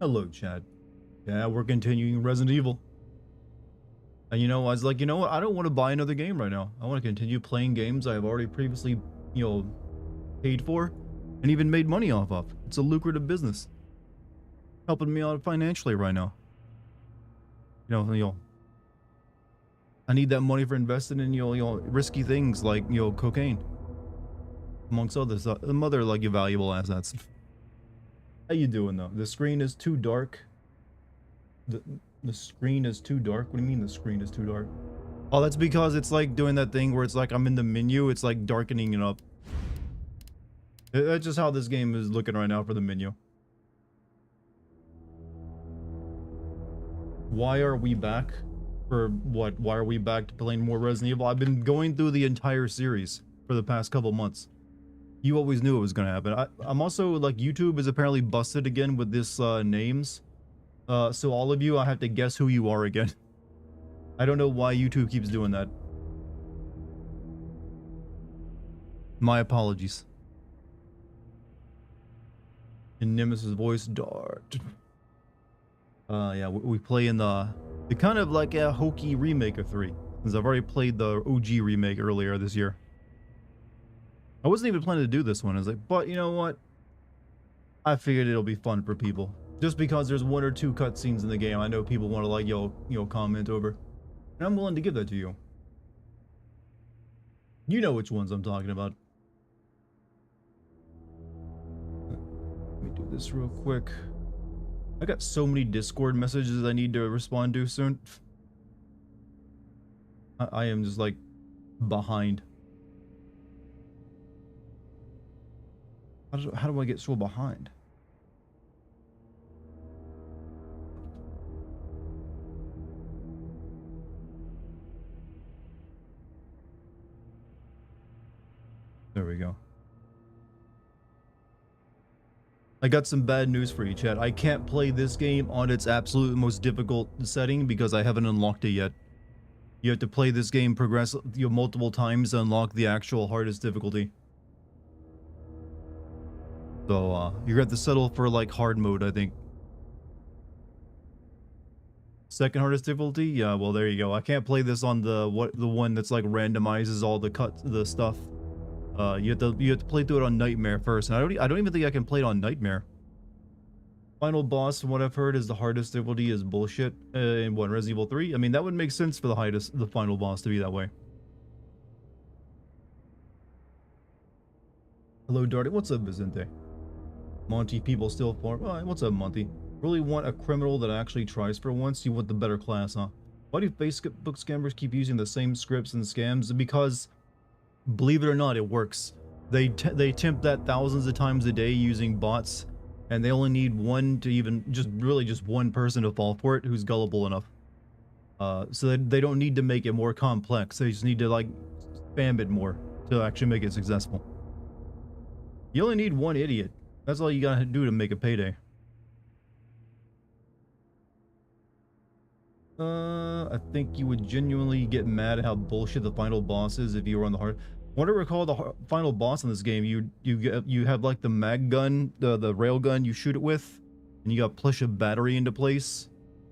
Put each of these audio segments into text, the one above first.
Hello, Chad. Yeah, we're continuing Resident Evil. And I was like, you know what? I don't want to buy another game right now. I want to continue playing games I have already previously, paid for and even made money off of. It's a lucrative business. Helping me out financially right now. I need that money for investing in, risky things like, cocaine. Amongst others, some other, like, valuable assets. How you doing, though? The screen is too dark. The screen is too dark? What do you mean the screen is too dark? Oh, that's because it's like doing that thing where it's like I'm in the menu, it's like darkening it up. That's just how this game is looking right now for the menu. Why are we back? For what? Why are we back to playing more Resident Evil? I've been going through the entire series for the past couple months. You always knew it was gonna happen. I'm also, like, YouTube is apparently busted again with this names. So all of you, I have to guess who you are again. I don't know why YouTube keeps doing that. My apologies. In Nemesis voice, Dart. Yeah, we play in the kind of like a hokey remake of 3. Since I've already played the OG remake earlier this year. I wasn't even planning to do this one. I was like, but you know what? I figured it'll be fun for people. Just because there's 1 or 2 cutscenes in the game, I know people want to, like, comment over. And I'm willing to give that to you. You know which ones I'm talking about. Let me do this real quick. I got so many Discord messages I need to respond to soon. I am just, like, behind. How do I get so behind? There we go. I got some bad news for you, chat. I can't play this game on its absolute most difficult setting because I haven't unlocked it yet. You have to play this game multiple times to unlock the actual hardest difficulty. So, you're gonna have to settle for, like, hard mode, I think. Second hardest difficulty? Yeah, well, there you go. I can't play this on the one that's, like, randomizes all the stuff. You have to play through it on Nightmare first, and I don't even think I can play it on Nightmare. Final boss, from what I've heard, is the hardest difficulty is bullshit in Resident Evil 3. I mean, that would make sense for the final boss to be that way. Hello, Darty. What's up, Vicente? Monty, people still form. Oh, what's up, Monty? Really want a criminal that actually tries for once? You want the better class, huh? Why do Facebook scammers keep using the same scripts and scams? Because, believe it or not, it works. They tempt that thousands of times a day using bots, and they only need one to even just one person to fall for it who's gullible enough. So that they don't need to make it more complex. They just need to, like, spam it more to actually make it successful. You only need one idiot. That's all you gotta do to make a payday. I think you would genuinely get mad at how bullshit the final boss is if you were on the hard. What I recall, the final boss in this game, you have, like, the mag gun, the rail gun you shoot it with, and you got to push a battery into place,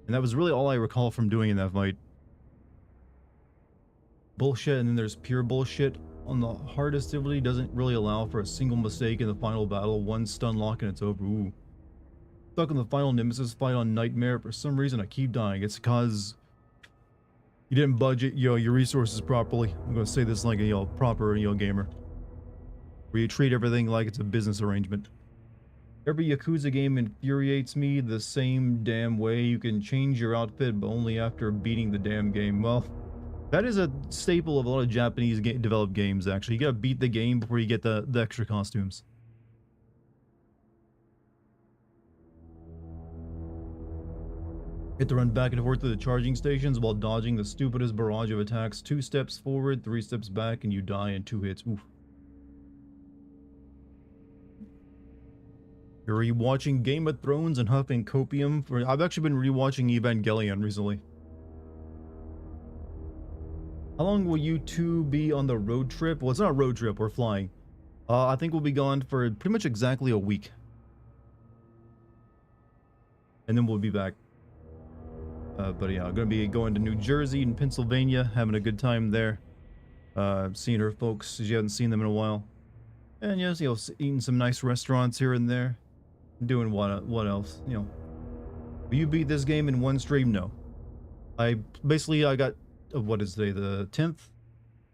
and that was really all I recall from doing in that fight. Bullshit, and then there's pure bullshit. On the hardest difficulty, doesn't really allow for a single mistake in the final battle. One stun lock and it's over. Ooh. Stuck in the final Nemesis fight on Nightmare. For some reason, I keep dying. It's because you didn't budget your resources properly. I'm gonna say this like a proper gamer, where you treat everything like it's a business arrangement. Every Yakuza game infuriates me the same damn way. You can change your outfit, but only after beating the damn game. Well, that is a staple of a lot of Japanese developed games, actually. You gotta beat the game before you get the extra costumes. You have to run back and forth to the charging stations while dodging the stupidest barrage of attacks. 2 steps forward, 3 steps back, and you die in 2 hits. Oof. You're rewatching Game of Thrones and huffing copium? I've actually been rewatching Evangelion recently. How long will you two be on the road trip? Well, it's not a road trip, we're flying. I think we'll be gone for pretty much exactly a week. and then we'll be back. But yeah, I'm gonna be going to New Jersey and Pennsylvania, having a good time there. Seeing her folks, as you haven't seen them in a while. And yes, you know, eating some nice restaurants here and there. Doing what else? You know, will you beat this game in one stream? No. I got, what is today, the 10th?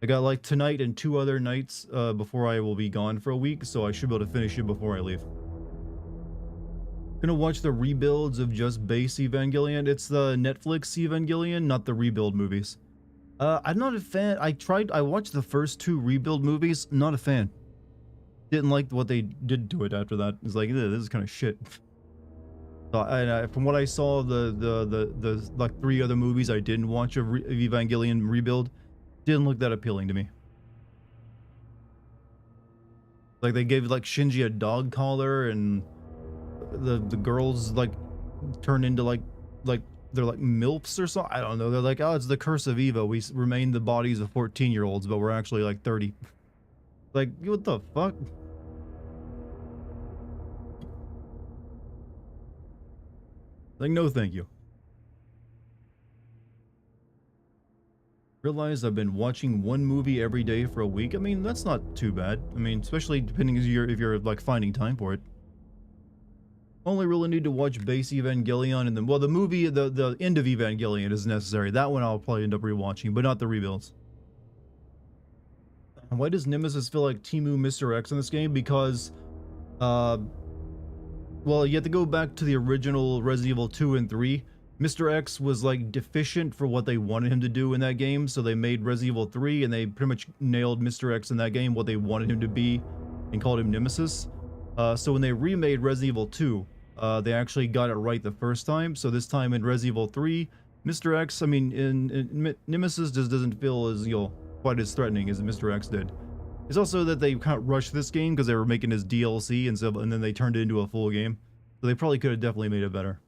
I got like tonight and 2 other nights before I will be gone for a week, so I should be able to finish it before I leave. Gonna watch the rebuilds of just base Evangelion. It's the Netflix Evangelion, not the rebuild movies. I'm not a fan. I watched the first 2 rebuild movies, not a fan. Didn't like what they did to it after that. It's like, this is kind of shit. So from what I saw, the like 3 other movies I didn't watch of Evangelion rebuild didn't look that appealing to me. Like they gave like Shinji a dog collar, and the girls like turn into like they're like MILFs or something. I don't know. They're like, oh, it's the curse of Eva. We remain the bodies of 14-year-olds, but we're actually like 30. Like, what the fuck? Like, no thank you. Realize I've been watching 1 movie every day for a week. I mean, that's not too bad. I mean, especially depending if you're like finding time for it. Only really need to watch base Evangelion, and then, well, the movie, the end of Evangelion is necessary. That one I'll probably end up rewatching, but not the rebuilds. Why does Nemesis feel like Timu Mr. X in this game? Because, well, you have to go back to the original Resident Evil 2 and 3. Mr. X was like deficient for what they wanted him to do in that game, so they made Resident Evil 3, and they pretty much nailed Mr. X in that game, what they wanted him to be, and called him Nemesis. So when they remade Resident Evil 2, they actually got it right the first time. So this time in Resident Evil 3, Mr. X, I mean, in Nemesis just doesn't feel as, you know, quite as threatening as Mr. X did. It's also that they kind of rushed this game because they were making his DLC and then they turned it into a full game. So they probably could have definitely made it better.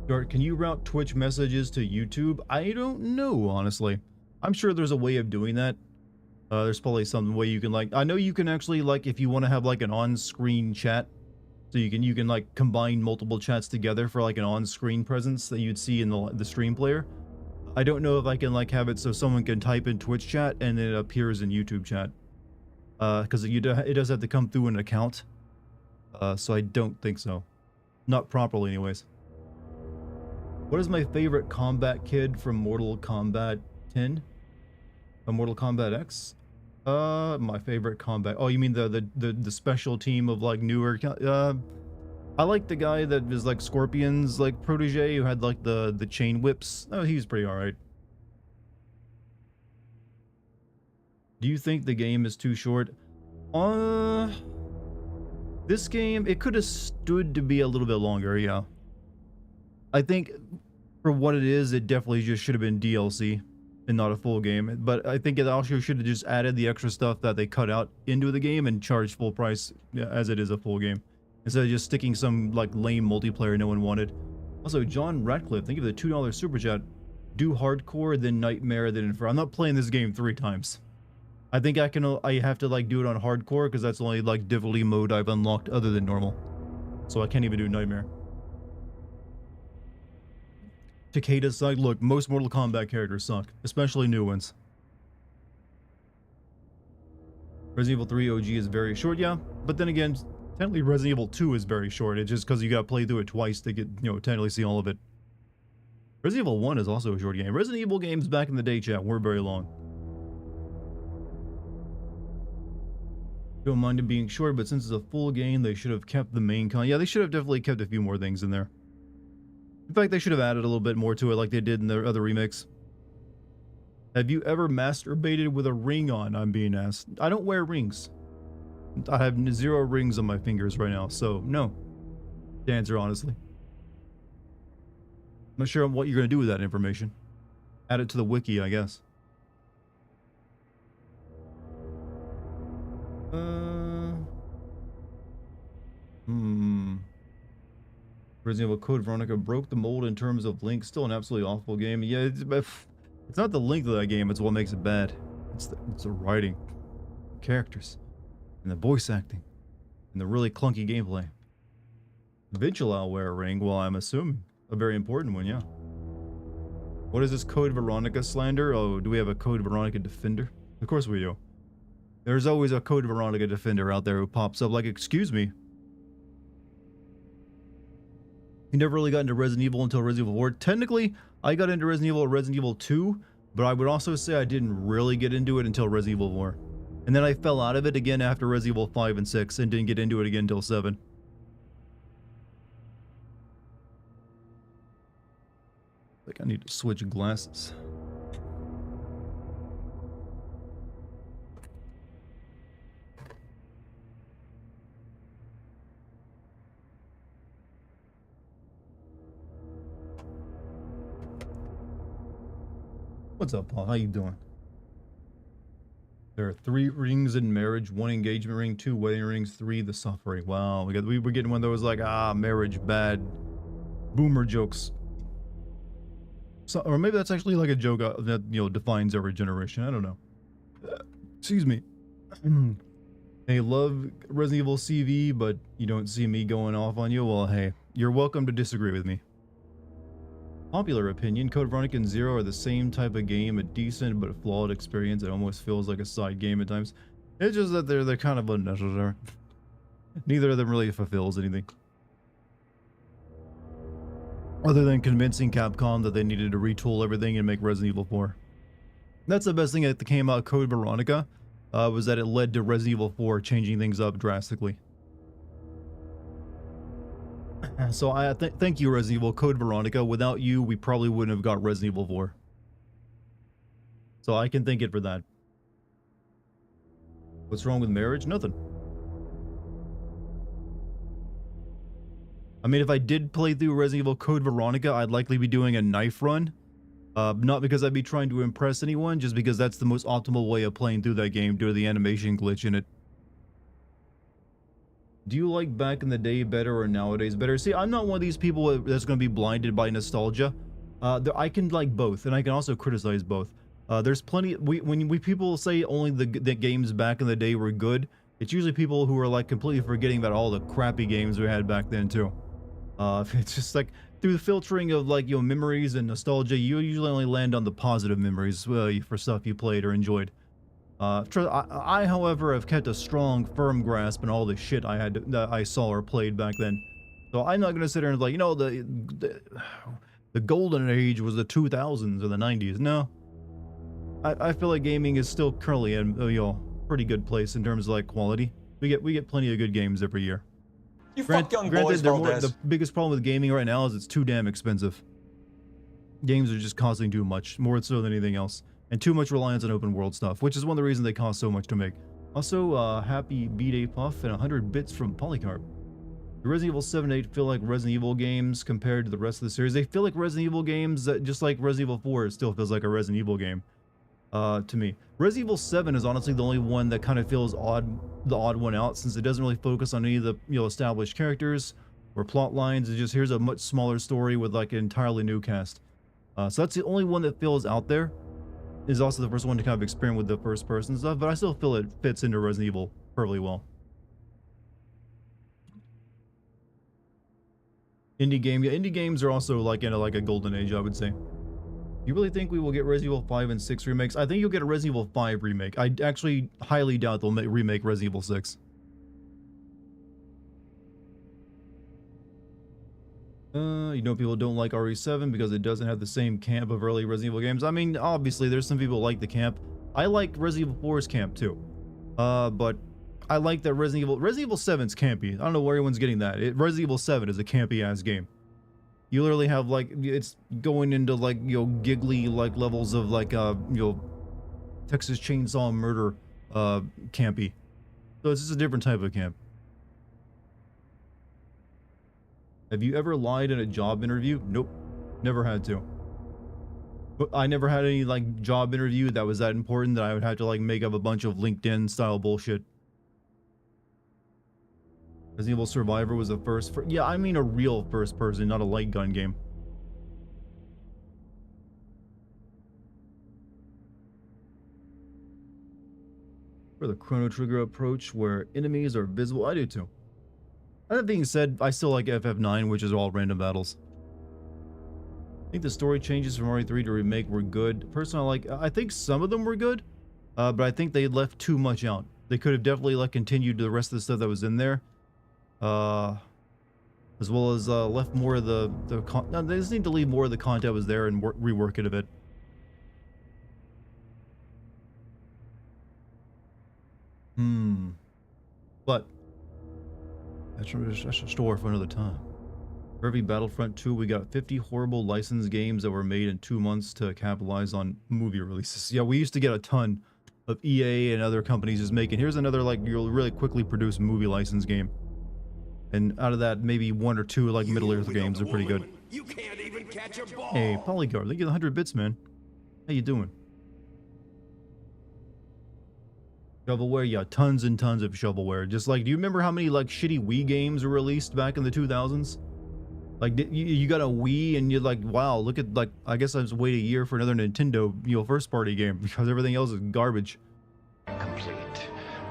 Dart, can you route Twitch messages to YouTube? I don't know, honestly. I'm sure there's a way of doing that. There's probably some way you can, like, I know you can actually, like, if you want to have like an on-screen chat, so you can like combine multiple chats together for like an on-screen presence that you'd see in the stream player. I don't know if I can like have it so someone can type in Twitch chat and it appears in YouTube chat. Because it does have to come through an account. So I don't think so. Not properly anyways. What is my favorite combat kid from Mortal Kombat 10? Mortal Kombat X? My favorite combat. Oh, you mean the special team of like newer? I like the guy that was like Scorpion's like protege who had like the chain whips. Oh, he was pretty alright. Do you think the game is too short? This game, it could have stood to be a little bit longer, yeah. I think for what it is, it definitely just should have been DLC and not a full game. But I think it also should have just added the extra stuff that they cut out into the game and charged full price as it is a full game, instead of just sticking some like lame multiplayer no one wanted. Also, John Ratcliffe, thank you for the $2 super chat. Do hardcore, then nightmare, then infer. I'm not playing this game 3 times. I think I have to like do it on hardcore because that's the only like difficulty mode I've unlocked other than normal. So I can't even do nightmare. Takeda's side, look, most Mortal Kombat characters suck, especially new ones. Resident Evil 3 OG is very short, yeah, but then again, technically Resident Evil 2 is very short. It's just because you gotta play through it twice to get, you know, technically see all of it. Resident Evil 1 is also a short game. Resident Evil games back in the day, chat, weren't very long. Don't mind it being short, but since it's a full game, they should have kept the main con. Yeah, they should have definitely kept a few more things in there. In fact, they should have added a little bit more to it like they did in their other remix. Have you ever masturbated with a ring on? I'm being asked. I don't wear rings. I have 0 rings on my fingers right now, so no. The answer, honestly. I'm not sure what you're going to do with that information. Add it to the wiki, I guess. Resident Evil Code Veronica broke the mold in terms of length. Still an absolutely awful game. Yeah, it's not the length of that game, it's what makes it bad. It's the writing, characters, and the voice acting. and the really clunky gameplay. Vigilaware ring, well, I'm assuming a very important one, yeah. What is this Code Veronica slander? Oh, do we have a Code Veronica defender? Of course we do. There's always a Code Veronica defender out there who pops up like, excuse me. You never really got into Resident Evil until Resident Evil 4. Technically, I got into Resident Evil 2, but I would also say I didn't really get into it until Resident Evil 4. And then I fell out of it again after Resident Evil 5 and 6 and didn't get into it again until 7. I think I need to switch glasses. What's up, Paul? How you doing? There are 3 rings in marriage, 1 engagement ring, 2 wedding rings, 3 the suffering. Wow, we were getting one that was like, marriage bad, boomer jokes. So, or maybe that's actually like a joke that, you know, defines every generation. I don't know. Excuse me. Hey, love Resident Evil CV, but you don't see me going off on you. Well, hey, you're welcome to disagree with me. Popular opinion, Code Veronica and Zero are the same type of game, a decent but flawed experience. It almost feels like a side game at times. It's just that they're kind of unnecessary. Neither of them really fulfills anything. Other than convincing Capcom that they needed to retool everything and make Resident Evil 4. That's the best thing that came out of Code Veronica, was that it led to Resident Evil 4 changing things up drastically. So I thank you, Resident Evil Code Veronica. Without you, we probably wouldn't have got Resident Evil 4. So I can thank it for that. What's wrong with marriage? Nothing. I mean, if I did play through Resident Evil Code Veronica, I'd likely be doing a knife run. Not because I'd be trying to impress anyone, just because that's the most optimal way of playing through that game due to the animation glitch in it. Do you like back in the day better or nowadays better? See, I'm not one of these people that's going to be blinded by nostalgia. I can like both, and I can also criticize both. There's plenty. When people say only the games back in the day were good, it's usually people who are like completely forgetting about all the crappy games we had back then too. It's just like through the filtering of like, you know, memories and nostalgia, you usually only land on the positive memories for stuff you played or enjoyed. I, however, have kept a strong, firm grasp on all the shit that I saw or played back then. So I'm not gonna sit there and like, you know, the golden age was the 2000s or the 90s. No, I feel like gaming is still currently in pretty good place in terms of like quality. We get plenty of good games every year. You fuck young boys, the biggest problem with gaming right now is it's too damn expensive. Games are just costing too much, more so than anything else. And too much reliance on open world stuff, which is one of the reasons they cost so much to make. Also, happy B-Day Puff and 100 bits from Polycarp. The Resident Evil 7 and 8 feel like Resident Evil games compared to the rest of the series. They feel like Resident Evil games, that just like Resident Evil 4 still feels like a Resident Evil game. To me. Resident Evil 7 is honestly the only one that kind of feels the odd one out, since it doesn't really focus on any of the established characters or plot lines. It just, here's a much smaller story with like an entirely new cast. So that's the only one that feels out there. Is also the first one to kind of experiment with the first person stuff, but I still feel it fits into Resident Evil perfectly well. Indie games are also like in a golden age, I would say. You really think we will get Resident Evil 5 and 6 remakes? I think you'll get a Resident Evil 5 remake. I actually highly doubt they'll remake Resident Evil 6. You know, people don't like RE7 because it doesn't have the same camp of early Resident Evil games. I mean, obviously, there's some people who like the camp. I like Resident Evil 4's camp too. But I like that Resident Evil 7's campy. I don't know where everyone's getting that. Resident Evil 7 is a campy-ass game. You literally have, like, it's going into, like, giggly, like, levels of, like, Texas Chainsaw Murder, campy. So it's just a different type of camp. Have you ever lied in a job interview? Nope. Never had to. But I never had any, like, job interview that was that important that I would have to, like, make up a bunch of LinkedIn-style bullshit. Resident Evil Survivor was the first... yeah, I mean a real first person, not a light gun game. For the Chrono Trigger approach where enemies are visible, I do too. That being said, I still like FF9, which is all random battles. I think the story changes from RE3 to remake were good. Personally, I think some of them were good, but I think they left too much out. They could have definitely like continued the rest of the stuff that was in there, as well as left more of no, they just need to leave more of the content that was there and rework it a bit. But that's a story for another time. For every Battlefront 2, we got 50 horrible licensed games that were made in 2 months to capitalize on movie releases. Yeah, we used to get a ton of EA and other companies just making, here's another like you'll really quickly produce movie license game. And out of that, maybe 1 or 2 like Middle-earth games are pretty good. You can't even catch a ball. Hey, Polygar, thank you 100 bits, man. How you doing? Shovelware, yeah, tons and tons of shovelware. Just like, do you remember how many like shitty Wii games were released back in the 2000s? Like, you got a Wii and you're like, wow, look at, like, I guess I just wait a year for another Nintendo, first party game because everything else is garbage. Complete.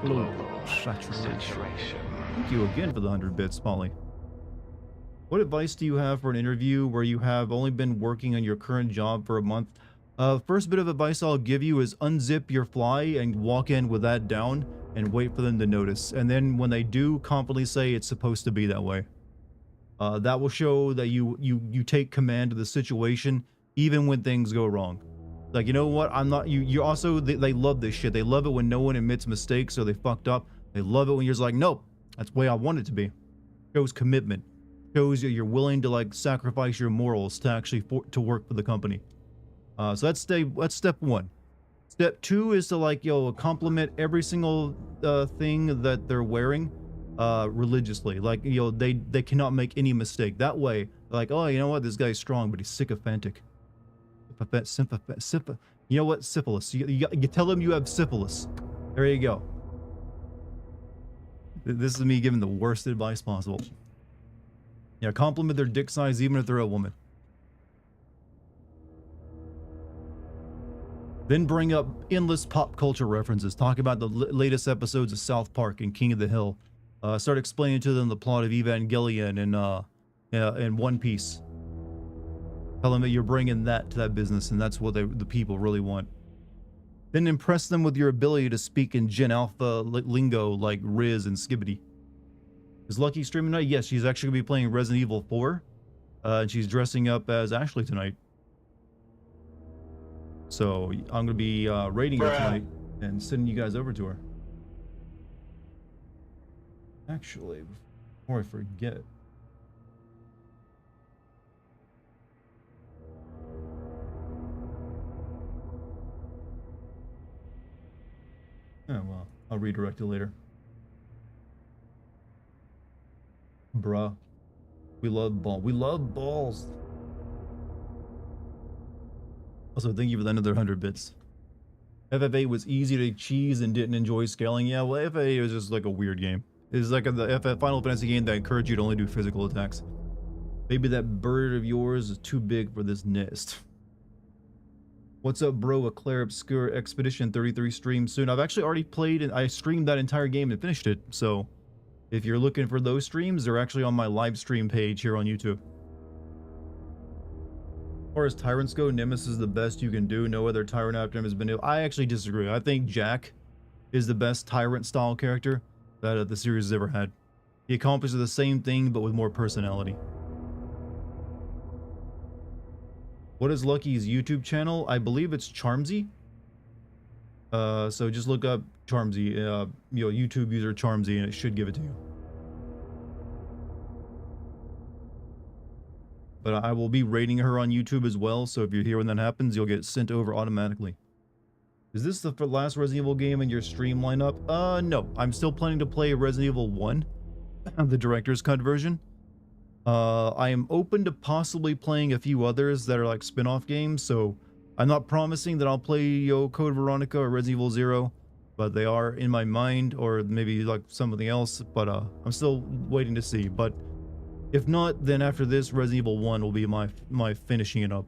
Global saturation. Thank you again for the 100 bits, Polly. What advice do you have for an interview where you have only been working on your current job for a month? First bit of advice I'll give you is unzip your fly and walk in with that down and wait for them to notice. And then when they do, confidently say it's supposed to be that way. That will show that you take command of the situation even when things go wrong. Like, you know what? I'm not you also they love this shit. They love it when no one admits mistakes or they fucked up. They love it when you're just like, nope, that's the way I want it to be. Shows commitment. Shows that you're willing to like sacrifice your morals to actually to work for the company. So that's step 1. Step 2 is to like, compliment every single thing that they're wearing religiously. Like, they cannot make any mistake. That way, like, oh, you know what? This guy's strong, but he's sycophantic. You know what? Syphilis. You tell them you have syphilis. There you go. This is me giving the worst advice possible. Yeah, compliment their dick size even if they're a woman. Then bring up endless pop culture references. Talk about the latest episodes of South Park and King of the Hill. Start explaining to them the plot of Evangelion and One Piece. Tell them that you're bringing that to that business, and that's what the people really want. Then impress them with your ability to speak in Gen Alpha lingo like Riz and Skibbity. Is Lucky streaming tonight? Yes, she's actually going to be playing Resident Evil 4. And she's dressing up as Ashley tonight. So I'm going to be raiding her tonight and sending you guys over to her. Actually, before I forget. Oh, well, I'll redirect it later. Bruh. We love balls. Also, thank you for another 100 bits. FF8 was easy to cheese and didn't enjoy scaling. Yeah, well, FF8 was just like a weird game. It's like the FF Final Fantasy game that encouraged you to only do physical attacks. Maybe that bird of yours is too big for this nest. What's up, bro? A Claire Obscure Expedition 33 stream soon. I've actually already played and I streamed that entire game and finished it. So if you're looking for those streams, they're actually on my live stream page here on YouTube. As far as tyrants go, Nemesis is the best you can do. No other tyrant after him has been able. I actually disagree. I think Jack is the best tyrant style character that the series has ever had. He accomplishes the same thing but with more personality. What is Lucky's YouTube channel? I believe it's Charmsy. So just look up Charmsy, YouTube user Charmsy, and it should give it to you. But I will be rating her on YouTube as well, so if you're here when that happens, you'll get sent over automatically. Is this the last Resident Evil game in your stream lineup? No. I'm still planning to play Resident Evil 1, the director's cut version. I am open to possibly playing a few others that are like spin-off games, so I'm not promising that I'll play Code Veronica or Resident Evil 0, but they are in my mind, or maybe like something else, but I'm still waiting to see. But if not, then after this, Resident Evil 1 will be my finishing it up.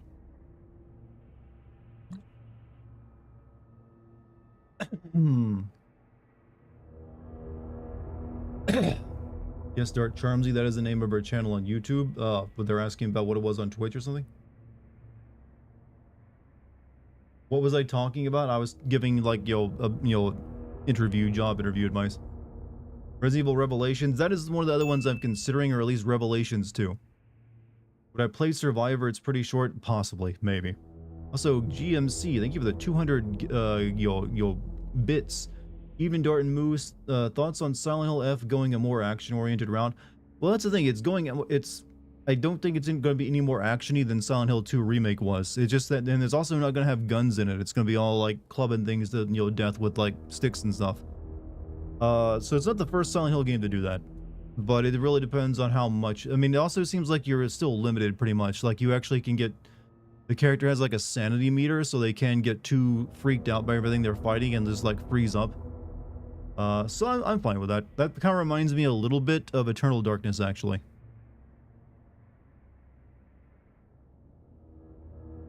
Yes, Dart Charmsy, that is the name of her channel on YouTube. But they're asking about what it was on Twitch or something. What was I talking about? I was giving like job interview advice. Resident Evil Revelations, that is one of the other ones I'm considering, or at least Revelations 2. Would I play Survivor? It's pretty short, possibly, maybe. Also, GMC, thank you for the 200 bits. Even Dart and Moose, thoughts on Silent Hill F going a more action-oriented route? Well, that's the thing. I don't think it's going to be any more actiony than Silent Hill 2 Remake was. It's just that, and it's also not going to have guns in it. It's going to be all like clubbing things to death with like sticks and stuff. So it's not the first Silent Hill game to do that, but it really depends on how much. I mean, it also seems like you're still limited pretty much. Like you actually can get, the character has like a sanity meter, so they can get too freaked out by everything they're fighting and just like freeze up. So I'm fine with that. That kind of reminds me a little bit of Eternal Darkness, actually.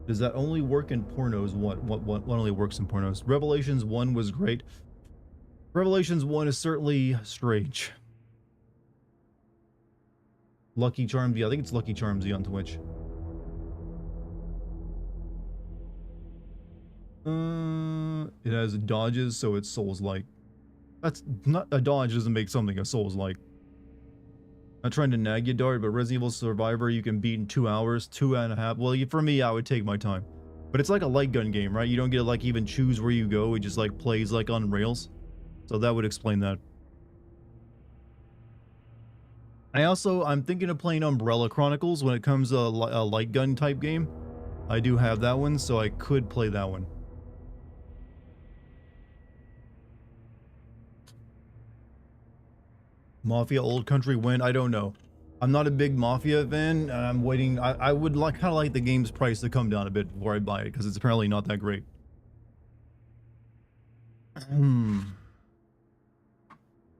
Does that only work in pornos? What only works in pornos? Revelations 1 was great. Revelations 1 is certainly strange. Lucky Charmsy, I think it's Lucky Charmsy on Twitch. It has dodges, so it's Souls-like. That's not, a dodge doesn't make something a Souls-like. Not trying to nag you, Dart, but Resident Evil Survivor you can beat in 2 hours, 2.5. Well, for me, I would take my time. But it's like a light gun game, right? You don't get to like even choose where you go. It just like plays like on rails. So that would explain that. I'm thinking of playing Umbrella Chronicles when it comes to a light gun type game. I do have that one, so I could play that one. Mafia Old Country win? I don't know. I'm not a big Mafia fan, and I'm waiting. I would kind of like the game's price to come down a bit before I buy it, because it's apparently not that great.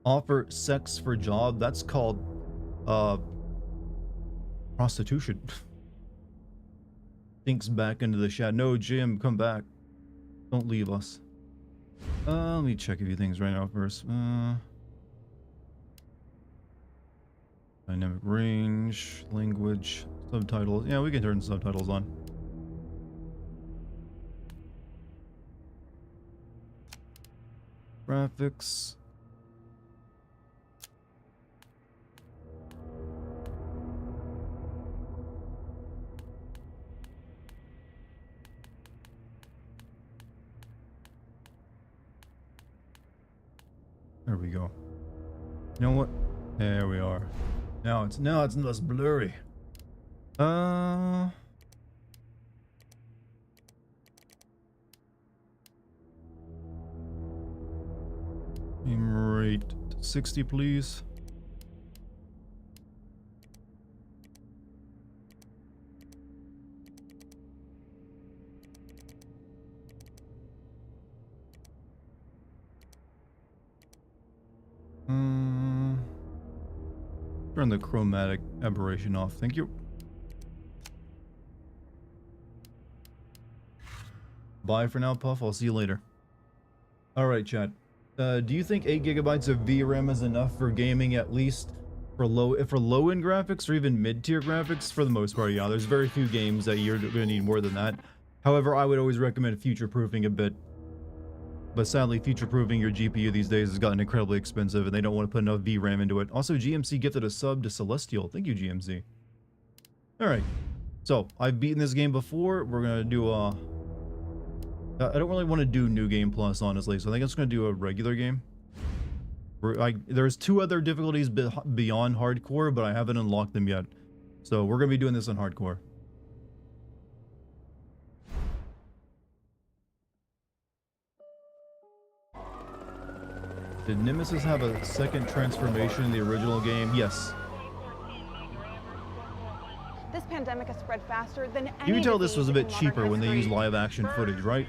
Offer sex for job? That's called prostitution. Thinks back into the shadow. No, Jim, come back. Don't leave us. Let me check a few things right now first. Dynamic range, language, subtitles. Yeah, we can turn subtitles on. Graphics. There we go. You know what? There we are. Now it's less blurry. Frame rate 60, please. Turn the chromatic aberration off. Thank you. Bye for now, Puff. I'll see you later. Alright, chat. Do you think 8 gigabytes of VRAM is enough for gaming, at least for low-end graphics or even mid-tier graphics? For the most part, yeah. There's very few games that you're going to need more than that. However, I would always recommend future-proofing a bit. But sadly, future-proofing your GPU these days has gotten incredibly expensive, and they don't want to put enough VRAM into it. Also, GMC gifted a sub to Celestial. Thank you, GMC. Alright. So, I've beaten this game before. We're going to do I don't really want to do New Game Plus, honestly, so I think I'm just going to do a regular game. There's 2 other difficulties beyond hardcore, but I haven't unlocked them yet. So, we're going to be doing this on hardcore. Did Nemesis have a second transformation in the original game? Yes. This pandemic has spread faster than any. You can tell this was a bit cheaper when they used live action footage, right?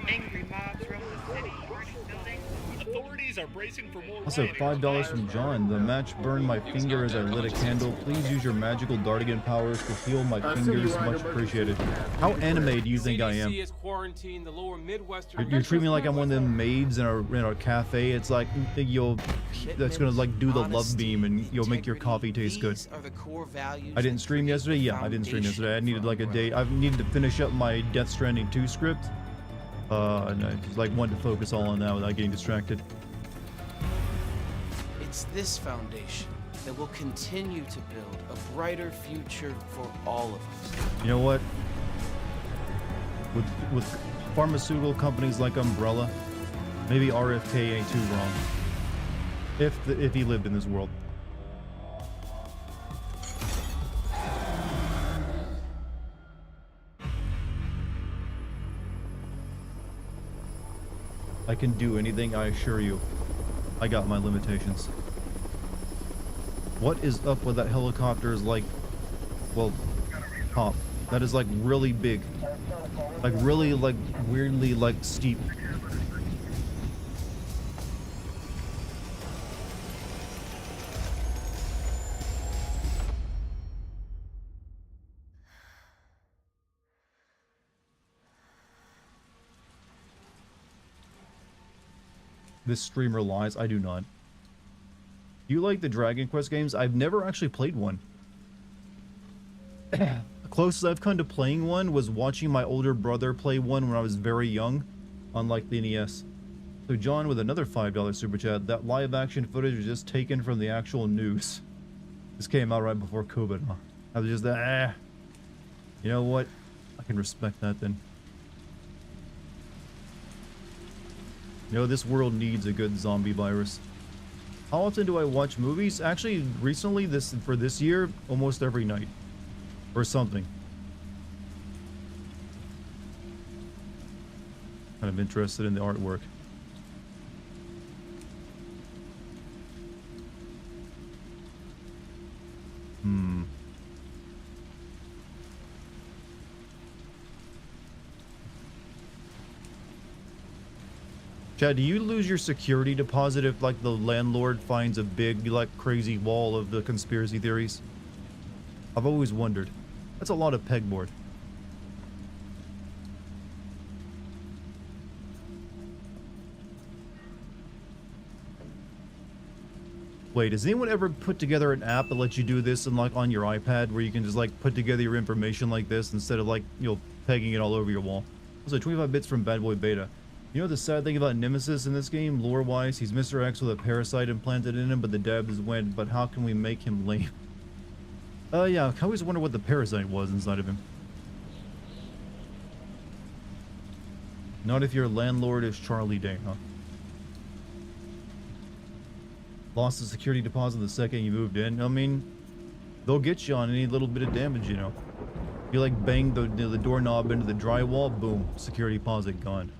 Angry mobs roam the city, burning buildings. Authorities Chinese are bracing for more Also, rioting. $5 from John. The match burned my finger as I lit a candle. Please use your magical Dartigan powers to heal my fingers. Much appreciated. How anime do you think I am? You're treating me like I'm one of them maids in a cafe. It's like that's gonna like do the love beam and you'll make your coffee taste good. I didn't stream yesterday. Yeah, I didn't stream yesterday. I needed like a day. I needed to finish up my Death Stranding 2 script. And I just like wanted to focus all on that without getting distracted. It's this foundation that will continue to build a brighter future for all of us. You know what? With pharmaceutical companies like Umbrella, maybe RFK ain't too wrong. If he lived in this world. I can do anything, I assure you. I got my limitations. What is up with that helicopter is like, well, top. That is like really big. Like really like weirdly like steep. This streamer lies. I do not. Do you like the Dragon Quest games? I've never actually played one. The closest I've come to playing one was watching my older brother play one when I was very young, unlike the NES. So John with another $5 super chat. That live action footage was just taken from the actual news. This came out right before COVID. Huh? I was just you know what? I can respect that then. You know, this world needs a good zombie virus. How often do I watch movies? Actually, recently, for this year, almost every night. Or something. Kind of interested in the artwork. Chad, do you lose your security deposit if, like, the landlord finds a big, like, crazy wall of the conspiracy theories? I've always wondered. That's a lot of pegboard. Wait, has anyone ever put together an app that lets you do this and, like, on your iPad where you can just, like, put together your information like this instead of, like, you know, pegging it all over your wall? Also, 25 bits from Bad Boy Beta. You know the sad thing about Nemesis in this game, lore-wise? He's Mr. X with a parasite implanted in him, but the devs went, but how can we make him lame? Yeah, I always wonder what the parasite was inside of him. Not if your landlord is Charlie Day, huh? Lost the security deposit the second you moved in. I mean, they'll get you on any little bit of damage, you know. You like bang the doorknob into the drywall, boom, security deposit gone.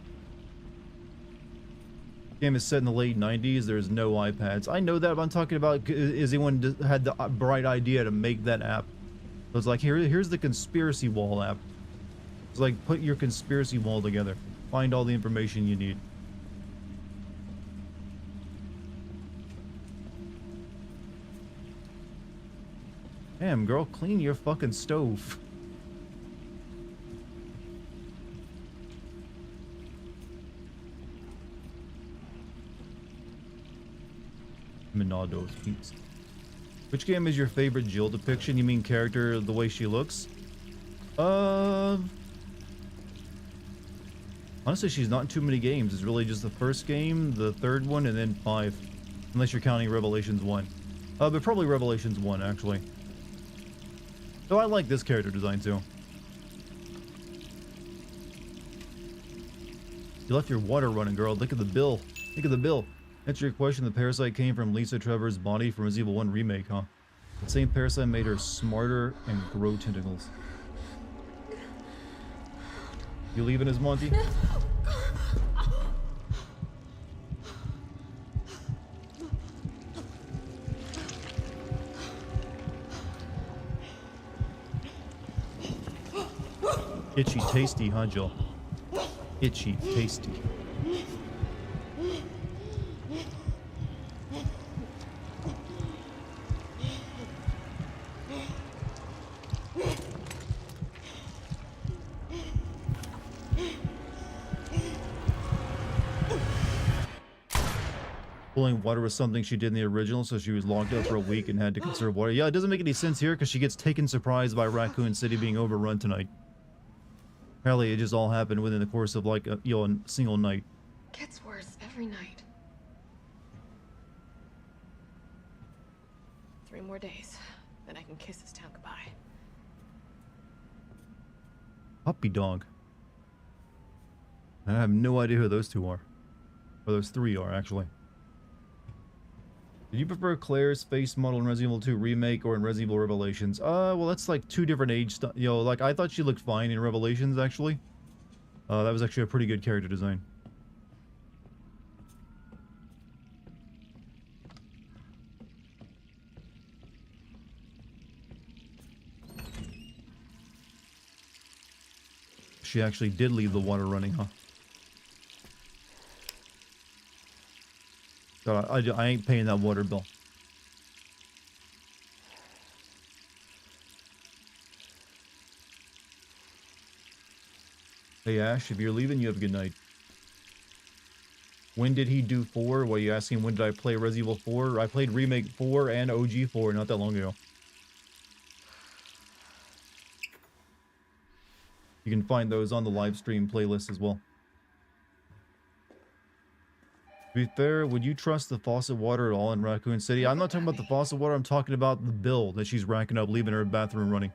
Game is set in the late 90s. There's no iPads. I know that, but I'm talking about is anyone had the bright idea to make that app. So it's like, here's the conspiracy wall app. It's like, put your conspiracy wall together. Find all the information you need. Damn, girl, clean your fucking stove. Minado's Pizza. Which game is your favorite Jill depiction? You mean character, the way she looks? Honestly, she's not in too many games. It's really just the first game, the third one, and then 5. Unless you're counting Revelations 1. But probably Revelations 1, actually. So I like this character design, too. You left your water running, girl. Look at the bill. Look at the bill. Answer your question, the parasite came from Lisa Trevor's body from Resident Evil 1 Remake, huh? The same parasite made her smarter and grow tentacles. You leaving us, Monty? Itchy tasty, huh, Jill? Itchy tasty. Pulling water was something she did in the original, so she was locked up for a week and had to conserve water. Yeah, it doesn't make any sense here because she gets taken surprise by Raccoon City being overrun tonight. Apparently, it just all happened within the course of like a single night. Gets worse every night. 3 more days, then I can kiss this town goodbye. Puppy dog. I have no idea who those two are. Or those 3 are, actually. Did you prefer Claire's face model in Resident Evil 2 Remake or in Resident Evil Revelations? Well, that's like 2 different age stuff. Like, I thought she looked fine in Revelations, actually. That was actually a pretty good character design. She actually did leave the water running, huh? God, I ain't paying that water bill. Hey Ash, if you're leaving, you have a good night. When did he do 4? What are you asking? When did I play Resident Evil 4? I played Remake 4 and OG 4 not that long ago. You can find those on the live stream playlist as well. To be fair, would you trust the faucet water at all in Raccoon City? I'm not talking about the faucet water, I'm talking about the bill that she's racking up, leaving her bathroom running.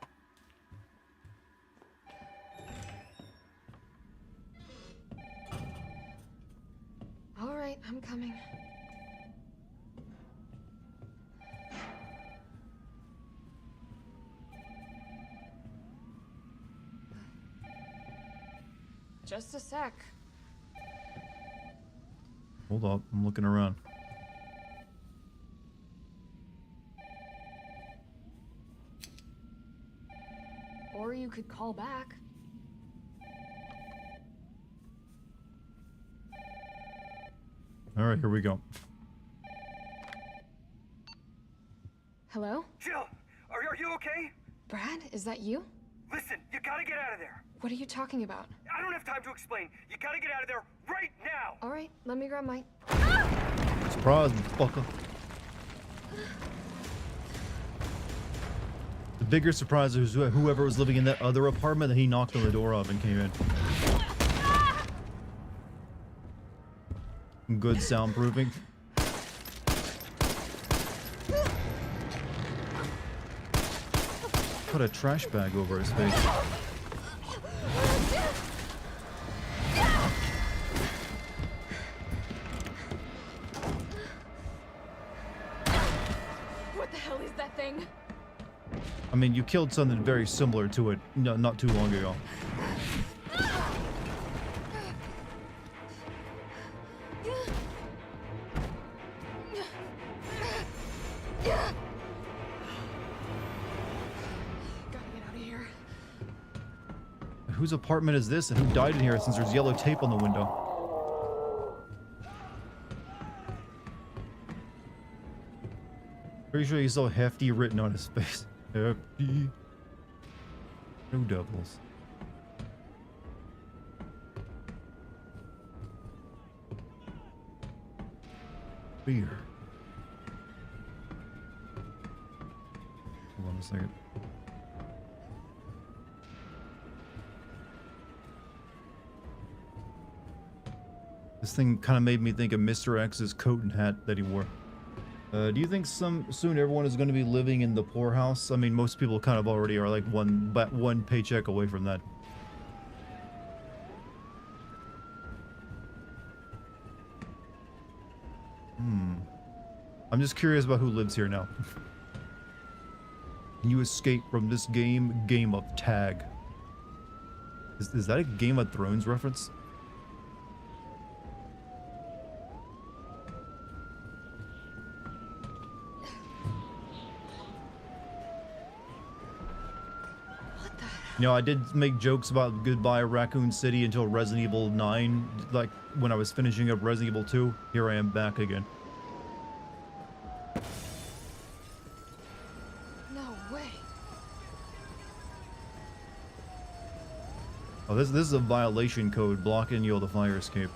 Alright, I'm coming. Just a sec. Hold up, I'm looking around. Or you could call back. Alright, here we go. Hello? Jill, are you okay? Brad, is that you? Listen, you gotta get out of there. What are you talking about? I don't have time to explain. You gotta get out of there right now. Alright, let me grab my... Surprise, fucker. The bigger surprise was whoever was living in that other apartment that he knocked on the door of and came in. Good soundproofing. Put a trash bag over his face. What the hell is that thing? I mean, you killed something very similar to it not too long ago. Whose apartment is this and who died in here since there's yellow tape on the window? Pretty sure he saw hefty written on his face. Hefty. No doubles. Beer. Hold on a second. This thing kind of made me think of Mr. X's coat and hat that he wore. Do you think soon everyone is going to be living in the poorhouse? I mean, most people kind of already are, like one paycheck away from that. I'm just curious about who lives here now. Can you escape from this game of tag? Is that a Game of Thrones reference? You know, I did make jokes about goodbye Raccoon City until Resident Evil 9, like when I was finishing up Resident Evil 2. Here I am back again. No way. Oh, this is a violation code blocking, the fire escape.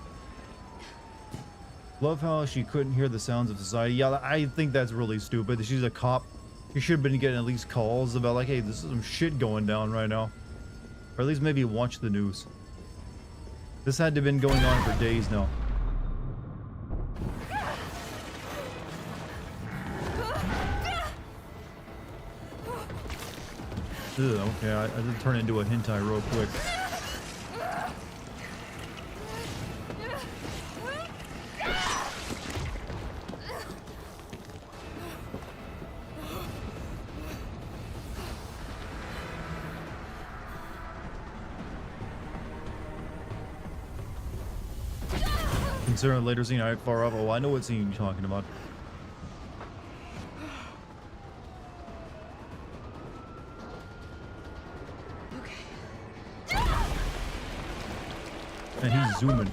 Love how she couldn't hear the sounds of society. Yeah, I think that's really stupid. She's a cop. She should have been getting at least calls about like, hey, this is some shit going down right now. Or at least maybe watch the news. This had to have been going on for days now. Ugh, okay, I did turn into a hentai real quick. Considering later scene I far off. Oh, I know what scene you're talking about. And he's zooming.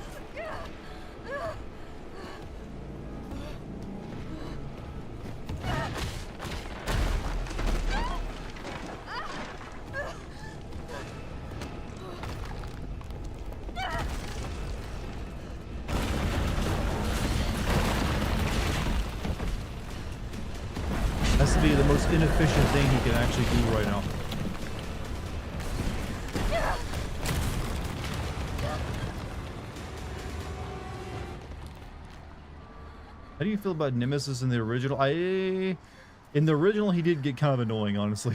Has to be the most inefficient thing he can actually do right now. How do you feel about Nemesis in the original? In the original, he did get kind of annoying, honestly.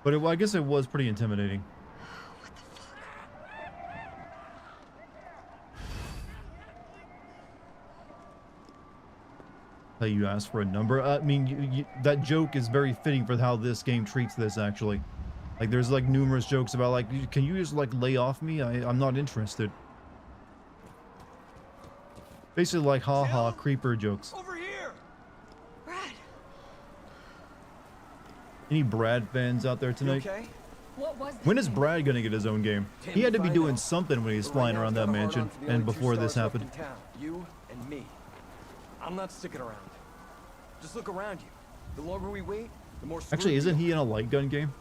But I guess it was pretty intimidating. How you ask for a number? I mean, that joke is very fitting for how this game treats this, actually. Like, there's like numerous jokes about like, can you just like lay off me? I'm not interested. Basically like haha creeper jokes. Over here. Brad, Any Brad fans out there tonight? Okay. what was that When is thing? Brad gonna get his own game? He had to be doing something when he was flying around that mansion and before this happened. You and me. I'm not sticking around. Just look around you. The longer we wait, the more. Actually, isn't he in a light gun game?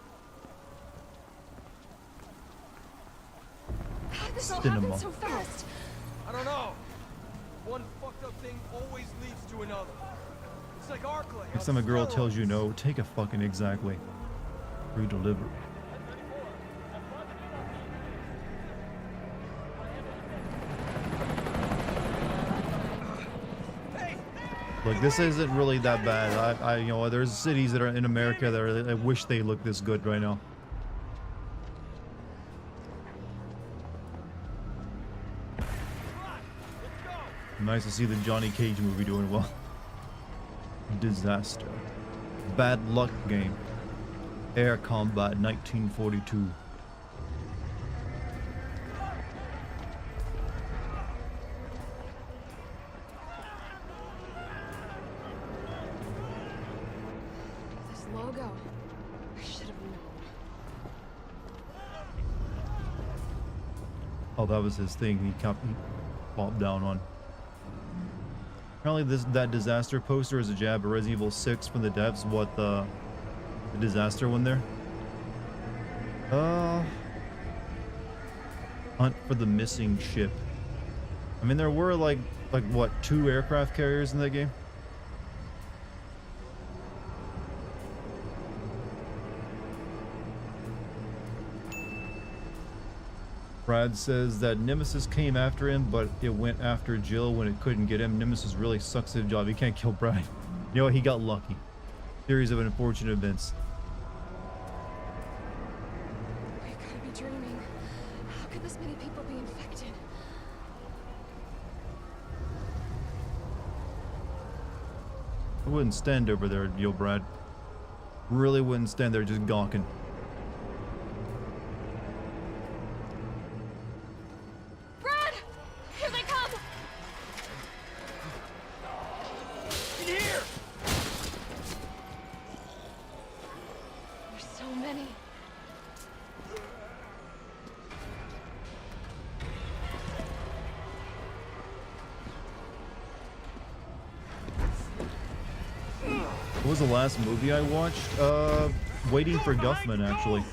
How'd this all Cinema. happen so fast? I don't know. One fucked up thing always leads to another. It's like Arclay. Next time a girl tells you no, take a fucking exactly. Redeliver. Look, this isn't really that bad. You know, there's cities that are in America that are, I wish they looked this good right now. Nice to see the Johnny Cage movie doing well. Disaster. Bad luck game. Air Combat 1942. This logo. I should have known. Oh, that was his thing. He popped down on. Apparently, that disaster poster is a jab at Resident Evil 6 from the devs. What the disaster one there? Hunt for the missing ship. I mean, there were like what, 2 aircraft carriers in that game? Brad says that Nemesis came after him, but it went after Jill when it couldn't get him. Nemesis really sucks at a job. He can't kill Brad. You know, he got lucky. Series of unfortunate events. I gotta be dreaming. How could this many people be infected? I wouldn't stand over there, yo, Brad. Really wouldn't stand there just gawking. Brad! Here they come! In here. There's so many. What was the last movie I watched? Waiting for Guffman, actually.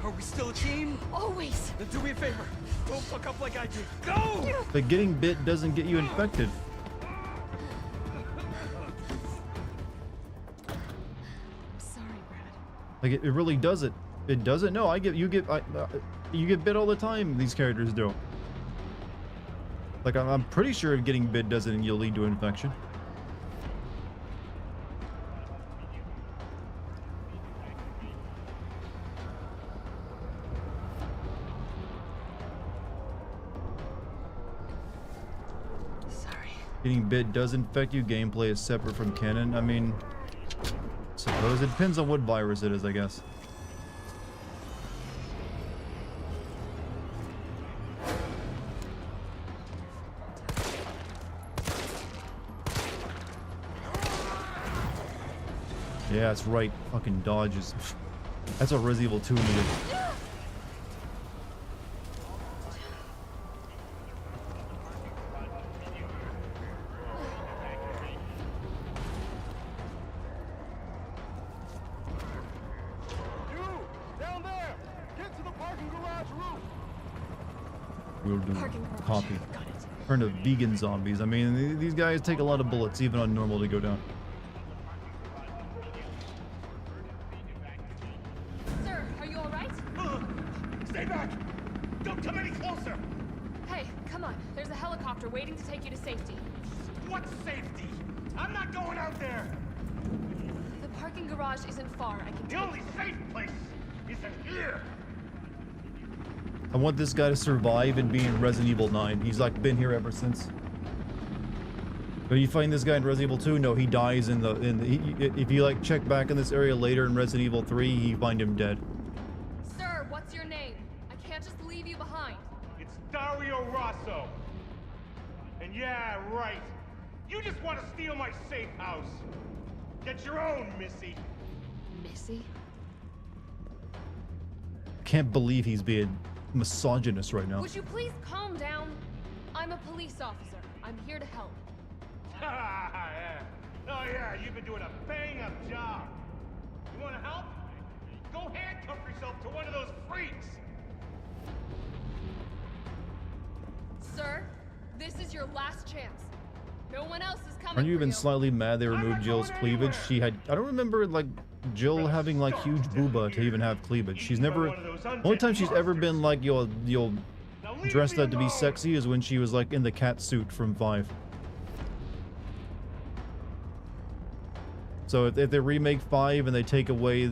Are we still a team? Always. Then do me a favor. Don't fuck up like I did. Go! But getting bit doesn't get you infected. I'm sorry, Brad. Like it really does it. It doesn't. No, you get bit all the time. These characters do. Like I'm pretty sure getting bit doesn't lead to infection. Sorry. Getting bit does infect you. Gameplay is separate from canon. I mean, suppose it depends on what virus it is, I guess. Yeah, that's right. Fucking dodges. That's what Resident Evil 2 needed. Down there! Get to the parking garage roof! We'll do Parking garage. copy. Got it. Turn to vegan zombies. I mean, these guys take a lot of bullets, even on normal, to go down. Sir, are you all right? Stay back! Don't come any closer! Hey, come on. There's a helicopter waiting to take you to safety. What safety? I'm not going out there! The parking garage isn't far. I can The take only safe place is in here! I want this guy to survive and be in Resident Evil 9. He's like been here ever since. But you find this guy in Resident Evil 2, no, he dies if you like check back in this area later in Resident Evil 3, you find him dead. Sir, what's your name? I can't just leave you behind. It's Dario Rosso. And yeah, right. You just want to steal my safe house. Get your own, Missy. Missy? Can't believe he's being misogynist right now. Would you please calm down? I'm a police officer. I'm here to help. Yeah. Oh yeah, you've been doing a bang-up job. You want to help? Go handcuff yourself to one of those freaks. Sir, this is your last chance. No one else is coming. Aren't you for even slightly mad they removed not Jill's going cleavage? anywhere. She had, I don't remember like Jill having like huge booba to even have cleavage. She's never, the only time she's ever been like you'll Now leave dressed me up to be alone. sexy is when she was like in the cat suit from 5. So if they remake 5 and they take away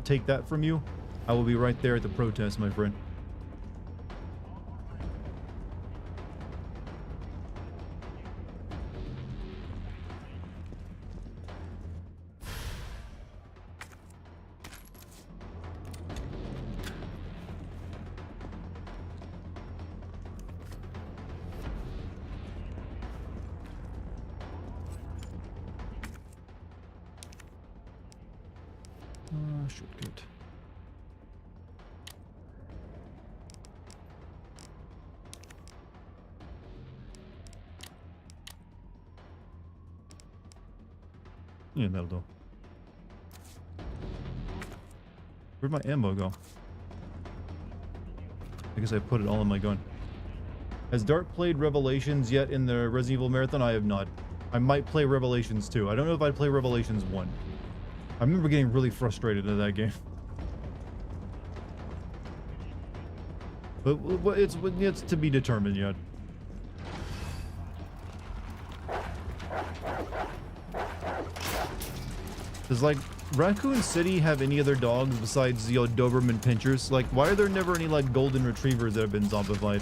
take that from you, I will be right there at the protest, my friend. Shortcut. Yeah, that'll do. Where'd my ammo go? I guess I put it all in my gun. Has Dart played Revelations yet in the Resident Evil Marathon? I have not. I might play Revelations 2. I don't know if I'd play Revelations 1. I remember getting really frustrated in that game. But it's to be determined yet. Does like Raccoon City have any other dogs besides the Doberman Pinchers? Like, why are there never any like golden retrievers that have been zombified?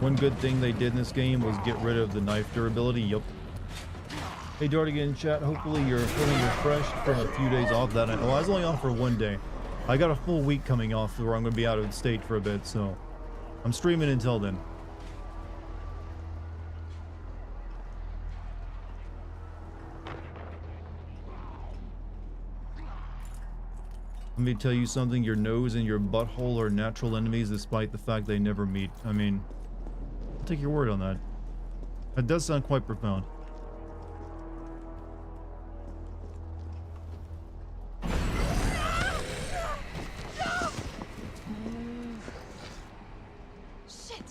One good thing they did in this game was get rid of the knife durability. Yup. Hey Dartigan chat, hopefully you're feeling refreshed from a few days off that. Well, I was only off for 1 day. I got a full week coming off where I'm going to be out of state for a bit, so I'm streaming until then. Let me tell you something, your nose and your butthole are natural enemies despite the fact they never meet. I mean, I'll take your word on that. That does sound quite profound. Shit!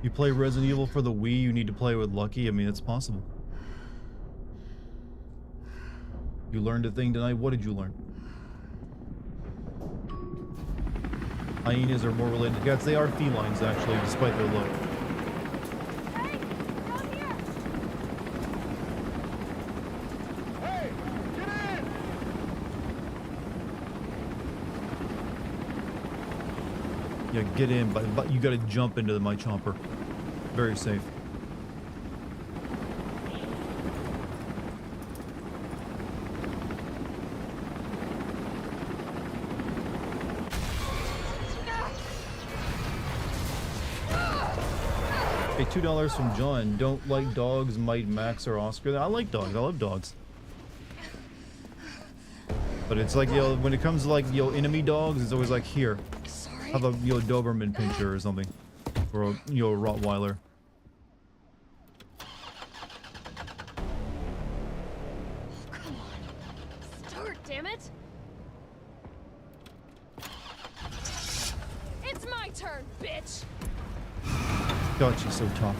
You play Resident Evil for the Wii, you need to play with Lucky. I mean, it's possible. You learned a thing tonight. What did you learn? Hyenas are more related to cats. They are felines, actually, despite their look. Hey, down here! Hey, get in! Yeah, get in, but you gotta jump into my chomper. Very safe. Hey, $2 from John. Don't like dogs, Might, Max, or Oscar. I like dogs. I love dogs. But it's like, you know, when it comes to like, you know, enemy dogs, it's always like, here, Sorry. have a, you know, Doberman Pinscher or something. Or a, you know, a Rottweiler. Come on. Start, damn it! It's my turn, bitch! God, she's so tough.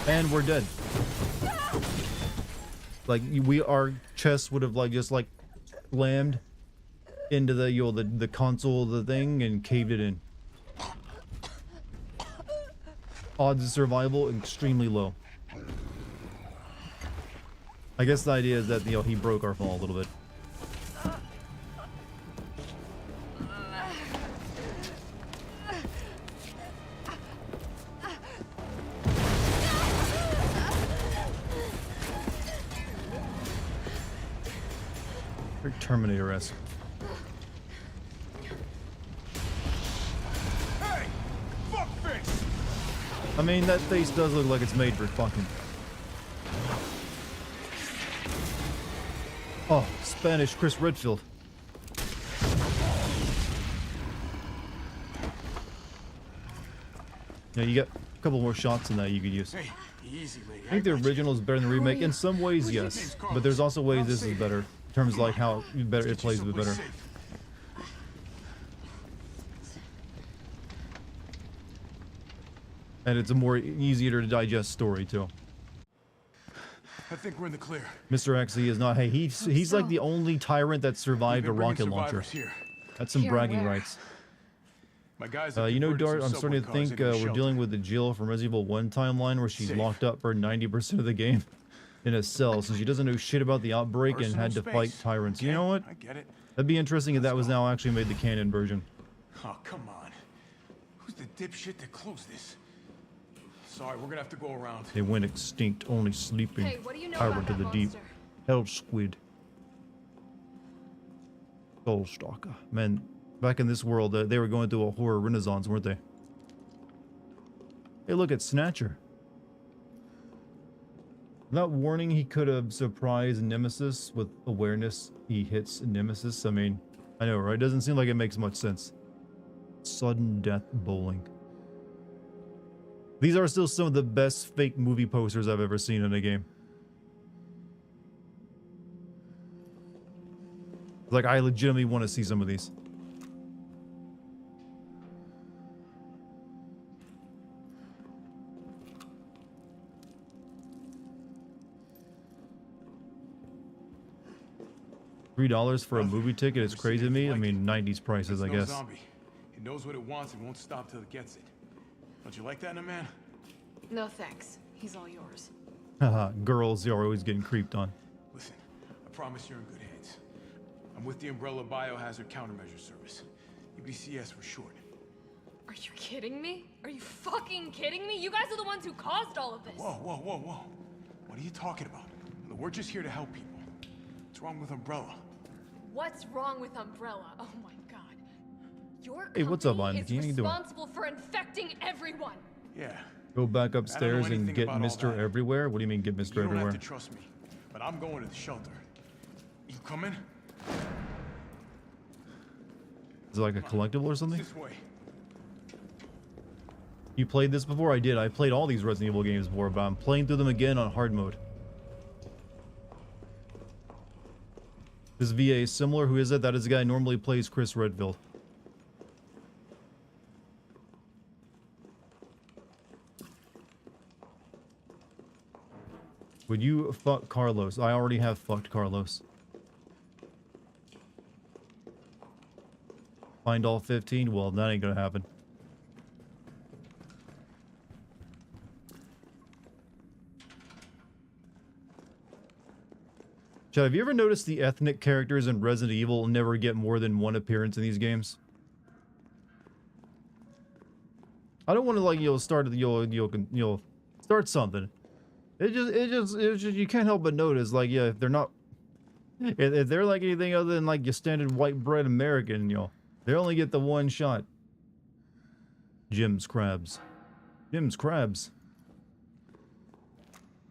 And we're dead. Like our chest would have like just like slammed into the, you know, the console of the thing and caved it in. Odds of survival extremely low. I guess the idea is that, you know, he broke our fall a little bit. Terminator-esque. Hey! Fuckface! I mean, that face does look like it's made for fucking. Oh, Spanish Chris Redfield. Yeah, you got a couple more shots in that you could use. Hey, easy, lady. I think the original is better than the remake. In some ways, yes. But there's also ways this is better. In terms of like how better it plays a bit better. And it's a more easier to digest story too. I think we're in the clear. Mr. X, he is not. Hey, he's like the only tyrant that survived a rocket launcher. Here. That's some Here, bragging where? rights. My guys You know, Dart, I'm starting to think we're dealing with the Jill from Resident Evil 1 timeline where she's Safe. locked up for 90% of the game in a cell, so she doesn't know shit about the outbreak and had to fight tyrants. You know what? I get it. That'd be interesting if that was now actually made the canon version. Oh, come on. Who's the dipshit that closed this? Sorry, we're gonna have to go around. They went extinct, only sleeping. Hey, what do you know Tyrant about of the that deep. monster? Hell squid. Soul stalker. Man, back in this world, they were going through a horror renaissance, weren't they? Hey, look at Snatcher. Without warning, he could have surprised Nemesis with awareness. He hits Nemesis. I mean, I know, right? Doesn't seem like it makes much sense. Sudden death bowling. These are still some of the best fake movie posters I've ever seen in a game. Like, I legitimately want to see some of these. $3 for a movie ticket is crazy to me. I mean, 90s prices, I guess. Zombie. It knows what it wants and won't stop till it gets it. Don't you like that in a man? No thanks. He's all yours. Haha, girls are always getting creeped on. Listen, I promise you're in good hands. I'm with the Umbrella Biohazard Countermeasure Service. UBCS for short. Are you kidding me? Are you fucking kidding me? You guys are the ones who caused all of this. Whoa, whoa, whoa, whoa. What are you talking about? Look, we're just here to help people. What's wrong with Umbrella? What's wrong with Umbrella? Oh my god. Your Hey, what's up, company Ian? is How you doing? responsible for infecting everyone. Yeah. Go back upstairs and anything get about all Mr. that. Everywhere? What do you mean get You Mr. don't Everywhere? have to trust me, but I'm going to the shelter. You coming? Is it like a collectible or something? This way. You played this before? I did. I played all these Resident Evil games before, but I'm playing through them again on hard mode. This VA is similar. Who is it? That is the guy who normally plays Chris Redfield. Would you fuck Carlos? I already have fucked Carlos. Find all 15? Well, that ain't gonna happen. Chad, have you ever noticed the ethnic characters in Resident Evil never get more than one appearance in these games? I don't want to like start start something. It's just you can't help but notice like yeah if they're not if they're like anything other than like your standard white bread American they only get the one shot. Jim's Crabs. Jim's Crabs.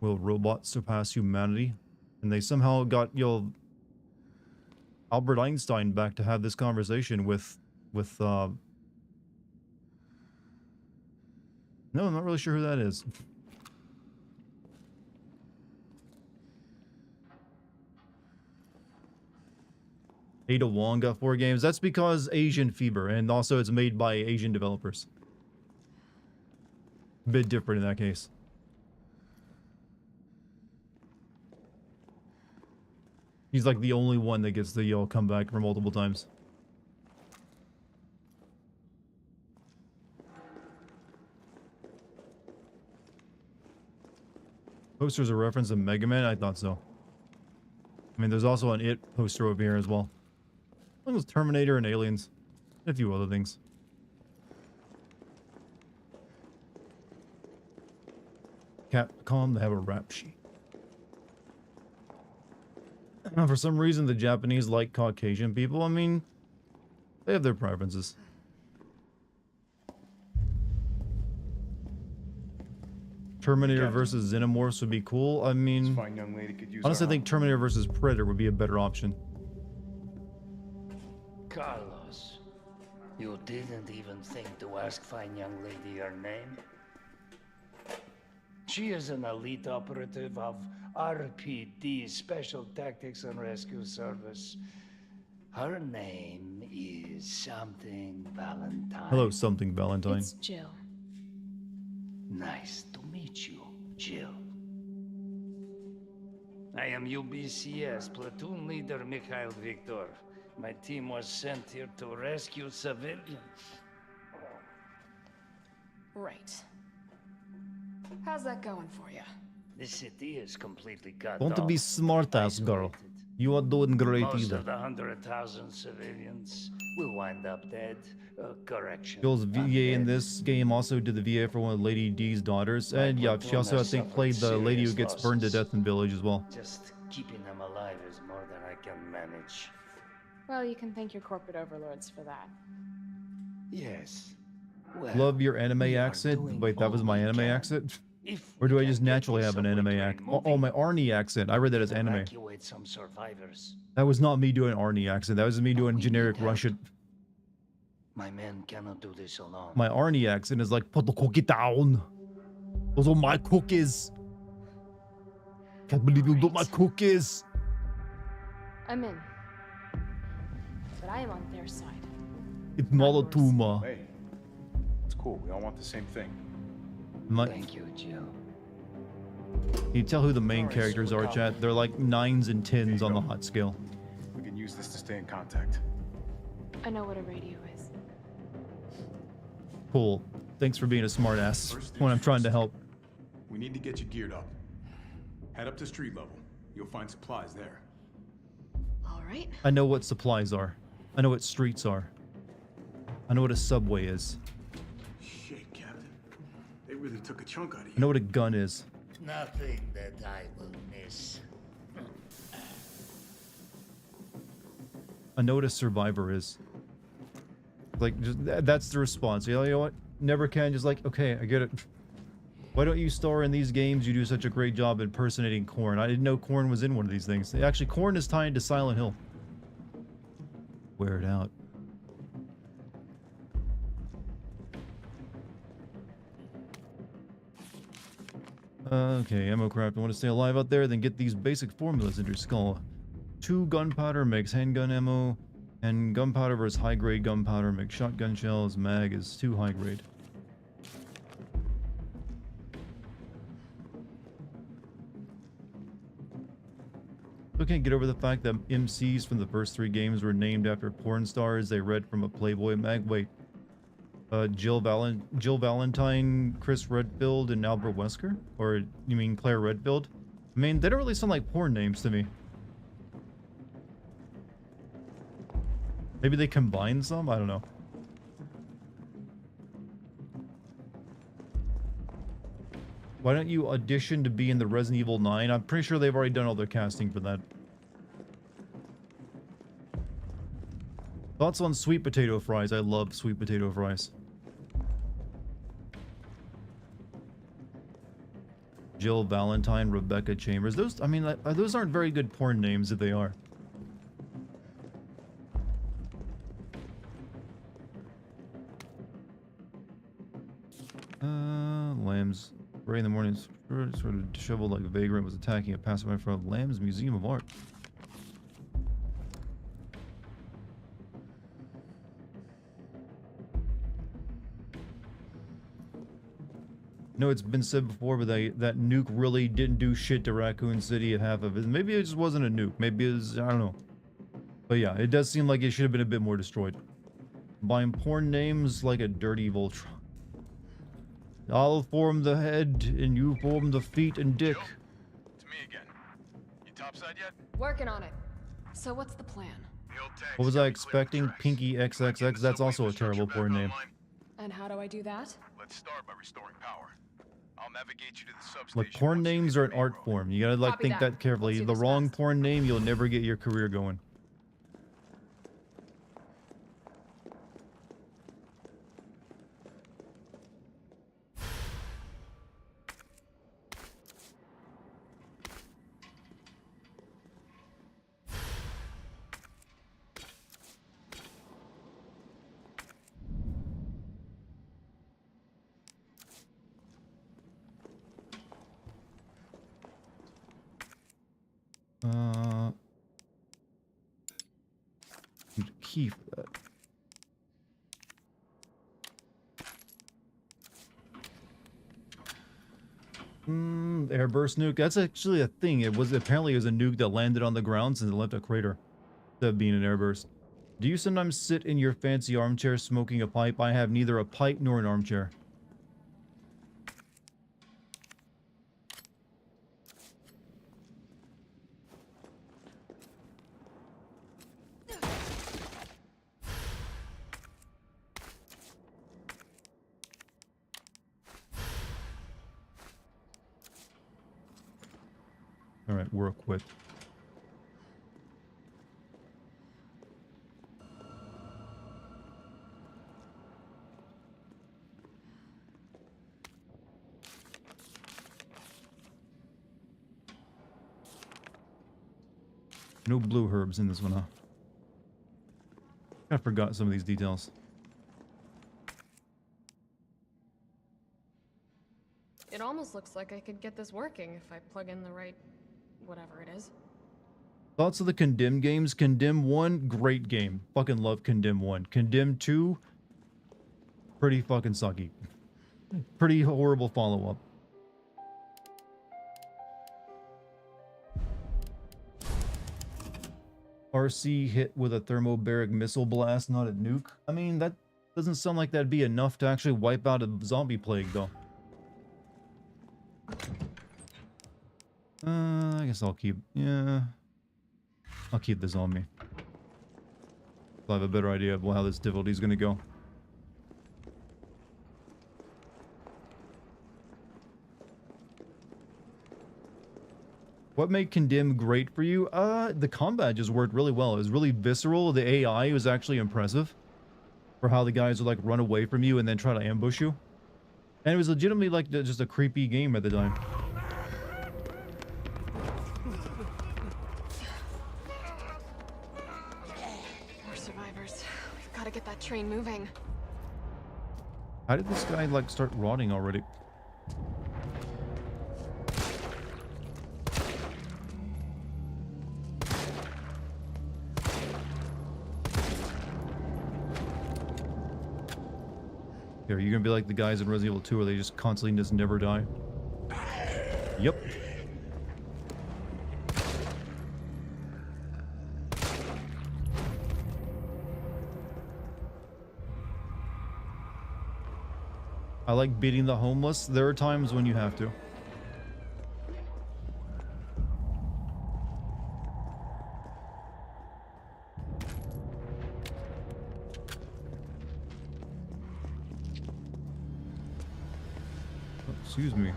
Will robots surpass humanity? And they somehow got Albert Einstein back to have this conversation with no, I'm not really sure who that is. Ada Wong got 4 games. That's because Asian Fever, and also it's made by Asian developers. A bit different in that case. He's like the only one that gets to come back for multiple times. Poster's a reference to Mega Man? I thought so. I mean, there's also an It poster over here as well. I think it was Terminator and Aliens. And a few other things. Capcom, they have a rap sheet. For some reason, the Japanese like Caucasian people. I mean, they have their preferences. Terminator versus Xenomorphs would be cool. I mean, Fine young lady could use honestly, I our think Terminator versus Predator would be a better option. Carlos, you didn't even think to ask fine young lady her name? She is an elite operative of RPD, Special Tactics and Rescue Service. Her name is something Valentine. Hello, something Valentine. It's Jill. Nice to meet you, Jill. I am UBCS Platoon Leader Mikhail Victor. My team was sent here to rescue civilians. Right. How's that going for you? The city is completely cut Don't off. be smart ass girl. Isolated. You are doing great Most either. of the 100,000 civilians will wind up dead. Correction. Bill's VA in undead. this game also did the VA for one of Lady D's daughters. And yeah, she also, I think, played the lady who gets burned to death in Village as well. Just keeping them alive is more than I can manage. Well, you can thank your corporate overlords for that. Yes. Well, Love your anime we are accent. doing Wait, that was all my we anime can. accent? If Or do we I can just get naturally you have an somewhere anime to accent? a Oh, my movie, Arnie accent. I read that as anime. evacuate some survivors. That was not me doing Arnie accent. That was me doing we generic need help. Russian. My men cannot do this alone. My Arnie accent is like, put the cookie down. Those are my cookies. Can't believe you took my cookies. I'm in. But I am on their side. It's not a tumor. Hey, it's cool. We all want the same thing. Thank you, Jill. You tell who the main characters are, chat. They're like 9s and 10s on the hot scale. We can use this to stay in contact. I know what a radio is. Cool. Thanks for being a smartass First when I'm things trying to first. help. We need to get you geared up. Head up to street level. You'll find supplies there. All right. I know what supplies are. I know what streets are. I know what a subway is. Shit, Captain. They really took a chunk out of I you. know what a gun is. Nothing that I will miss. I know what a survivor is. Like, just, that's the response. You know what? Never can. Just like, okay, I get it. Why don't you star in these games? You do such a great job impersonating Korn. I didn't know Korn was in one of these things. Actually, Korn is tied to Silent Hill. Wear it out. Okay, ammo craft. I want to stay alive out there, then get these basic formulas into your skull. 2 gunpowder makes handgun ammo, and gunpowder versus high-grade gunpowder makes shotgun shells. Mag is 2 high-grade. Still can't get over the fact that MCs from the first 3 games were named after porn stars they read from a Playboy mag. Wait, Jill Valentine, Chris Redfield, and Albert Wesker? Or you mean Claire Redfield? I mean, they don't really sound like porn names to me. Maybe they combined some? I don't know. Why don't you audition to be in the Resident Evil 9? I'm pretty sure they've already done all their casting for that. Thoughts on sweet potato fries? I love sweet potato fries. Jill Valentine, Rebecca Chambers. Those, I mean, those aren't very good porn names if they are. Lambs. Gray in the morning, sort of disheveled like a vagrant, was attacking a passerby in front of Lamb's Museum of Art. No, it's been said before, but that nuke really didn't do shit to Raccoon City at half of it. Maybe it just wasn't a nuke. Maybe it was, I don't know. But yeah, it does seem like it should have been a bit more destroyed. Buying porn names like a dirty Voltron. I'll form the head, and you form the feet and dick. Jill, it's me again. You topside yet? Working on it. So what's the plan? The old tank's What was I gotta be clear of expecting? tracks. Pinky Get the XXX? That's subway also a terrible infrastructure porn back name. online. And how do I do that? Let's start by restoring power. I'll navigate you to the substation. Like, porn once you names leave are the an main art road. form. You gotta, like, Copy think that. that carefully. Let's do The this wrong fast. porn name, you'll never get your career going. Need a key for that. Airburst nuke. That's actually a thing. It was apparently a nuke that landed on the ground since it left a crater. Instead of being an airburst. Do you sometimes sit in your fancy armchair smoking a pipe? I have neither a pipe nor an armchair. Alright, we're equipped. No blue herbs in this one, huh? I forgot some of these details. It almost looks like I could get this working if I plug in the right whatever it is. Thoughts of the Condemned games? Condemn 1, great game. Fucking love Condemn 1. Condemn 2, pretty fucking sucky. Pretty horrible follow-up. RC hit with a thermobaric missile blast, not a nuke. I mean, that doesn't sound like that'd be enough to actually wipe out a zombie plague, though. I guess I'll keep... Yeah. I'll keep this on me. I'll have a better idea of how this difficulty is going to go. What made Condemn great for you? The combat just worked really well. It was really visceral. The AI was actually impressive for how the guys would like run away from you and then try to ambush you. And it was legitimately like just a creepy game at the time. More survivors. We've got to get that train moving. How did this guy like start rotting already? Are you gonna be like the guys in Resident Evil 2 where they just constantly just never die? Yep. I like beating the homeless. There are times when you have to. Excuse me.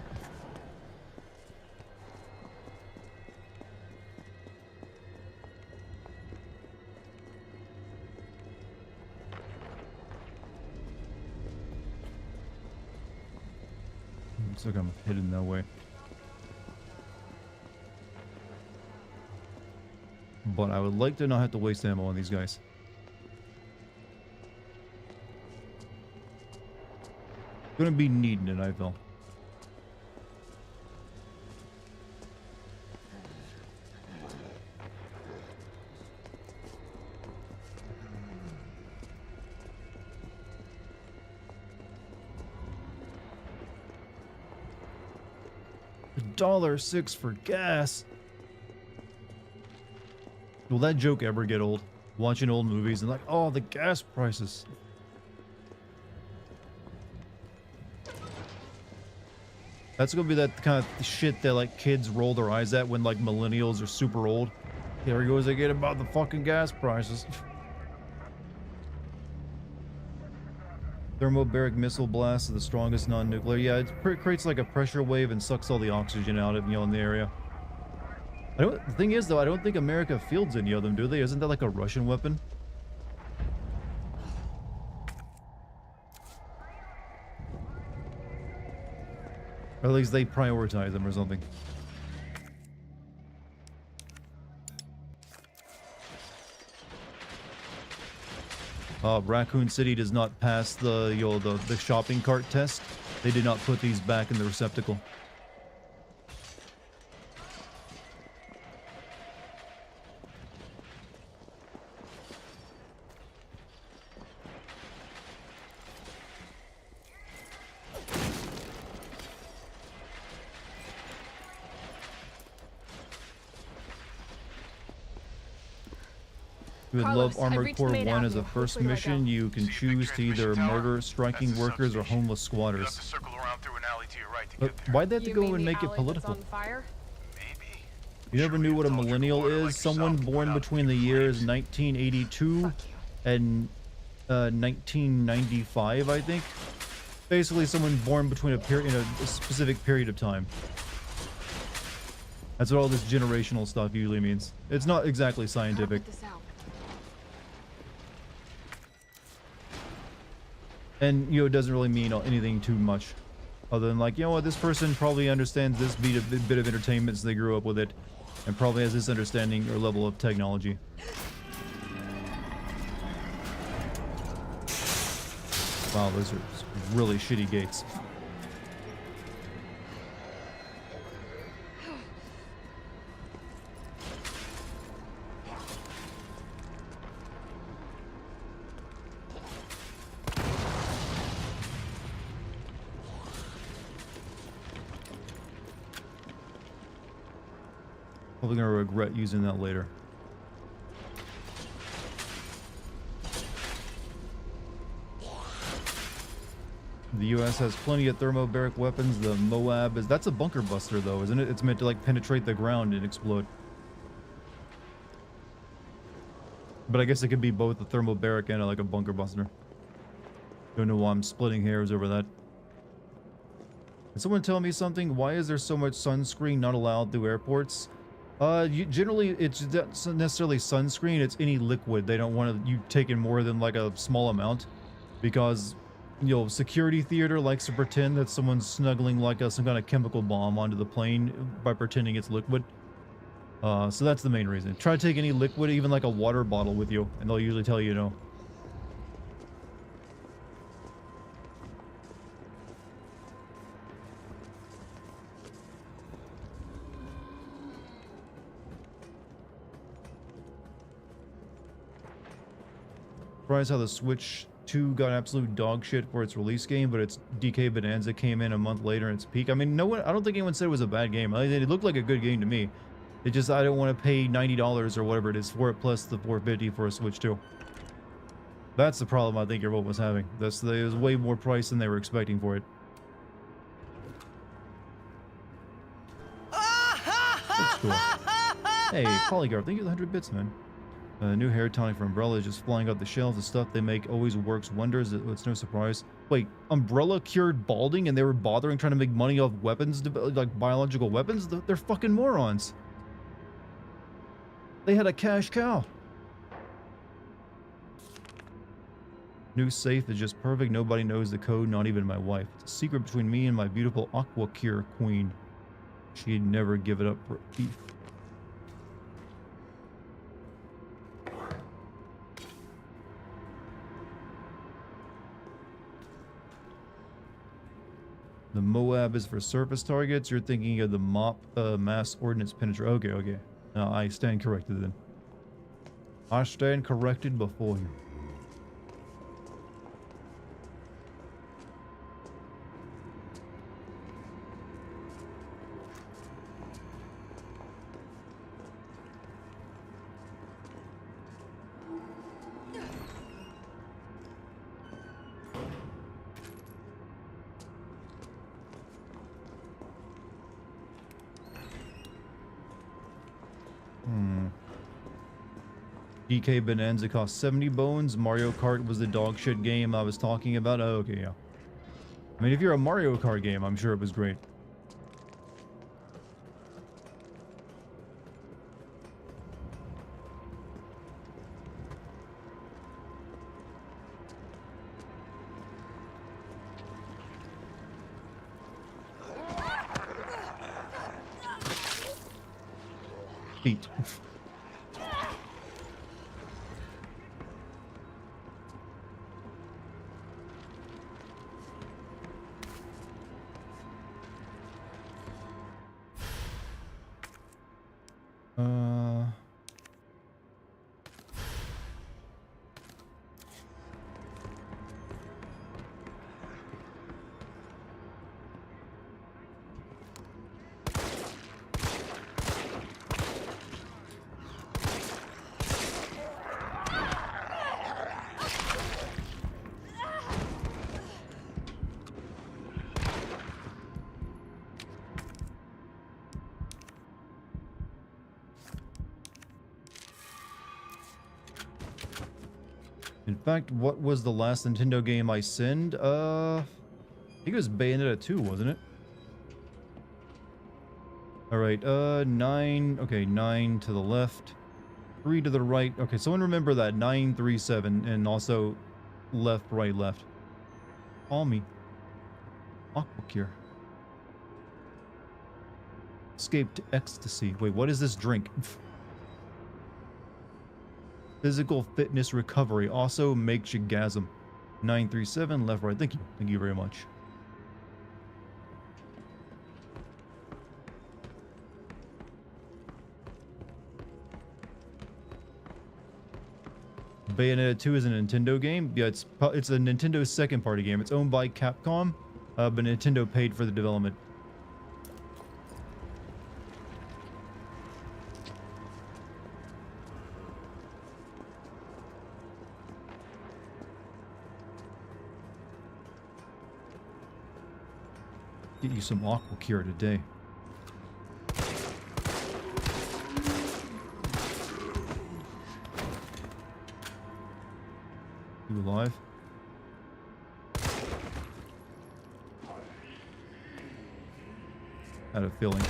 Looks like I'm hidden that way. But I would like to not have to waste ammo on these guys. Gonna be needing it, I feel. $1.06 for gas. Will that joke ever get old? Watching old movies and like, oh, the gas prices. That's gonna be that kind of shit that like kids roll their eyes at when like millennials are super old. There he goes again about the fucking gas prices. Thermobaric missile blast is the strongest non-nuclear. Yeah, it creates like a pressure wave and sucks all the oxygen out of, you know, in the area. The thing is though, I don't think America fields any of them, do they? Isn't that like a Russian weapon? Or at least they prioritize them or something. Raccoon City does not pass the, you know, the shopping cart test. They did not put these back in the receptacle. You would Carlos, love I Armored reached Core the main 1 as a avenue. first Which way do I mission. go? You can See the big choose to either transmission tower? murder striking That's the workers or substation. homeless You'll have squatters. to circle around through an alley to your right to But get there. why'd they have to You go mean and the make it alley that's political? on fire? Maybe. You never Sure knew what a intelligent millennial quarter is? like Someone yourself born without between the big years flames. 1982 Fuck you. and 1995, I think. Basically, someone born between a period, in a specific period of time. That's what all this generational stuff usually means. It's not exactly How to scientific. put this out? And, you know, it doesn't really mean anything too much. Other than like, you know what, this person probably understands this bit of entertainment, so they grew up with it. And probably has this understanding or level of technology. Wow, those are really shitty gates. Probably gonna regret using that later. The US has plenty of thermobaric weapons. The Moab is... That's a bunker buster, though, isn't it? It's meant to, like, penetrate the ground and explode. But I guess it could be both a thermobaric and, like, a bunker buster. Don't know why I'm splitting hairs over that. Can someone tell me something? Why is there so much sunscreen not allowed through airports? Generally, it's not necessarily sunscreen. It's any liquid. They don't want you taking more than like a small amount, because security theater likes to pretend that someone's snuggling like some kind of chemical bomb onto the plane by pretending it's liquid. So that's the main reason. Try to take any liquid, even like a water bottle, with you, and they'll usually tell you no. Surprised how the Switch 2 got absolute dog shit for its release game, but its DK Bonanza came in a month later in its peak. I mean, I don't think anyone said it was a bad game. It looked like a good game to me. It just, I don't want to pay $90 or whatever it is for it, plus the $450 for a Switch 2. That's the problem I think everyone was having. It was way more price than they were expecting for it. That's cool. Hey, Polygar, thank you for the 100 bits, man. New hair tonic for Umbrella is just flying off the shelves. The stuff they make always works wonders. It's no surprise. Wait, Umbrella cured balding and they were bothering trying to make money off weapons, like biological weapons? They're fucking morons. They had a cash cow. New safe is just perfect. Nobody knows the code, not even my wife. It's a secret between me and my beautiful Aqua Cure queen. She'd never give it up for a thief. The Moab is for surface targets. You're thinking of the MOP mass ordnance penetrator. Okay, okay. I stand corrected then. I stand corrected before you. DK Bonanza cost 70 bones. Mario Kart was the dog shit game I was talking about. Oh, okay, yeah. I mean, if you're a Mario Kart game, I'm sure it was great. Feet. In fact, what was the last Nintendo game I sent? I think it was Bayonetta 2, wasn't it? Alright, 9, okay, 9 to the left, 3 to the right. Okay, someone remember that, 9, 3, 7, and also left, right, left. Call me. Aqua Cure. Escape to ecstasy. Wait, what is this drink? Physical fitness recovery also makes you gasm. 937 left, right. Thank you. Thank you very much. Bayonetta 2 is a Nintendo game. Yeah, it's a Nintendo second party game. It's owned by Capcom, but Nintendo paid for the development. Get you some Aqua Cure today. You alive? Had a feeling.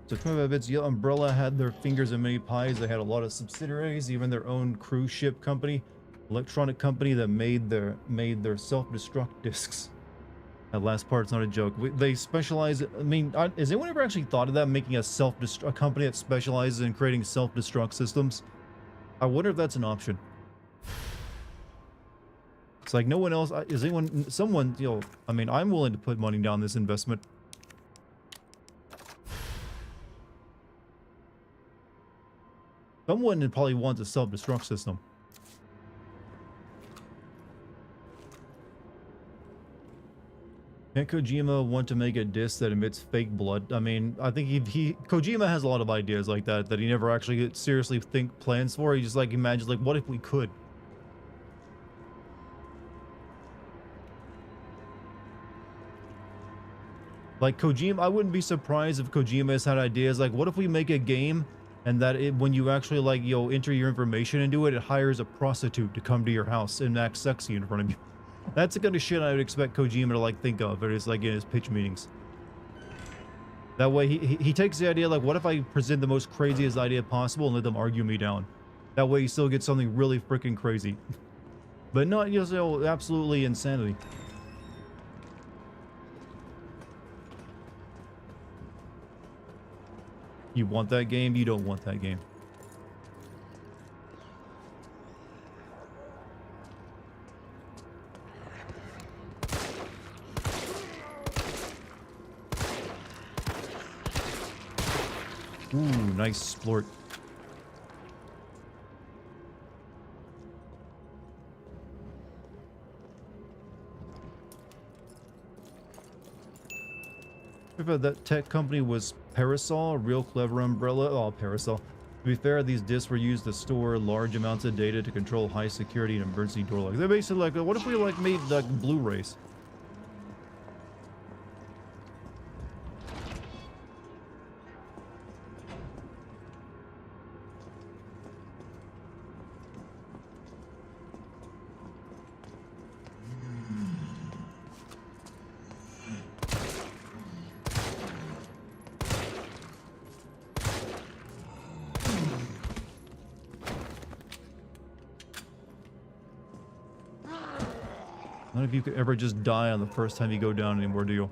So 25 bits, yeah, Umbrella had their fingers in many pies. They had a lot of subsidiaries, even their own cruise ship company, electronic company that made their self-destruct discs. That last part's not a joke. They specialize. I mean, has anyone ever actually thought of that, making a company that specializes in creating self-destruct systems? I wonder if that's an option. It's like no one else. Is anyone? Someone, you know? I mean, I'm willing to put money down this investment. Someone probably wants a self-destruct system. Can't Kojima want to make a disc that emits fake blood? I mean, I think Kojima has a lot of ideas like that he never actually seriously plans for. He just like imagines like, what if we could? Like Kojima, I wouldn't be surprised if Kojima has had ideas like, what if we make a game and that when you actually like, enter your information into it, it hires a prostitute to come to your house and act sexy in front of you. That's the kind of shit I would expect Kojima to like think of, but it's like in his pitch meetings. That way he takes the idea like, what if I present the most craziest idea possible and let them argue me down? That way you still get something really freaking crazy. But not, absolutely insanity. You want that game? You don't want that game. Ooh, nice splort. If that tech company was Parasol, a real clever umbrella. Oh, Parasol. To be fair, these disks were used to store large amounts of data to control high security and emergency door locks. They're basically like, what if we like made like Blu-rays? None of you could ever just die on the first time you go down anymore, do you?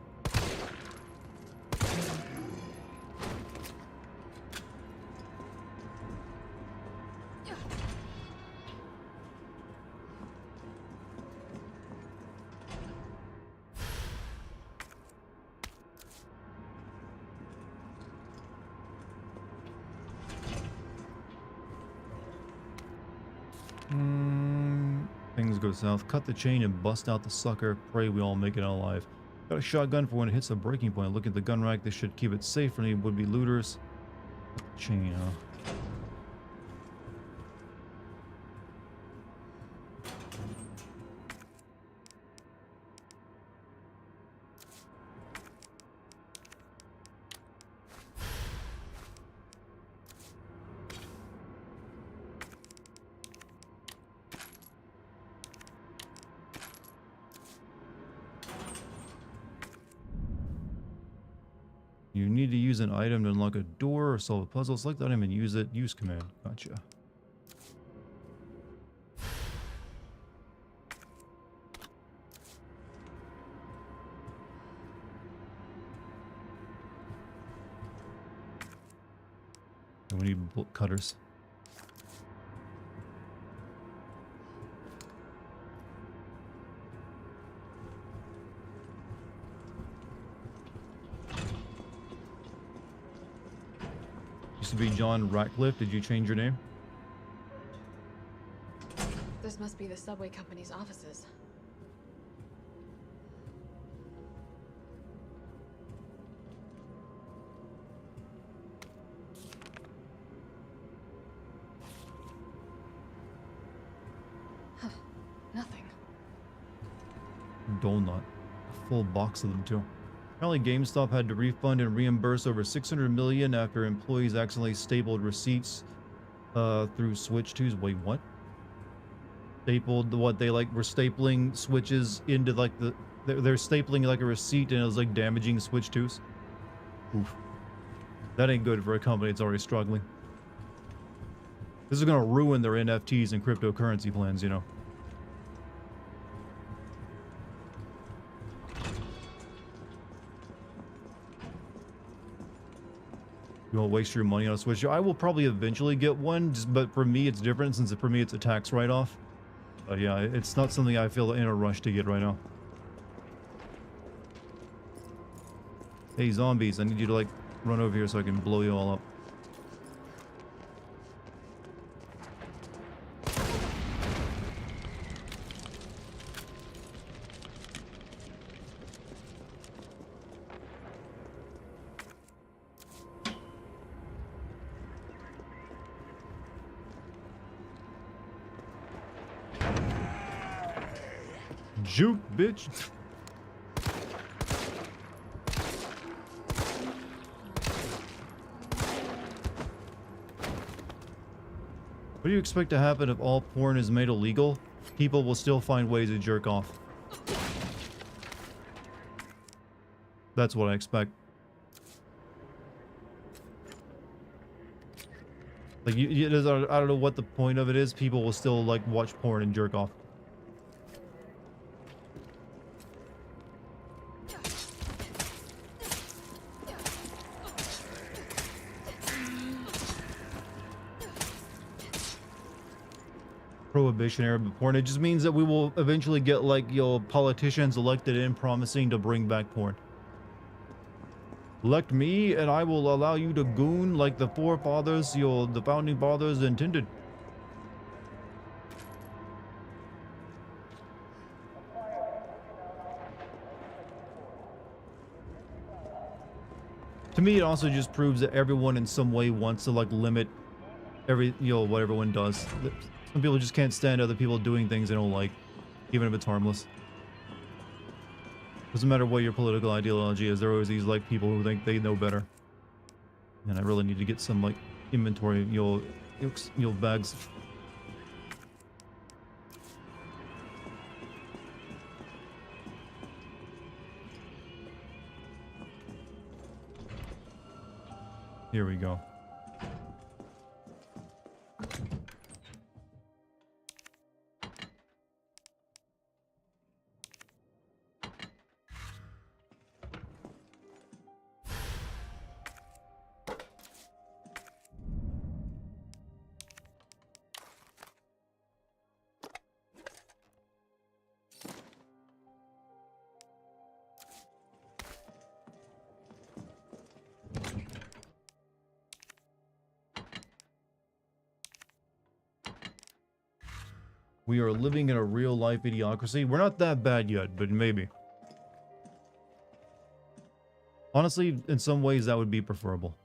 Things go south. Cut the chain and bust out the sucker. Pray we all make it out alive. Got a shotgun for when it hits a breaking point. Look at the gun rack. This should keep it safe from any would-be looters. Chain, huh? You need to use an item to unlock a door or solve a puzzle. Select the item and use it. Use command. Gotcha. We need bolt cutters. Used to be John Ratcliffe. Did you change your name? This must be the subway company's offices. Huh. Nothing. Donut. A full box of them too. Apparently GameStop had to refund and reimburse over $600 million after employees accidentally stapled receipts through switch twos. Wait, what? Stapled what? They like were stapling switches into like they're stapling like a receipt and it was like damaging switch twos. Oof. That ain't good for a company that's already struggling. This is gonna ruin their NFTs and cryptocurrency plans, you know. You won't waste your money on a Switch. I will probably eventually get one, but for me it's different since for me it's a tax write-off. But yeah, it's not something I feel in a rush to get right now. Hey zombies, I need you to like run over here so I can blow you all up. Juke, bitch. What do you expect to happen if all porn is made illegal? People will still find ways to jerk off. That's what I expect. Like, I don't know what the point of it is. People will still, like, watch porn and jerk off. Prohibition era porn. It just means that we will eventually get like politicians elected in promising to bring back porn. Elect me and I will allow you to goon like the forefathers, the founding fathers intended. To me, it also just proves that everyone in some way wants to like limit what everyone does. Some people just can't stand other people doing things they don't like, even if it's harmless. Doesn't matter what your political ideology is, there are always these like people who think they know better. And I really need to get some like inventory, bags. Here we go. We are living in a real-life idiocracy. We're not that bad yet, but maybe. Honestly, in some ways, that would be preferable.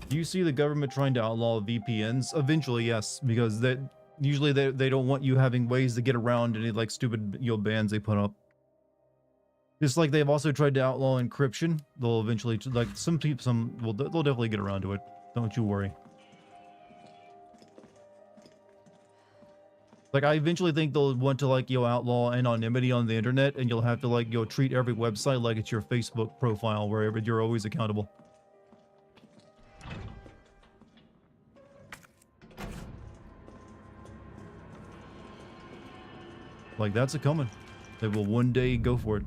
Do you see the government trying to outlaw VPNs? Eventually, yes, because usually they don't want you having ways to get around any like stupid bans they put up. Just like they've also tried to outlaw encryption. They'll eventually like they'll definitely get around to it. Don't you worry. Like, I eventually think they'll want to, like, outlaw anonymity on the internet, and you'll have to, like, treat every website like it's your Facebook profile, where you're always accountable. Like, that's a coming. They will one day go for it.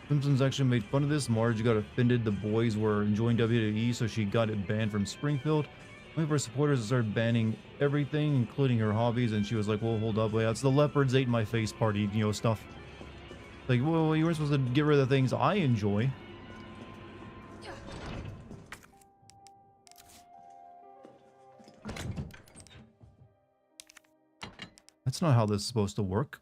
Simpsons actually made fun of this. Marge got offended the boys were enjoying WWE, so she got it banned from Springfield. One of her supporters started banning everything, including her hobbies, and she was like, well, hold up, wait, that's the leopards ate my face party, stuff. Like, well, you weren't supposed to get rid of the things I enjoy. That's not how this is supposed to work.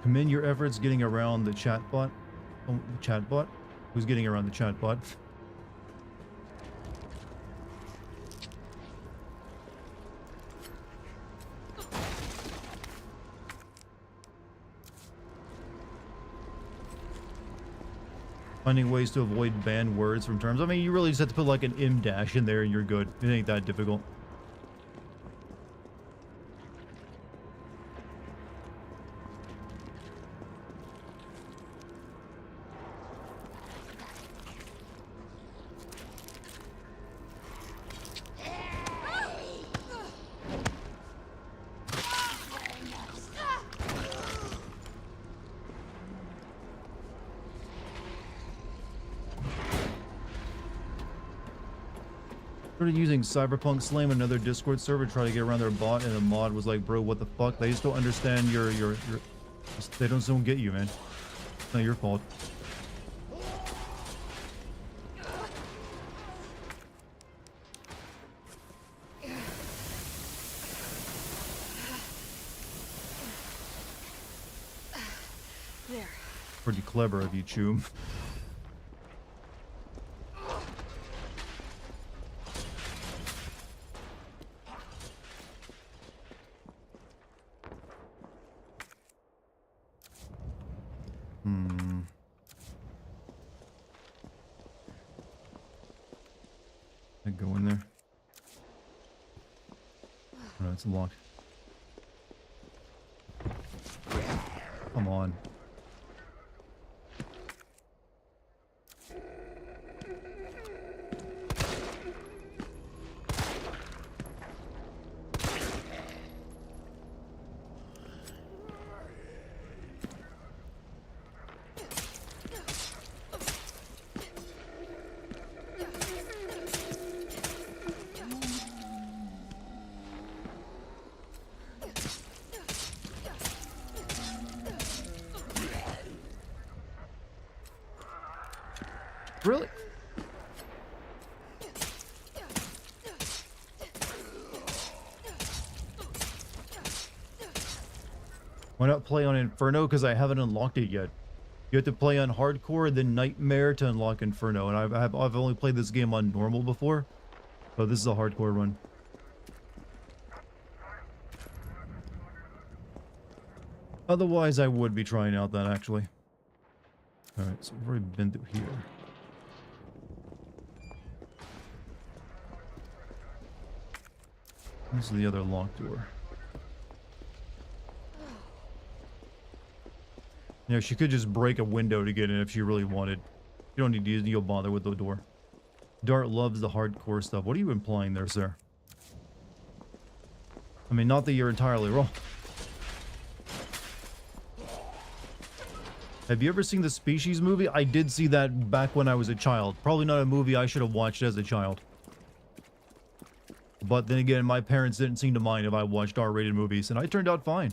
Commend your efforts getting around the chatbot. Oh, the chatbot? Who's getting around the chatbot? Finding ways to avoid banned words from terms. I mean, you really just have to put like an M dash in there and you're good. It ain't that difficult. Started using Cyberpunk Slam, another Discord server, try to get around their bot, and the mod was like, bro, what the fuck? They just don't understand your they don't get you, man. It's not your fault. There. Pretty clever of you, Choom. I go in there. Oh, it's locked. Come on. Really? Why not play on Inferno? Because I haven't unlocked it yet. You have to play on hardcore, then nightmare to unlock Inferno, and I've only played this game on normal before, so this is a hardcore run. Otherwise, I would be trying out that actually. All right, so we've already been through here. This is the other locked door. Yeah, she could just break a window to get in if she really wanted. You don't need to you'll bother with the door. Dart loves the hardcore stuff. What are you implying there, sir? I mean, not that you're entirely wrong. Have you ever seen the Species movie? I did see that back when I was a child. Probably not a movie I should have watched as a child. But then again, my parents didn't seem to mind if I watched R-rated movies, and I turned out fine.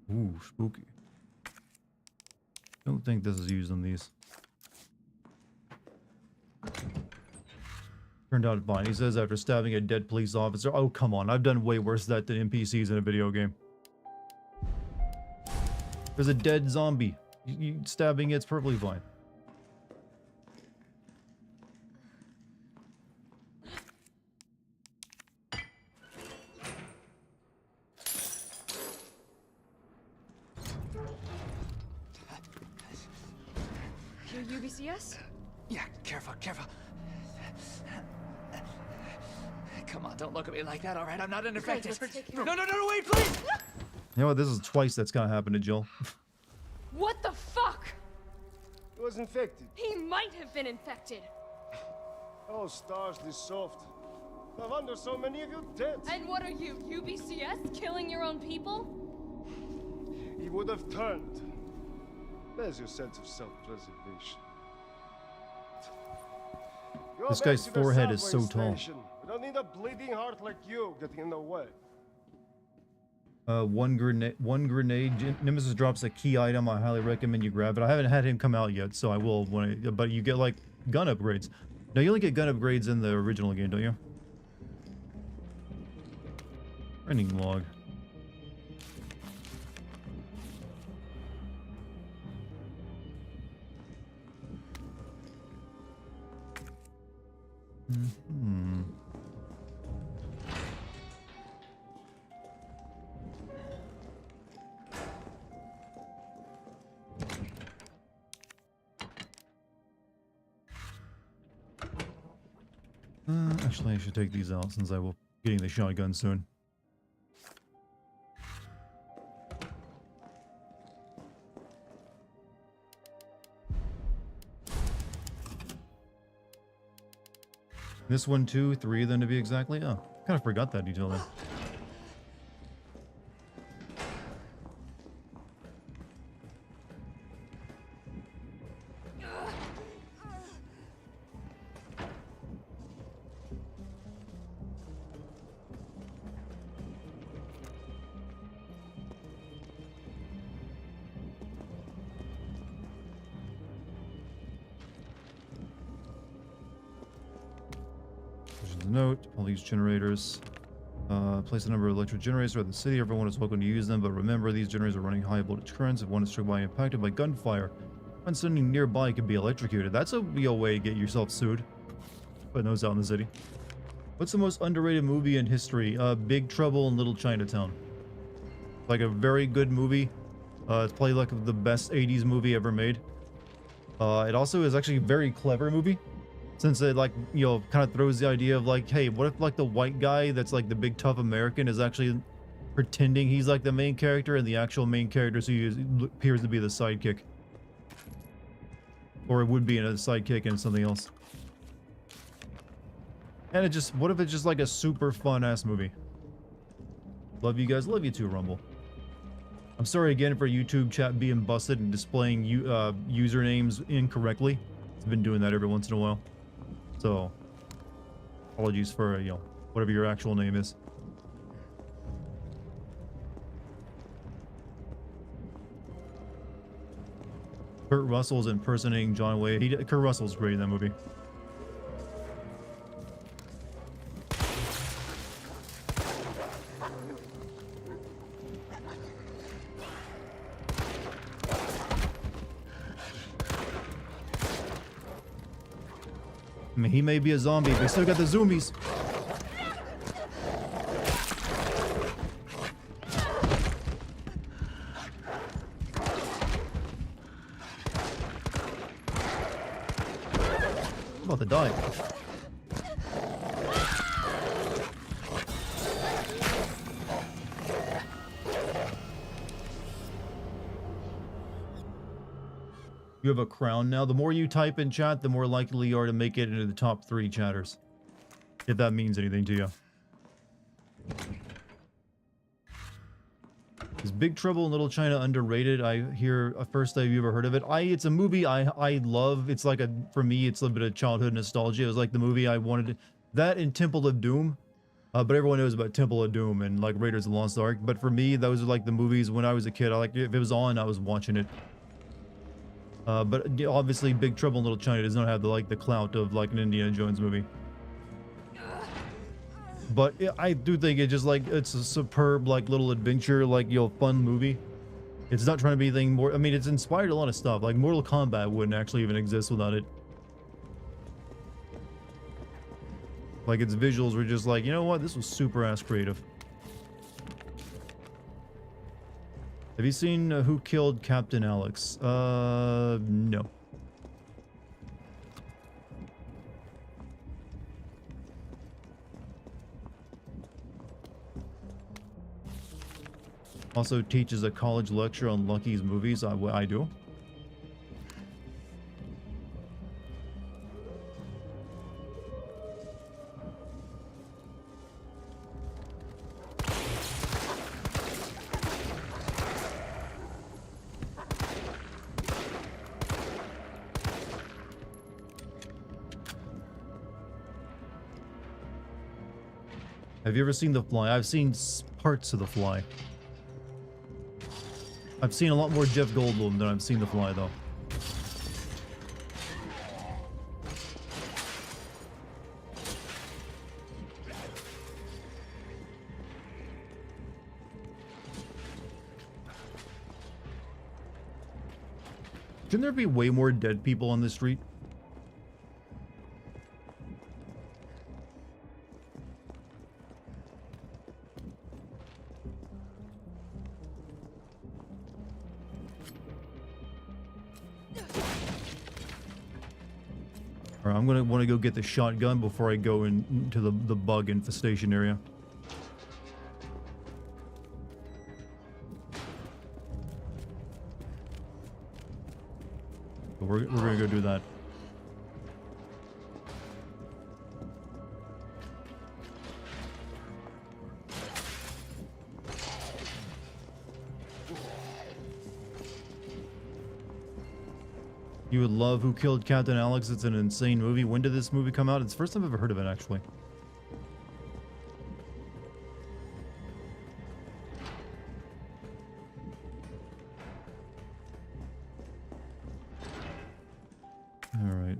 Ooh, spooky. Don't think this is used on these. Turned out fine. He says after stabbing a dead police officer. Oh, come on. I've done way worse than that than NPCs in a video game. There's a dead zombie. You stabbing it's perfectly fine. UBCS? Yeah, careful, careful. Come on, don't look at me like that, all right? I'm not infected. No, wait, please! You know what? This is twice that's gonna happen to Jill. What the fuck? was infected. He might have been infected. Oh, stars, this soft. No wonder so many of you dead. And what are you, UBCS, killing your own people? He would have turned. There's your sense of self-preservation. Go This back guy's to the forehead is subway so tall. station. We don't need a bleeding heart like you getting in the way. One grenade. Nemesis drops a key item. I highly recommend you grab it. I haven't had him come out yet, so I will but you get like gun upgrades. Now you only get gun upgrades in the original game, don't you? Running log. Hmm. Actually, I should take these out since I will be getting the shotgun soon. This one too, 3 of them to be exactly. Oh, kind of forgot that detail there. Note, police generators. Place a number of electric generators throughout the city. Everyone is welcome to use them, but remember these generators are running high voltage currents. If one is struck by impacted by gunfire, when standing nearby could be electrocuted. That's a real way to get yourself sued. Putting those out in the city. What's the most underrated movie in history? Big Trouble in Little Chinatown. Like a very good movie. It's probably like the best 80s movie ever made. It also is actually a very clever movie. Since it, like, you know, kind of throws the idea of, like, hey, what if, like, the white guy that's, like, the big tough American is actually pretending he's, like, the main character, and the actual main character appears to be the sidekick. Or it would be a sidekick and something else. And it just, what if it's just, like, a super fun-ass movie? Love you guys. Love you too, Rumble. I'm sorry again for YouTube chat being busted and displaying usernames incorrectly. It's been doing that every once in a while. So, apologies for, you know, whatever your actual name is. Kurt Russell's impersonating John Wayne. Kurt Russell's great in that movie. I mean, he may be a zombie, but he still got the zoomies. I'm about to die. You have a crown now. The more you type in chat, the more likely you are to make it into the top 3 chatters. If that means anything to you. Is Big Trouble in Little China underrated? I hear first time you ever heard of it. It's a movie I love. It's like for me, it's a bit of childhood nostalgia. It was like the movie I wanted to, that and Temple of Doom. But everyone knows about Temple of Doom and like Raiders of the Lost Ark. But for me, those are like the movies when I was a kid. I like if it was on, I was watching it. But obviously, Big Trouble in Little China does not have the clout of like an Indiana Jones movie. But I do think it just it's a superb little adventure, fun movie. It's not trying to be anything more. I mean, it's inspired a lot of stuff. Like Mortal Kombat wouldn't actually even exist without it. Like its visuals were just like, you know what? This was super ass creative. Have you seen Who Killed Captain Alex? No. Also teaches a college lecture on Lucky's movies. I do. Have you ever seen The Fly? I've seen parts of The Fly. I've seen a lot more Jeff Goldblum than I've seen The Fly, though. Shouldn't there be way more dead people on the street? Alright, I'm gonna want to go get the shotgun before I go into the bug infestation area. We're gonna go do that. You would love Who Killed Captain Alex. It's an insane movie. When did this movie come out? It's the first time I've ever heard of it, actually. Alright,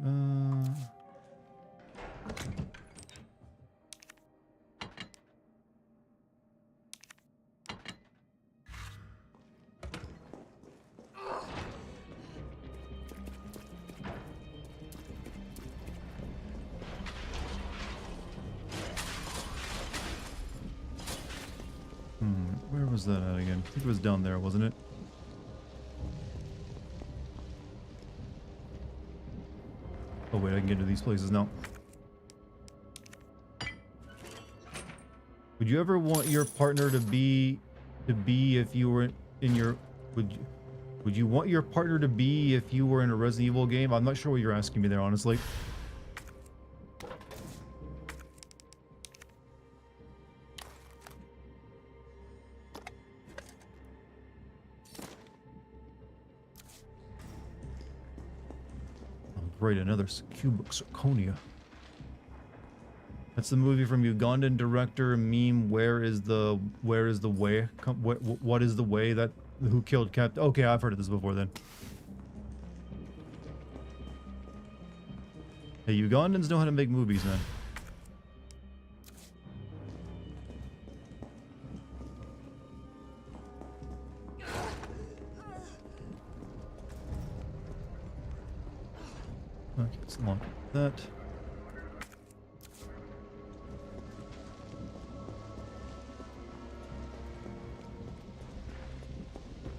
where was that at again? I think it was down there, wasn't it? Oh wait, I can get to these places now. Would you ever want your partner to be if you were in your would you want your partner to be if you were in a Resident Evil game? I'm not sure what you're asking me there, honestly. Right, another cubic zirconia. That's the movie from Ugandan director meme. Where is the way? What is the way that Who Killed Captain? Okay, I've heard of this before then. Hey, Ugandans know how to make movies, man. Okay, let's lock that.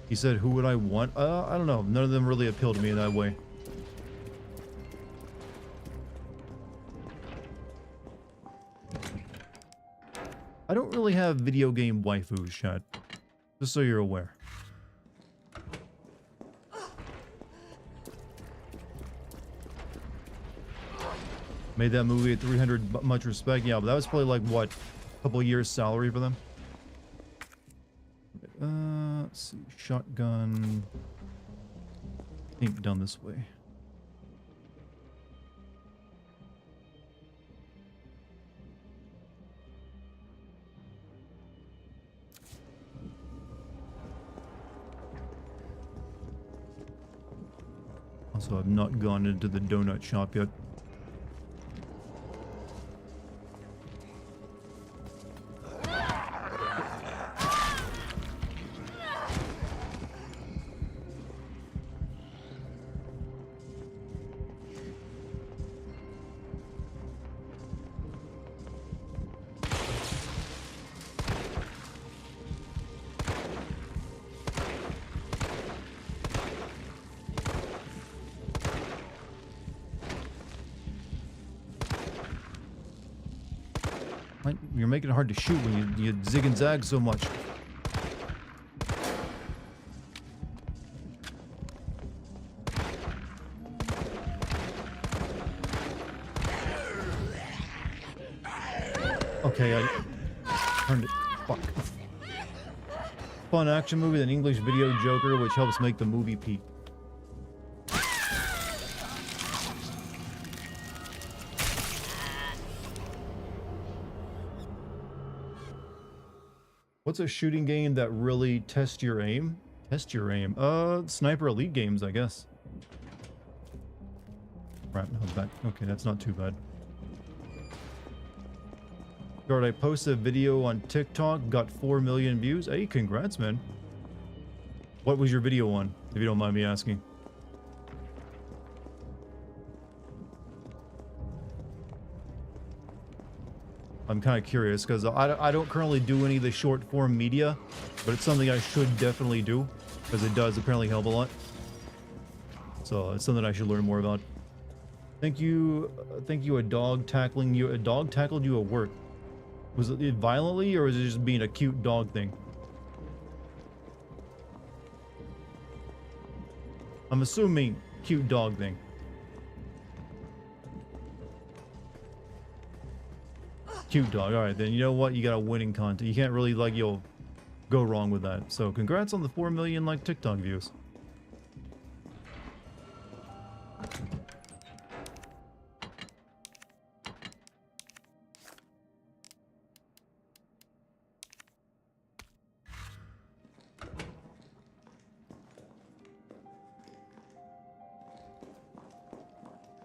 He said, who would I want? I don't know. None of them really appeal to me in that way. I don't really have video game waifus, chat. Just so you're aware. Made that movie at 300, much respect. Yeah, but that was probably like, what, a couple years salary for them? Let's see. Shotgun. I think down this way. Also, I've not gone into the donut shop yet. You're making it hard to shoot when you zig and zag so much. Okay, I turned it. Fuck. Fun action movie, an English video Joker, which helps make the movie peak. What's a shooting game that really tests your aim? Test your aim? Sniper Elite games, I guess. Right, no, that, okay, that's not too bad. Guard, I posted a video on TikTok, got 4 million views. Hey, congrats, man. What was your video on, if you don't mind me asking? I'm kind of curious because I don't currently do any of the short form media, but it's something I should definitely do because it does apparently help a lot. So it's something I should learn more about. Thank you. A dog tackling you. A dog tackled you at work. Was it violently or was it just being a cute dog thing? I'm assuming cute dog thing. Cute dog. All right, then you know what? You got a winning content. You can't really like you'll go wrong with that. So congrats on the 4 million like TikTok views.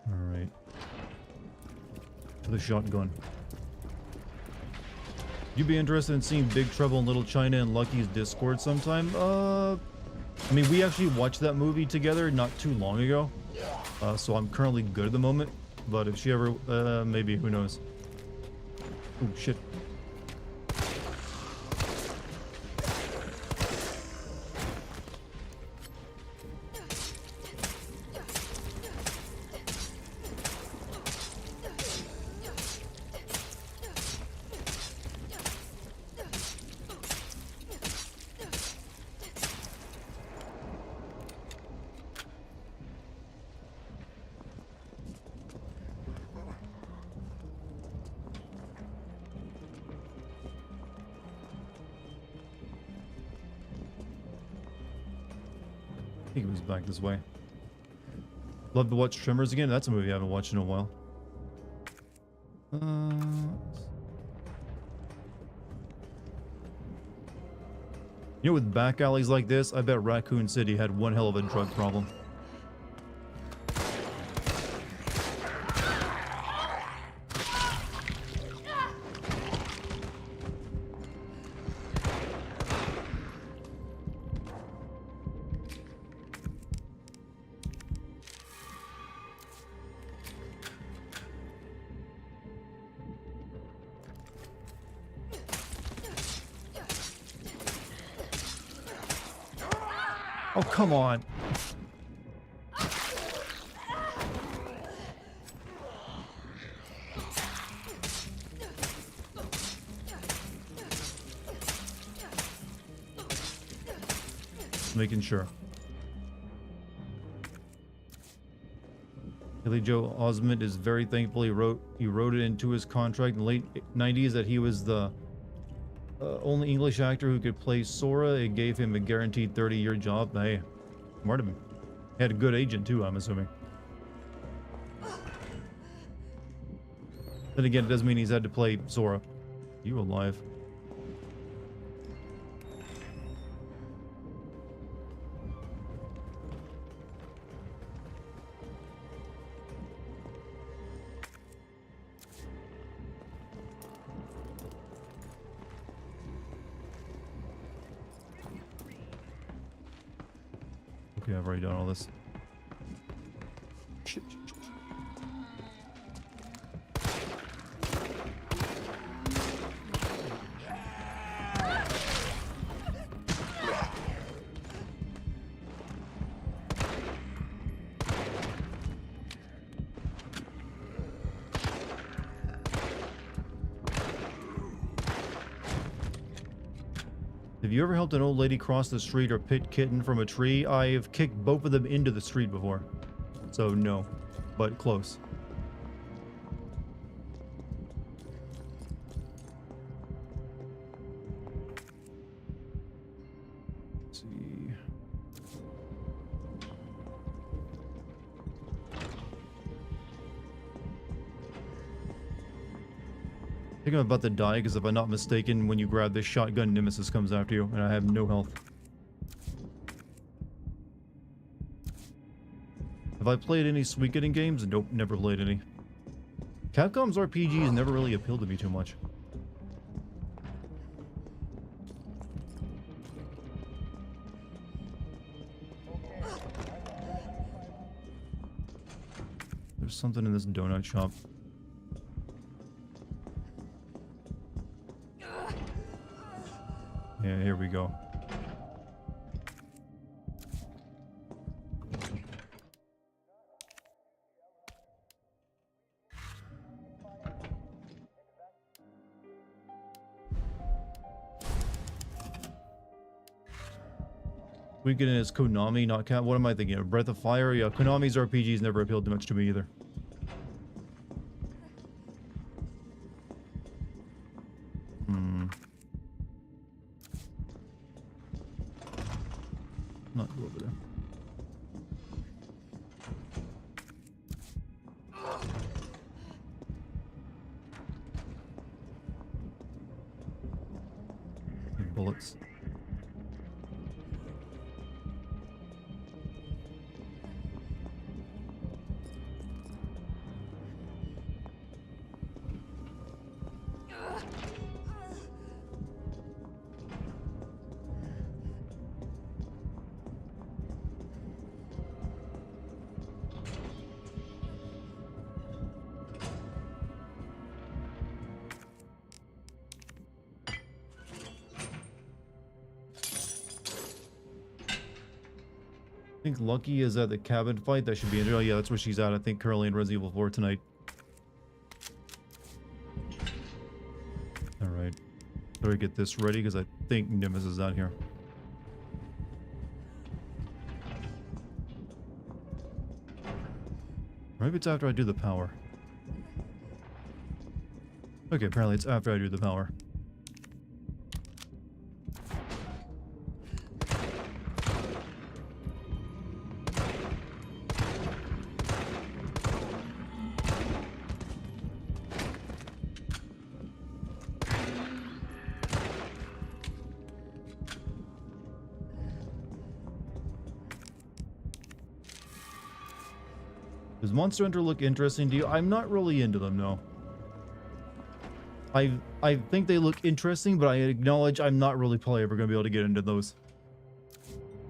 All right. To the shotgun. You'd be interested in seeing Big Trouble in Little China and Lucky's Discord sometime? I mean, we actually watched that movie together not too long ago. So I'm currently good at the moment. But if she ever, maybe, who knows? Oh, shit. I think it was back this way. Love to watch Tremors again. That's a movie I haven't watched in a while. You know, with back alleys like this, I bet Raccoon City had one hell of a drug problem. Oh, come on. Making sure. Billy Joe Osment is very thankful he wrote it into his contract in the late 90s that he was the only English actor who could play Sora. It gave him a guaranteed 30-year job. Hey, smart of him. He had a good agent too, I'm assuming. Then again, it doesn't mean he's had to play Sora. You alive? Okay, I've already done all this. Shit. Have you ever helped an old lady cross the street or pick kitten from a tree? I have kicked both of them into the street before. So no, but close. Let's see. I think I'm about to die because if I'm not mistaken, when you grab this shotgun, Nemesis comes after you, and I have no health. Have I played any Suikoden games? Nope, never played any. Capcom's RPGs never really appealed to me too much. There's something in this donut shop. Yeah, here we go. Suikoden is Konami, not Cap. What am I thinking of? Breath of Fire? Yeah, Konami's RPGs never appealed too much to me either. Not go over there. Bullets. I think Lucky is at the cabin fight. That should be in. Oh yeah, that's where she's at. I think currently in Resident Evil 4 tonight. All right, better get this ready because I think Nemesis is out here. Maybe it's after I do the power. Okay, apparently it's after I do the power. Does Monster Hunter look interesting to you? I'm not really into them, no. I think they look interesting, but I acknowledge I'm not really probably ever going to be able to get into those.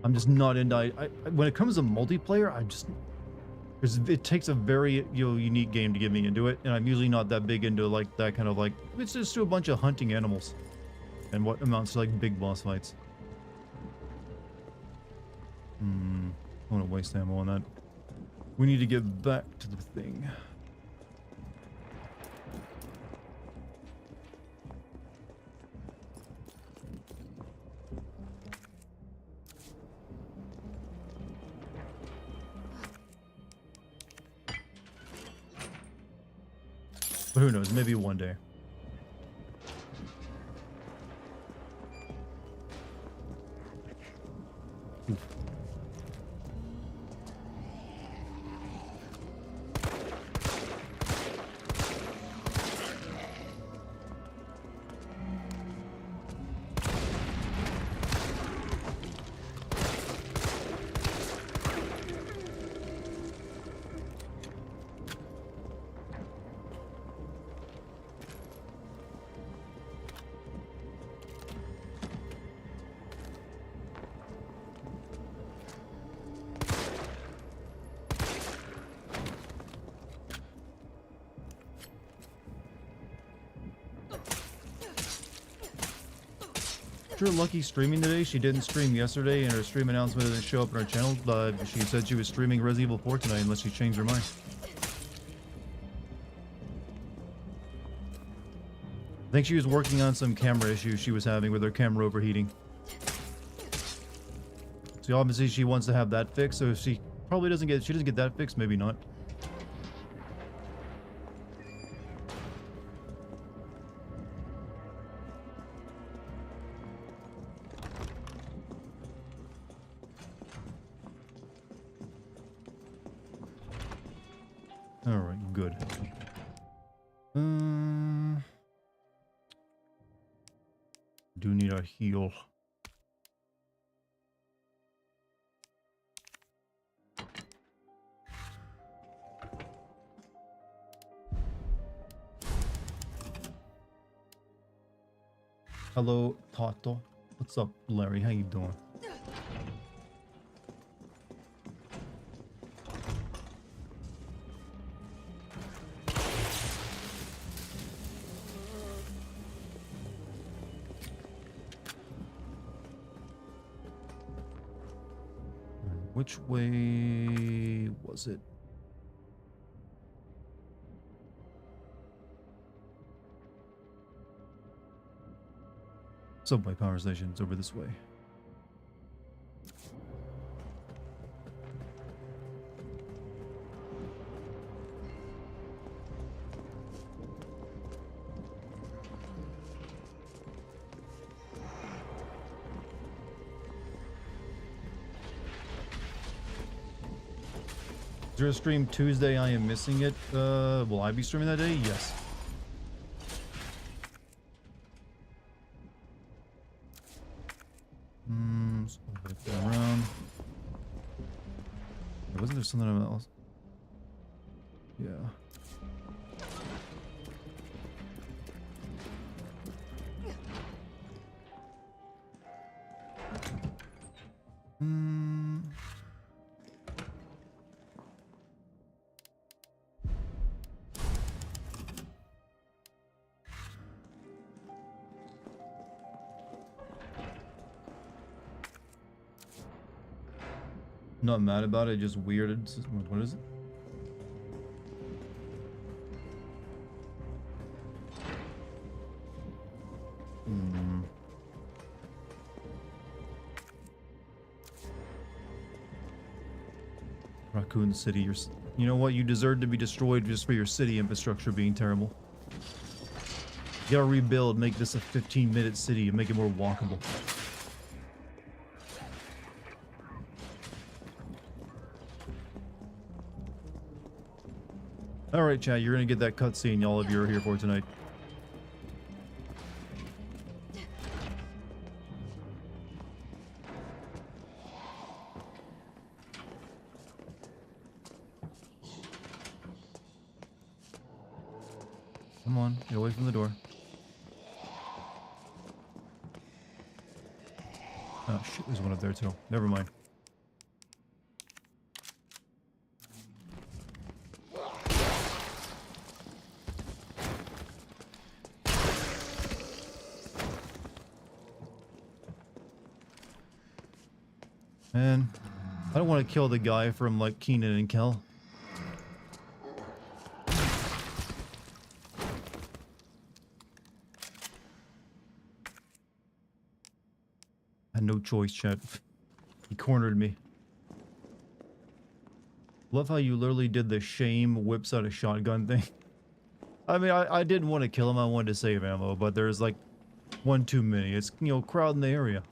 I'm just not into... when it comes to multiplayer, I'm just... it takes a very unique game to get me into it, and I'm usually not that big into like that kind of like... It's just a bunch of hunting animals. And what amounts to like big boss fights. I don't want to waste ammo on that. We need to get back to the thing. But who knows, maybe one day. Oof. Sure, Lucky streaming today. She didn't stream yesterday, and her stream announcement didn't show up on her channel. She said she was streaming Resident Evil 4 tonight, unless she changed her mind. I think she was working on some camera issues she was having with her camera overheating. So obviously she wants to have that fixed. So if she probably doesn't get that fixed, maybe not. Alright, good. a heal. Hello, Tato. What's up, Larry? How you doing? Which way was it? Subway power station's over this way. Is there a stream Tuesday? I am missing it. Will I be streaming that day? Yes. So I'll get that around. Wasn't there something else? Yeah. Not mad about it, just weird. What is it? Raccoon City, you know what? You deserve to be destroyed just for your city infrastructure being terrible. You gotta rebuild, make this a 15-minute city and make it more walkable. Alright, chat, you're gonna get that cutscene y'all of you are here for tonight. Come on, get away from the door. Oh shit, there's one up there too. Never mind. Man, I don't want to kill the guy from like Keenan and Kel. I had no choice, chat. He cornered me. Love how you literally did the shame whips out a shotgun thing. I mean, I didn't want to kill him, I wanted to save ammo, but there's like one too many. It's, you know, crowd in the area.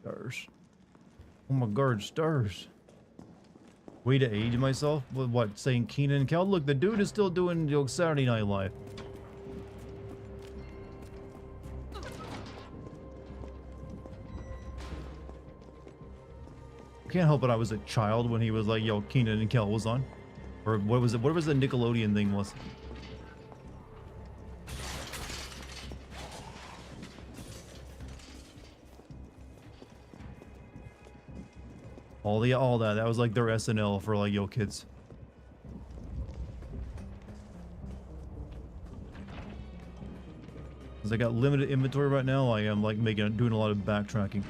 Stars. Oh my god, stars. Way to age myself? What, saying Keenan and Kel? Look, the dude is still doing, you know, Saturday Night Live. Can't help it, I was a child when he was like, yo, Keenan and Kel was on. Or what was it? What was the Nickelodeon thing was? All that was like their SNL for like, yo, kids. Because I got limited inventory right now, I am like doing a lot of backtracking.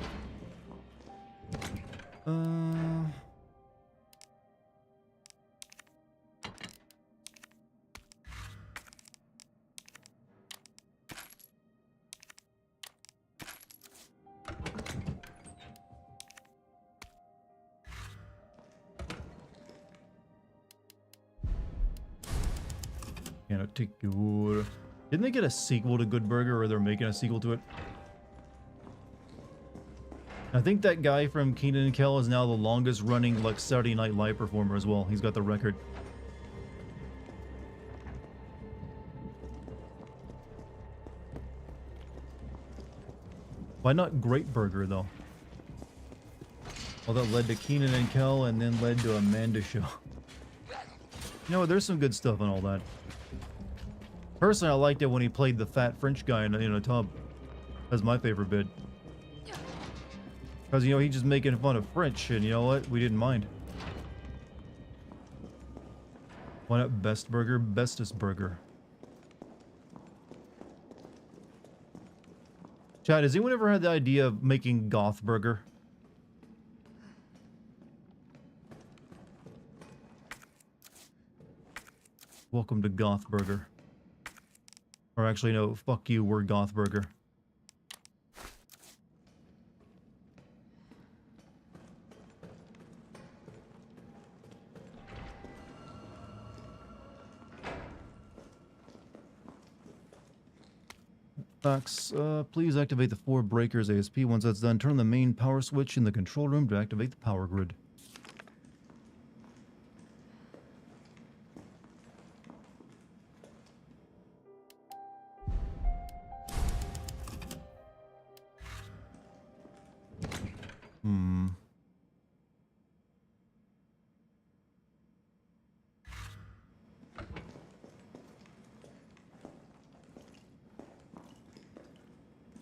Didn't they get a sequel to Good Burger, or they're making a sequel to it? I think that guy from Kenan and Kel is now the longest running like Saturday Night Live performer as well. He's got the record. Why not Great Burger though? Well, that led to Kenan and Kel and then led to Amanda Show. You know what? There's some good stuff on all that. Personally, I liked it when he played the fat French guy in a tub. That's my favorite bit. Because, you know, he's just making fun of French, and you know what? We didn't mind. Why not Best Burger? Bestest Burger. Chad, has anyone ever had the idea of making Goth Burger? Welcome to Goth Burger. Or actually, no, fuck you, we're Goth Burger. Fox, please activate the 4 breakers ASP. Once that's done, turn on the main power switch in the control room to activate the power grid.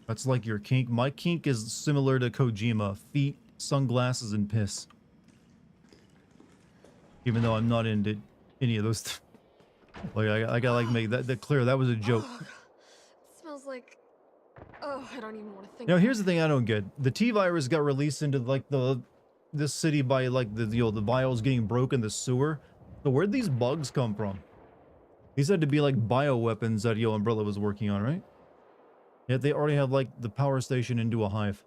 That's like your kink. My kink is similar to Kojima. Feet, sunglasses, and piss. Even though I'm not into any of those. Like, I gotta like make that clear. That was a joke. It smells like... Oh, I don't even want to think. Now, here's the thing I don't get. The T-virus got released into, like, this city by, like, the vials getting broken in the sewer. So where'd these bugs come from? These had to be, like, bioweapons that, Umbrella was working on, right? Yet they already have, like, the power station into a hive.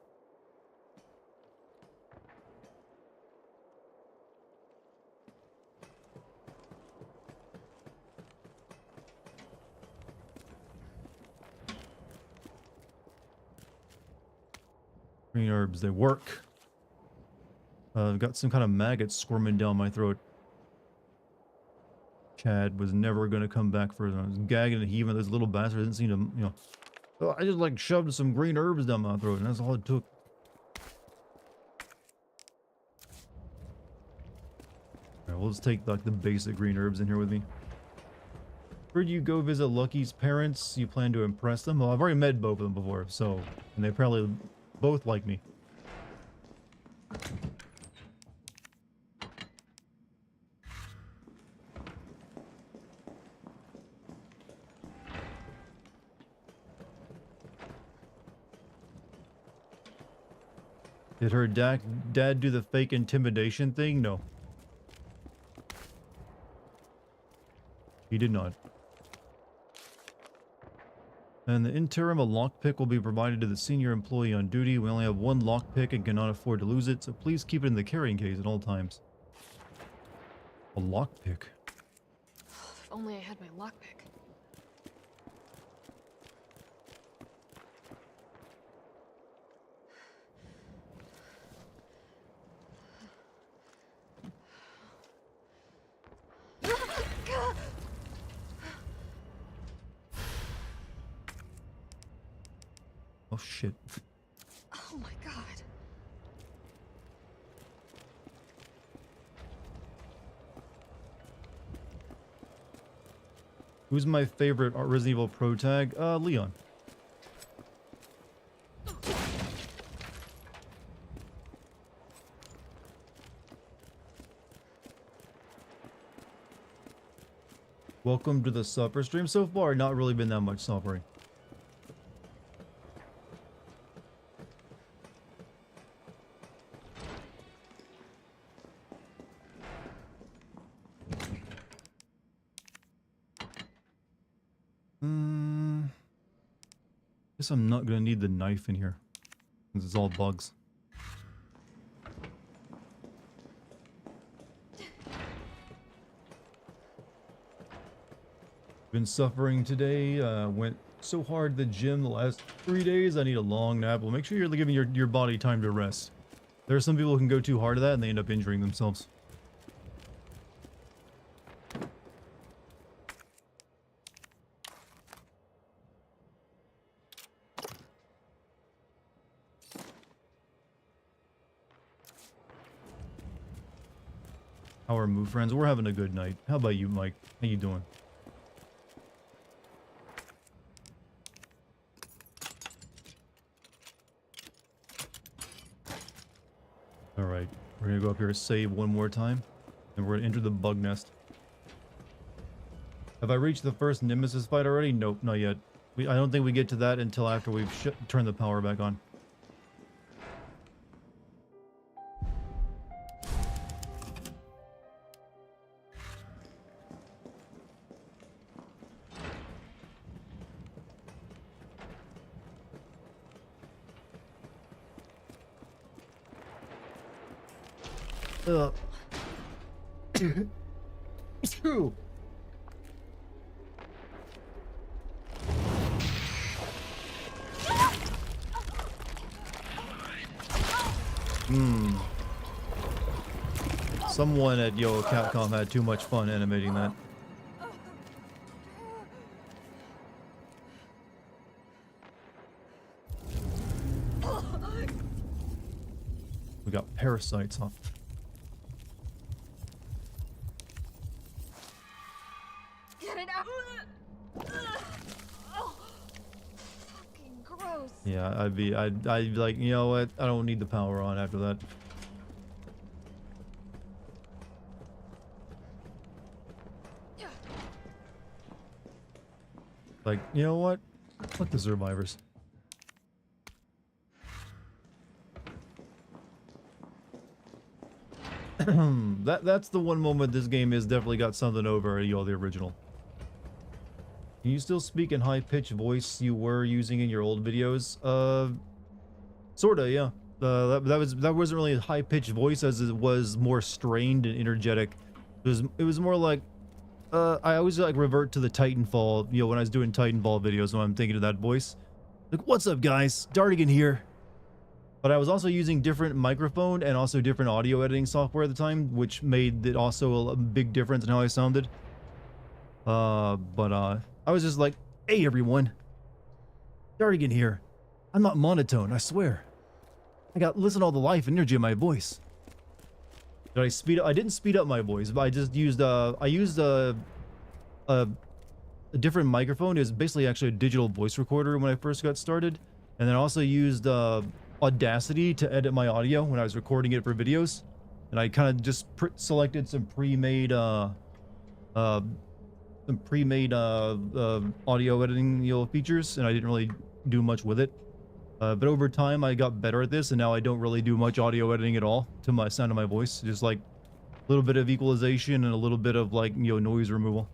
Green herbs, they work. I've got some kind of maggot squirming down my throat. Chad was never going to come back for it. I was gagging and heaving. This little bastard didn't seem to, I just like shoved some green herbs down my throat, and that's all it took. Alright, we'll just take like the basic green herbs in here with me. Where'd you go visit Lucky's parents? You plan to impress them? Well, I've already met both of them before, so... And they probably both like me. Did her dad do the fake intimidation thing? No. He did not. And the interim, a lockpick will be provided to the senior employee on duty. We only have one lockpick and cannot afford to lose it, so please keep it in the carrying case at all times. A lockpick? If only I had my lockpick. Oh shit. Oh my god. Who's my favorite Resident Evil Pro tag? Leon. Welcome to the supper stream. So far, not really been that much suffering. Guess I'm not gonna need the knife in here. This is all bugs. Been suffering today. Went so hard at the gym the last 3 days. I need a long nap. Well, make sure you're giving your body time to rest. There are some people who can go too hard at that and they end up injuring themselves. How are Moo friends? We're having a good night. How about you, Mike? How you doing? Alright, we're gonna go up here, save one more time, and we're gonna enter the bug nest. Have I reached the first Nemesis fight already? Nope, not yet. I don't think we get to that until after we've turned the power back on. Two. Someone at Capcom had too much fun animating that. We got parasites, huh? Get it out! Oh, fucking gross. Yeah, I'd be like, you know what? I don't need the power on after that. Like, you know what? Fuck the survivors. That's the one moment this game has definitely got something over the original. Can you still speak in high-pitched voice you were using in your old videos? Sorta, yeah. That wasn't really a high-pitched voice as it was more strained and energetic. It was more like I always like revert to the Titanfall, when I was doing Titanfall videos when I'm thinking of that voice. Like, what's up guys? Dartigan here. But I was also using different microphone and also different audio editing software at the time, which made it also a big difference in how I sounded. I was just like, hey everyone, Dartigan here. I'm not monotone, I swear. Listen to all the life and energy in my voice. Did I speed up? I didn't speed up my voice, but I just used a different microphone. It was basically actually a digital voice recorder when I first got started. And then I also used Audacity to edit my audio when I was recording it for videos. And I kind of just selected some pre-made audio editing features, and I didn't really do much with it. But over time I got better at this, and now I don't really do much audio editing at all to my sound of my voice. Just like a little bit of equalization and a little bit of like noise removal.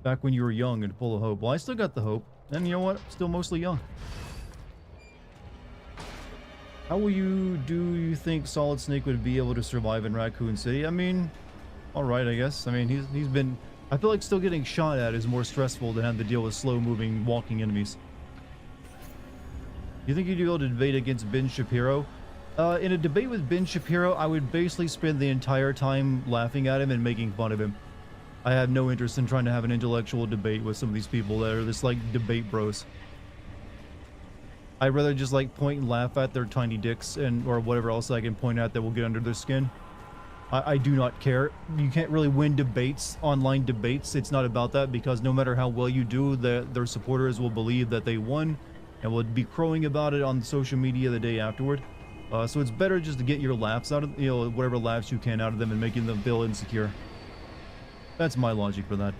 Back when you were young and full of hope. Well, I still got the hope, and you know what? Still mostly young. How do you think Solid Snake would be able to survive in Raccoon City? I mean, alright, I guess. I mean, he's been... I feel like still getting shot at is more stressful than having to deal with slow-moving, walking enemies. You think you'd be able to debate against Ben Shapiro? In a debate with Ben Shapiro, I would basically spend the entire time laughing at him and making fun of him. I have no interest in trying to have an intellectual debate with some of these people that are just like debate bros. I'd rather just like point and laugh at their tiny dicks or whatever else I can point at that will get under their skin. I do not care. You can't really win debates, online debates. It's not about that, because no matter how well you do, their supporters will believe that they won and will be crowing about it on social media the day afterward. So it's better just to get your laughs out of, whatever laughs you can out of them and making them feel insecure. That's my logic for that.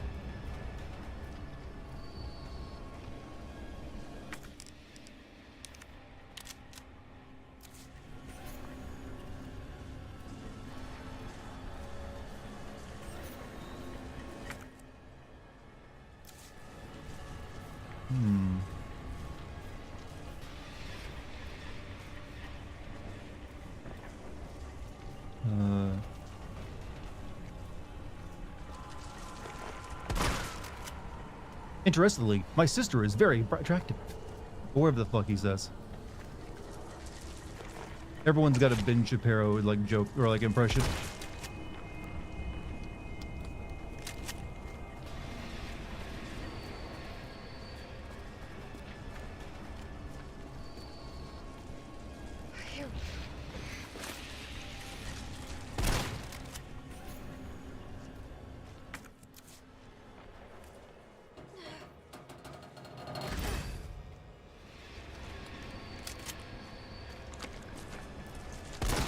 Interestingly, my sister is very attractive. Or whatever the fuck he says. Everyone's got a Ben Shapiro like joke or like impression.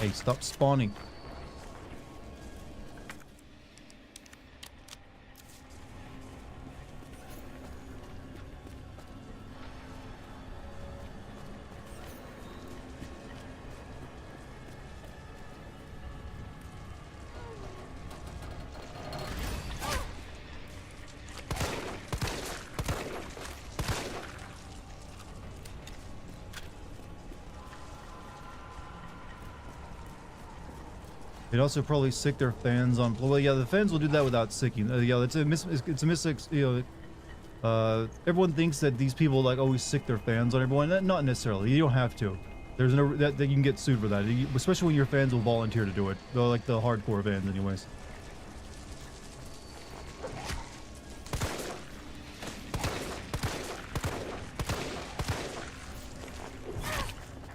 Hey, stop spawning. They'd also probably sick their fans on. Well, yeah, the fans will do that without sicking. Yeah, it's a you know, everyone thinks that these people like always sick their fans on everyone. Not necessarily. You don't have to. There's no that you can get sued for that, especially when your fans will volunteer to do it. Though, like the hardcore fans, anyways.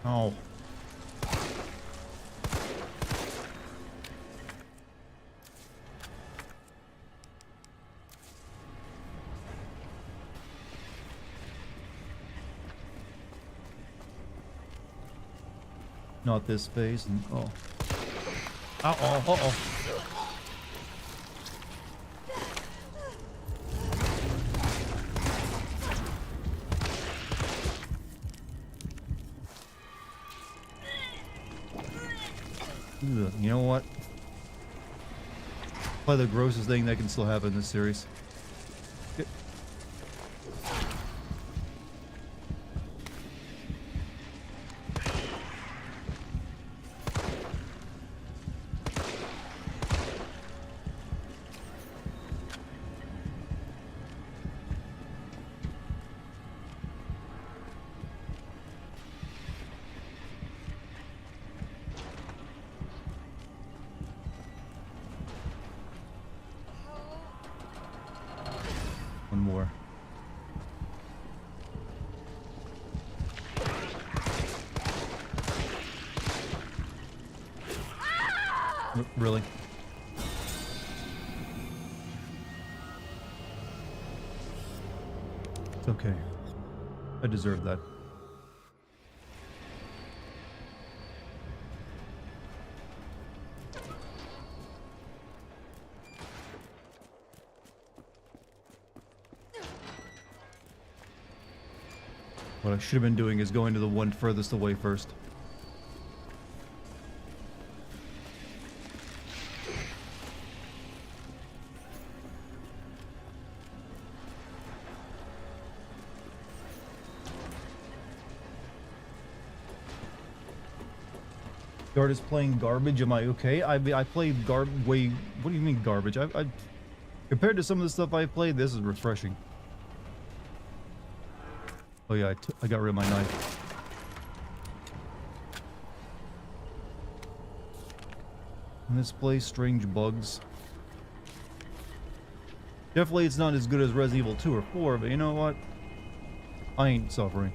Oh. Not this phase. And, oh. Uh-oh. Uh-oh. Ugh, you know what? Probably the grossest thing that can still happen in this series. One more. Really? It's okay. I deserve that. What I should have been doing is going to the one furthest away first. Dart is playing garbage. Am I okay? I played way. What do you mean garbage? I compared to some of the stuff I played, this is refreshing. Oh yeah, I got rid of my knife. And this place, strange bugs. Definitely it's not as good as Resident Evil 2 or 4, but you know what? I ain't suffering.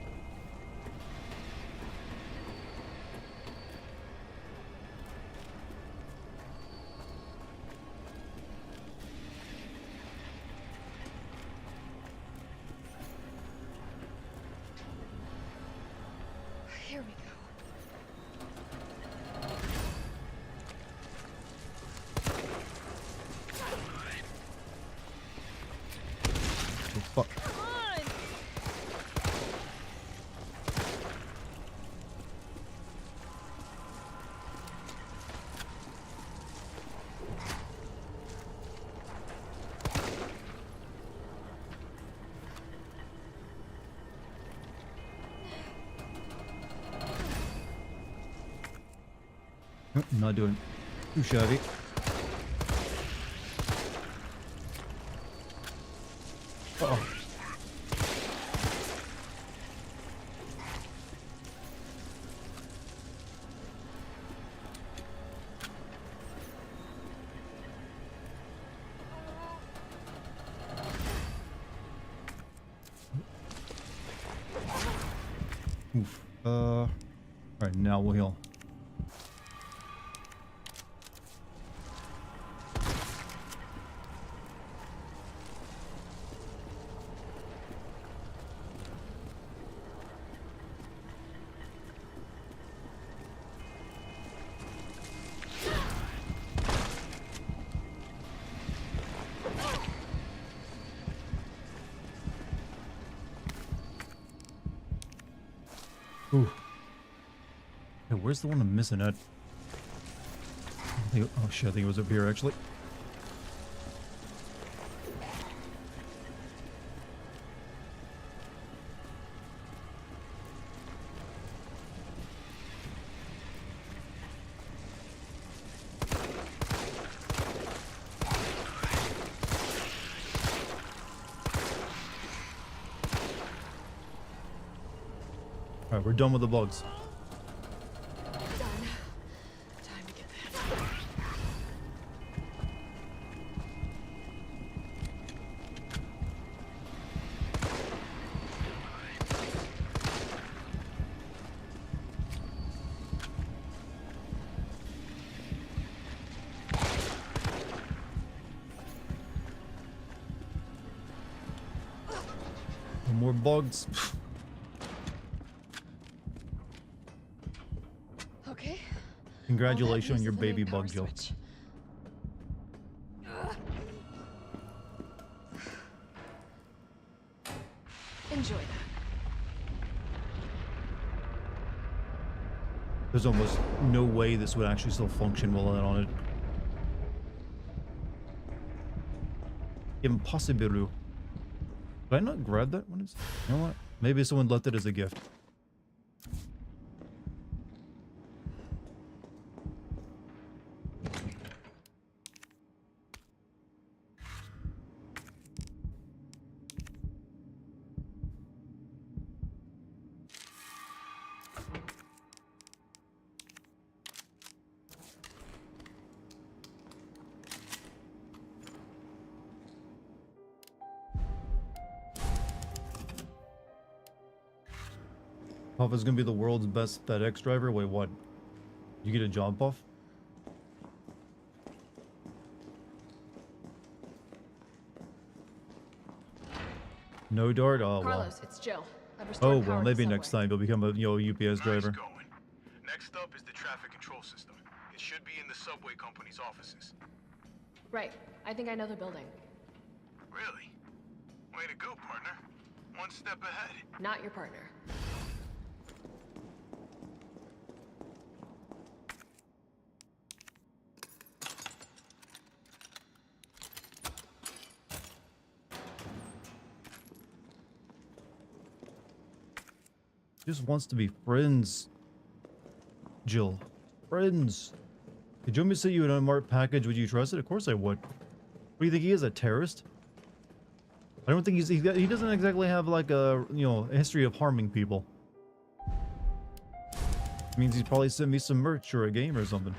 Here we go. Oh, fuck. Come on! Nope, not doing too shabby. Uh-oh. Alright, now we'll heal. Ooh. Hey, where's the one I'm missing at? Oh shit, I think it was up here actually. Alright, we're done with the bugs. Done. Time to get that. No more bugs. Okay. Congratulations on your baby bug, Jill. Enjoy that. There's almost no way this would actually still function while on it. Impossible. Did I not grab that one? You know what? Maybe someone left it as a gift. Puff is gonna be the world's best FedEx driver. Wait, what? You get a job, Puff? No Dart? Oh well. Carlos, it's Jill. I've restored Oh power well, to maybe the next subway. time you'll become a UPS driver. Nice going. Next up is the traffic control system. It should be in the subway company's offices. Right. I think I know the building. Really? Way to go, partner. One step ahead. Not your partner. Just wants to be friends. Jill. Friends. Did you want me to send you an unmarked package? Would you trust it? Of course I would. What do you think he is, a terrorist? I don't think he doesn't exactly have like a, a history of harming people. Means he's probably sent me some merch or a game or something.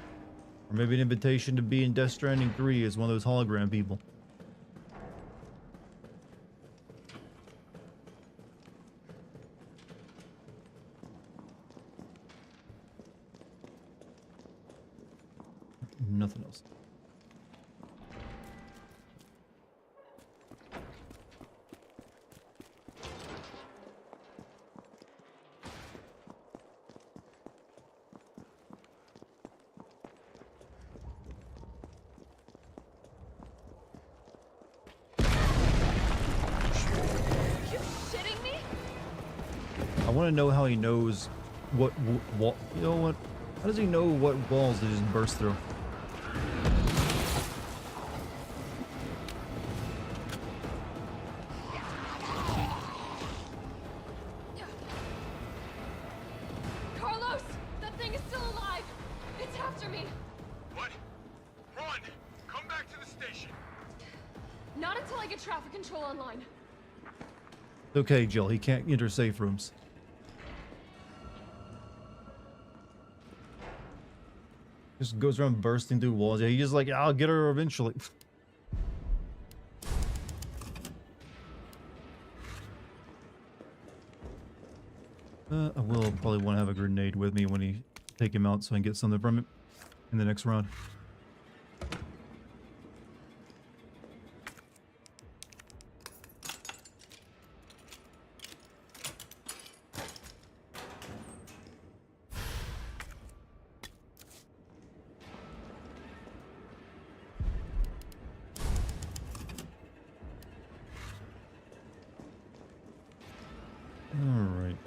Or maybe an invitation to be in Death Stranding 3 as one of those hologram people. Nothing else. You shitting me? I want to know how he knows what wall. You know what? How does he know what walls to just burst through? Carlos! That thing is still alive! It's after me! What? Run! Come back to the station. Not until I get traffic control online. It's okay, Jill. He can't enter safe rooms. Just goes around bursting through walls. Yeah, he's just like, I'll get her eventually. I will probably want to have a grenade with me when he take him out so I can get something from him in the next round. Alright.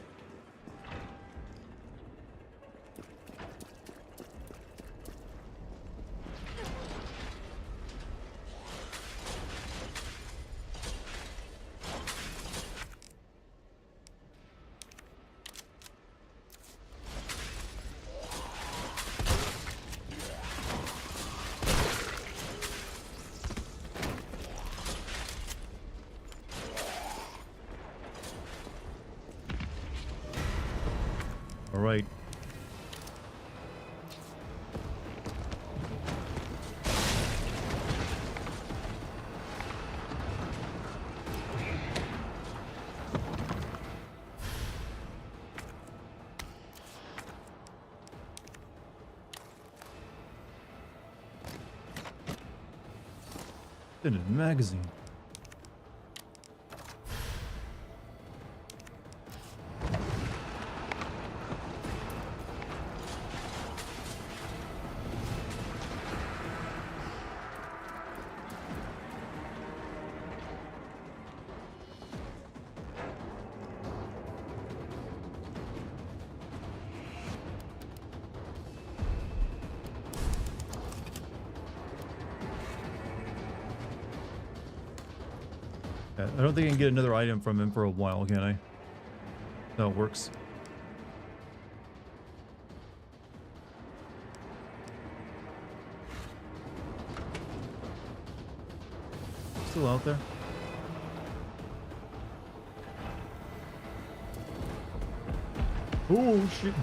Alright. Extended magazine. I don't think I can get another item from him for a while, can I? No, it works. Still out there? Oh, shit.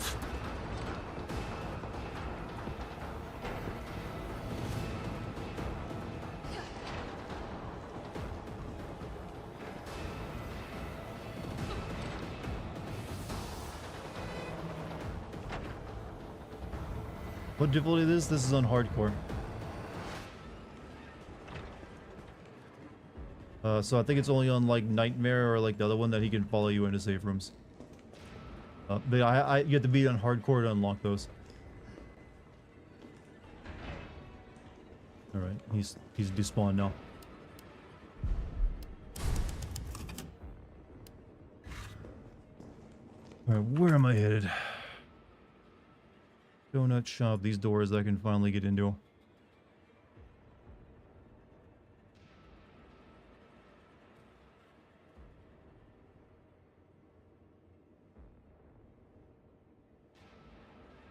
What difficulty is this? This is on hardcore. So I think it's only on like Nightmare or like the other one that he can follow you into safe rooms. But you have to be on hardcore to unlock those. All right, he's despawned now. All right, where am I headed? Donut shop. These doors I can finally get into.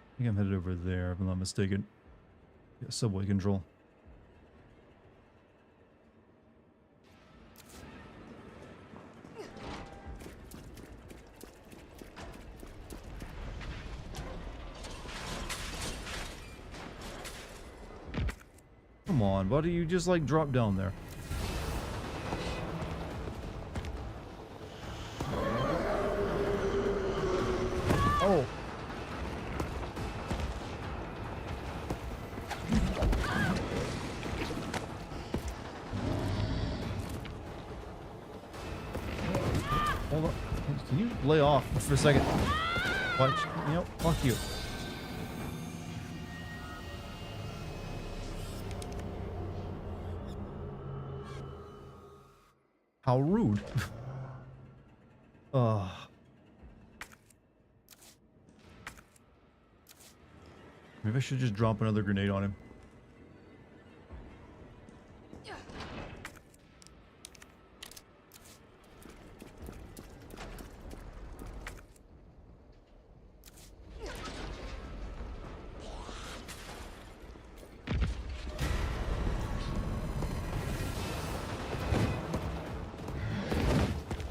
I think I'm headed over there if I'm not mistaken. Yeah, subway control. Come on, buddy, you just like drop down there. Oh. Hold on. Can you lay off for a second? Watch. You know, fuck you. How rude. Maybe I should just drop another grenade on him.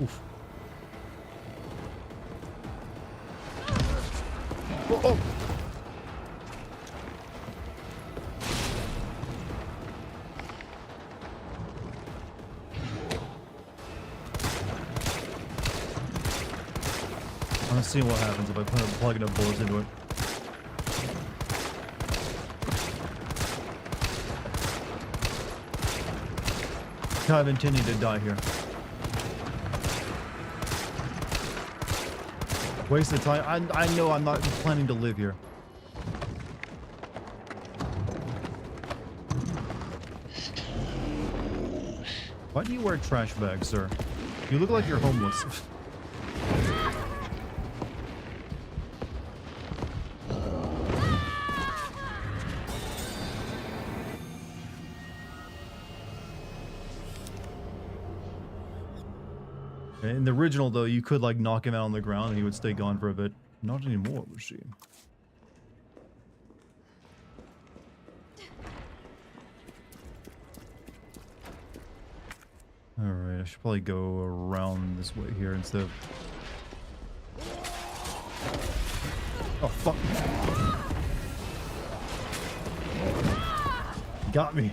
Oof. Oh, oh. Let's see what happens if I plug enough bullets into it. Kind of intending to die here. Waste of time. I know I'm not planning to live here. Why do you wear trash bags, sir? You look like you're homeless. In the original, though, you could, like, knock him out on the ground and he would stay gone for a bit. Not anymore, was she? Alright, I should probably go around this way here instead of... Oh, fuck. Got me.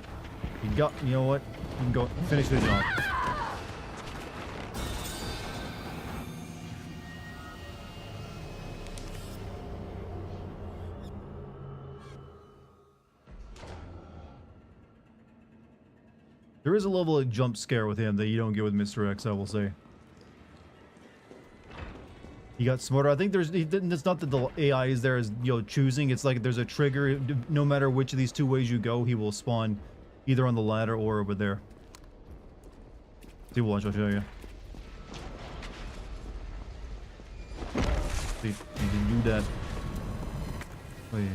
You got... You know what? You can go finish the job. There is a level of jump scare with him that you don't get with Mr. X, I will say. He got smarter. I think it's not that the AI is there as, you know, choosing. It's like there's a trigger. No matter which of these two ways you go, he will spawn either on the ladder or over there. See, watch, I'll show you. See, you can do that. Oh, yeah.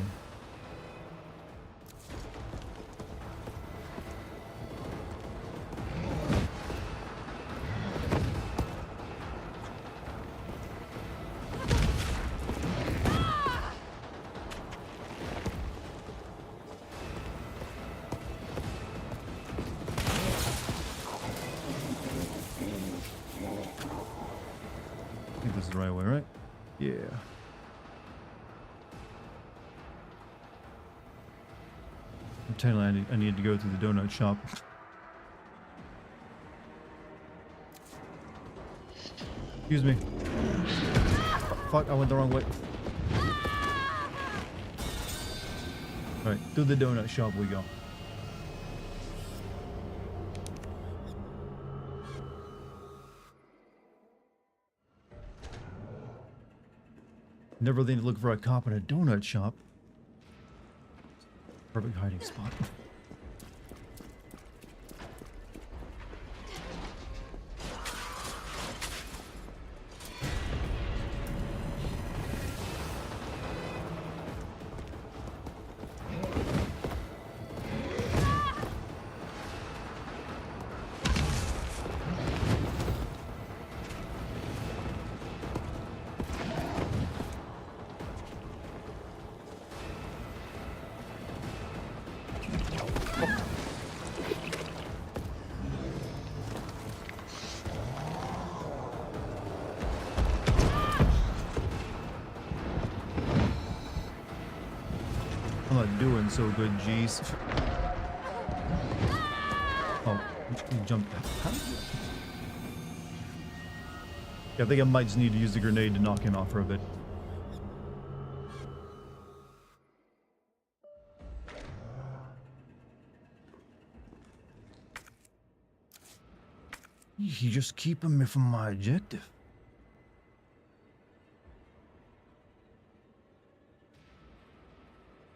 I think this is the right way, right? Yeah. I'm telling you, I need to go to the donut shop. Excuse me. Fuck, I went the wrong way. Alright, to the donut shop we go. Never really need to look for a cop in a donut shop. Perfect hiding spot. I'm not doing so good, jeez. Oh, he jumped. How did you... Yeah, I think I might just need to use the grenade to knock him out for a bit. You just keeping me from my objective.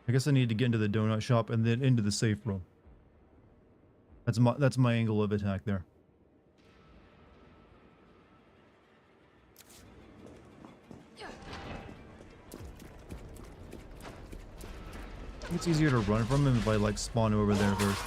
I guess I need to get into the donut shop and then into the safe room. That's my angle of attack there. It's easier to run from him if I like spawn over there first.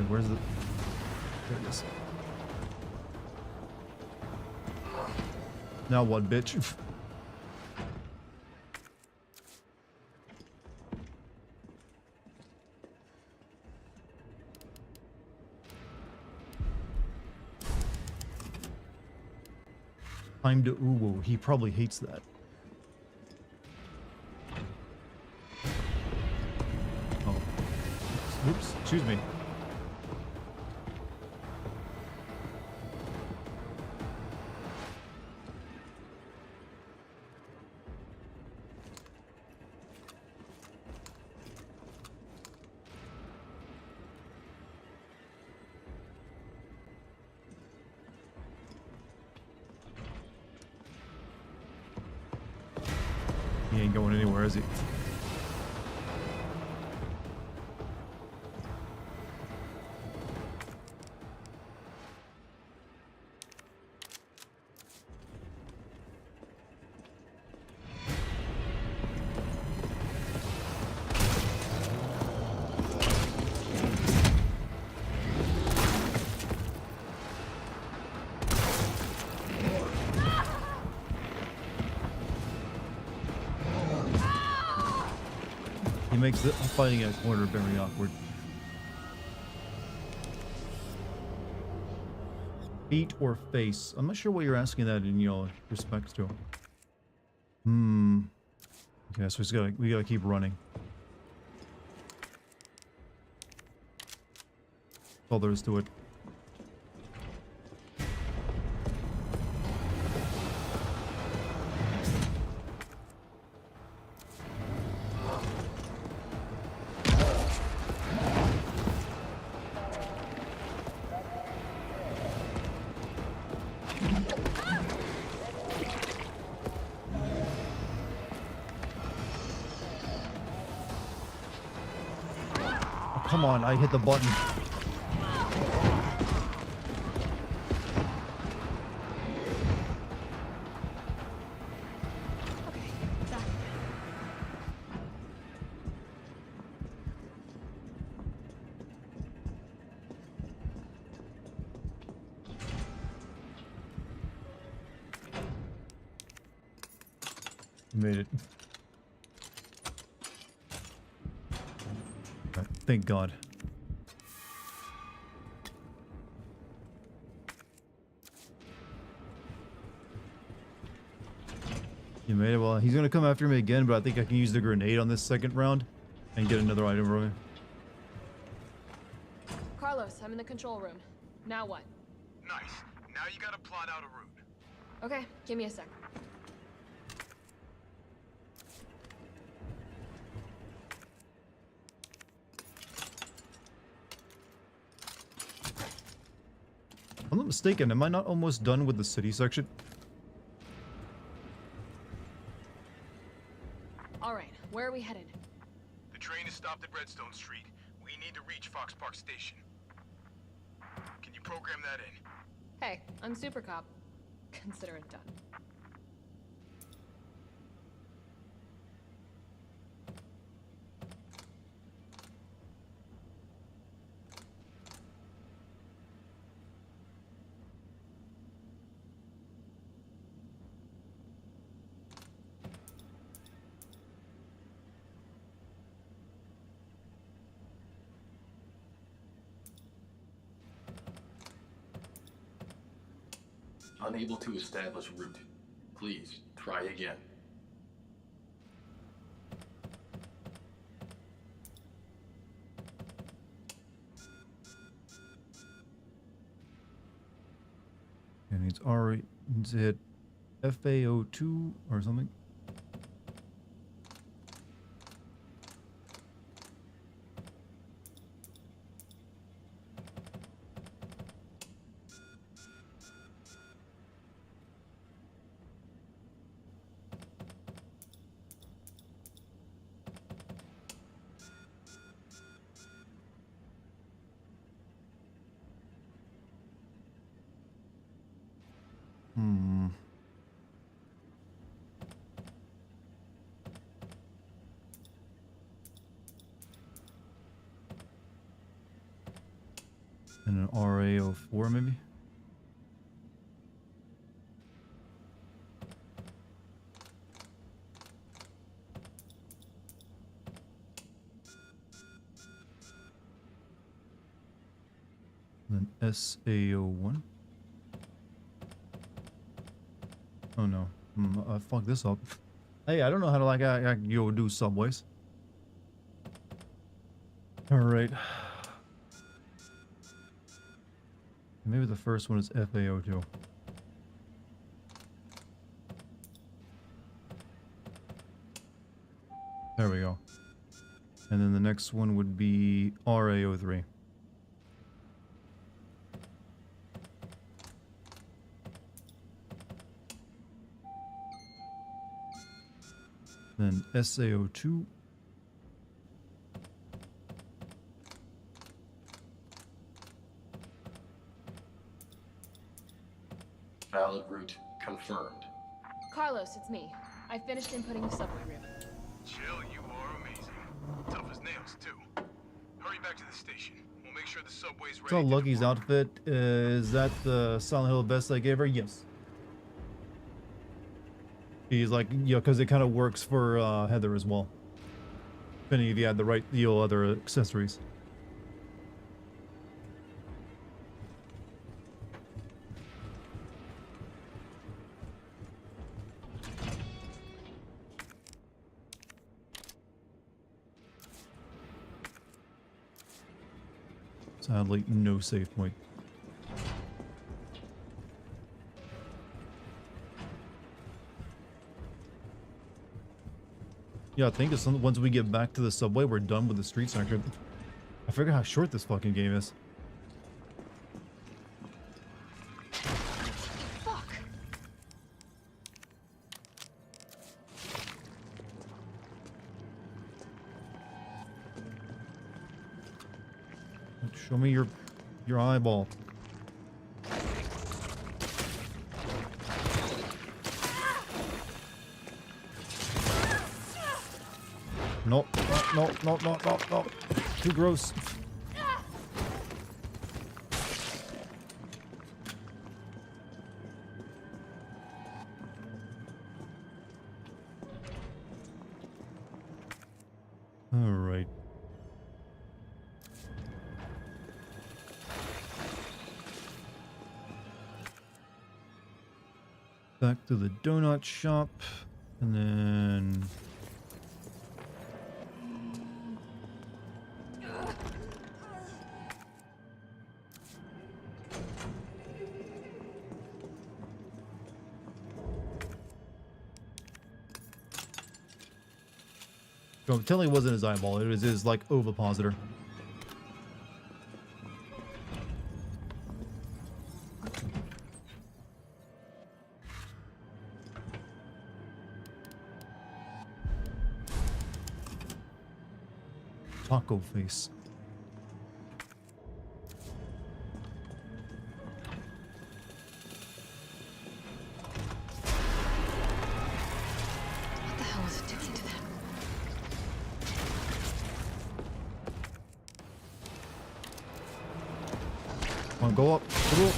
Where's the... There it is. Now what, bitch? Time to uwu. He probably hates that. Oh. Oops. Excuse me. He ain't going anywhere, is he? He makes the fighting at corner very awkward. Feet or face? I'm not sure what you're asking that in, you know, respect to. Okay, so we gotta keep running. That's all there is to it. Come on, I hit the button. Made it. Thank God. You made it. Well, he's gonna come after me again, but I think I can use the grenade on this second round and get another item from him. Carlos, I'm in the control room. Now what? Nice. Now you gotta plot out a route. Okay, give me a sec. If I'm not mistaken, am I not almost done with the city section? Alright, where are we headed? The train is stopped at Redstone Street. We need to reach Fox Park Station. Can you program that in? Hey, I'm Super Cop. Consider it done. Unable to establish route. Please try again. And it's already hit FAO2 or something. And an RAO4 maybe? And then SAO1. Oh no. Fuck this up. Hey, I don't know how to like you do subways. All right. Maybe the first one is FAO2. There we go. And then the next one would be RAO3. Then SAO2. Valid route confirmed. Carlos, it's me. I finished inputting the subway route. Chill, you are amazing. Tough as nails, too. Hurry back to the station. We'll make sure the subway's ready. So Lucky's outfit, is that the Silent Hill vest I gave her? Yes. He's like, yeah, because it kind of works for Heather as well. Depending if you had the right, other accessories. Sadly, no save point. Yeah, I think as soon once we get back to the subway, we're done with the street section. I forget how short this fucking game is. Fuck. Show me your eyeball. Nope, no. Too gross. All right. Back to the donut shop, and then no, telling it wasn't his eyeball, it was his like ovipositor. Taco face. What the hell was it doing to them? Come on, go up. Go up.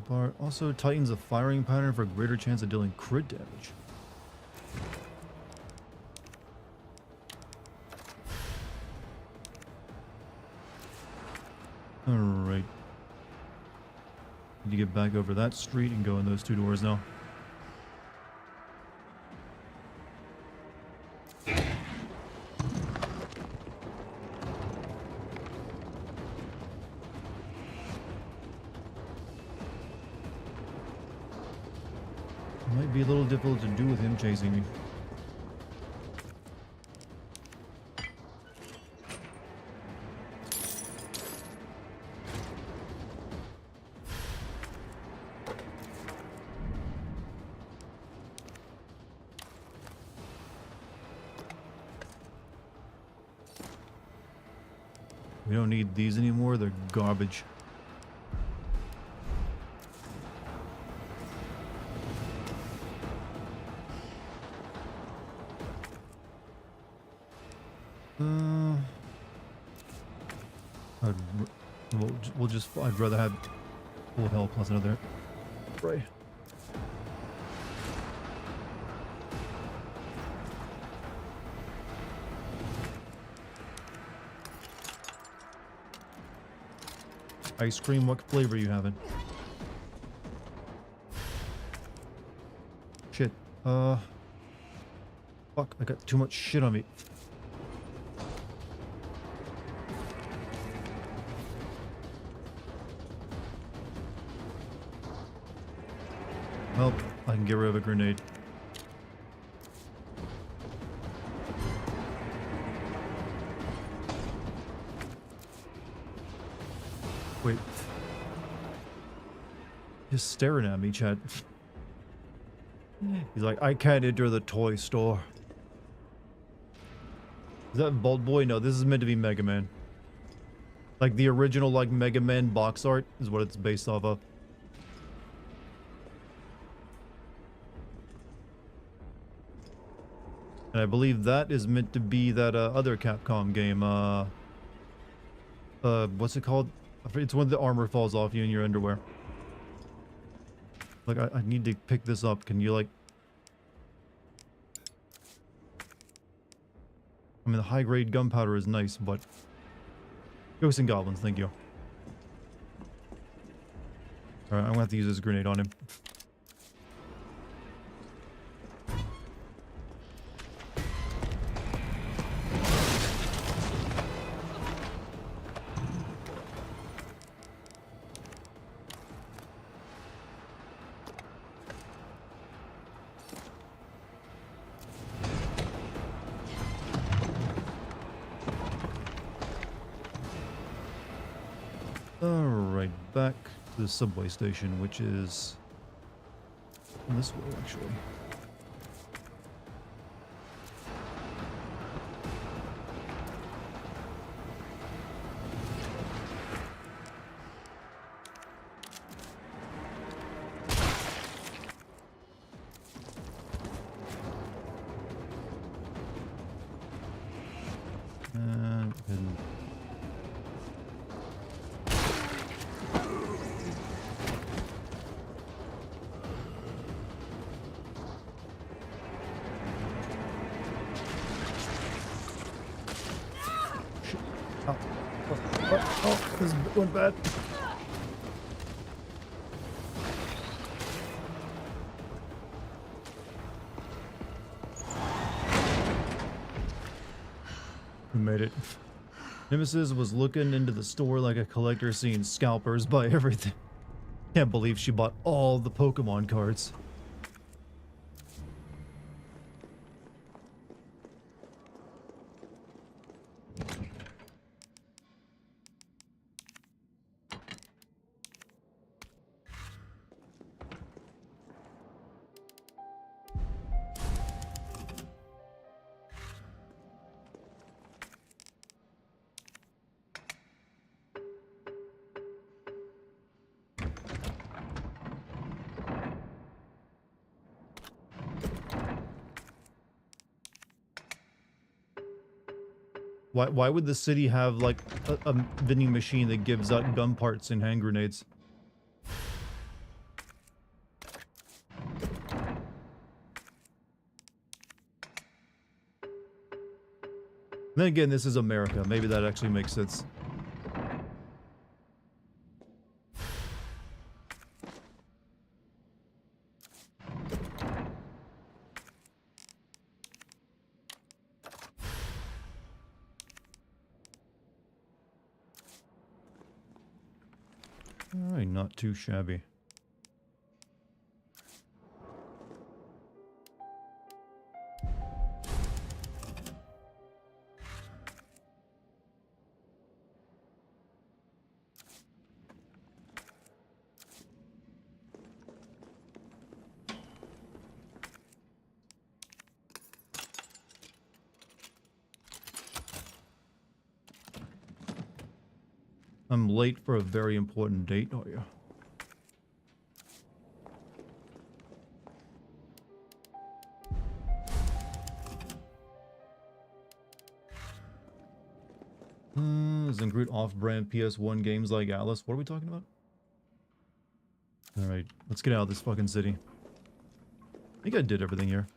Bar also tightens the firing pattern for a greater chance of dealing crit damage. Alright. Need to get back over that street and go in those two doors now. Might be a little difficult to do with him chasing me. We don't need these anymore, they're garbage. I'd rather have full health plus another spray. Ice cream, what flavor you having? Shit. Fuck, I got too much shit on me. Well, I can get rid of a grenade. Wait. Just staring at me, Chad. He's like, I can't enter the toy store. Is that Bolt Boy? No, this is meant to be Mega Man. Like the original, like Mega Man box art is what it's based off of. And I believe that is meant to be that other Capcom game. What's it called? It's when the armor falls off you in your underwear. Like, I need to pick this up. Can you, like... I mean, the high-grade gunpowder is nice, but... Ghosts and Goblins, thank you. Alright, I'm gonna have to use this grenade on him. Alright, back to the subway station, which is this way, actually. And oh, this went bad. We made it. Nemesis was looking into the store like a collector seeing scalpers buy everything. Can't believe she bought all the Pokemon cards. Why would the city have like a vending machine that gives out gun parts and hand grenades? Then again, this is America. Maybe that actually makes sense. Alright, not too shabby. I'm late for a very important date, are you? Does include off-brand PS1 games like Alice. What are we talking about? Alright, let's get out of this fucking city. I think I did everything here.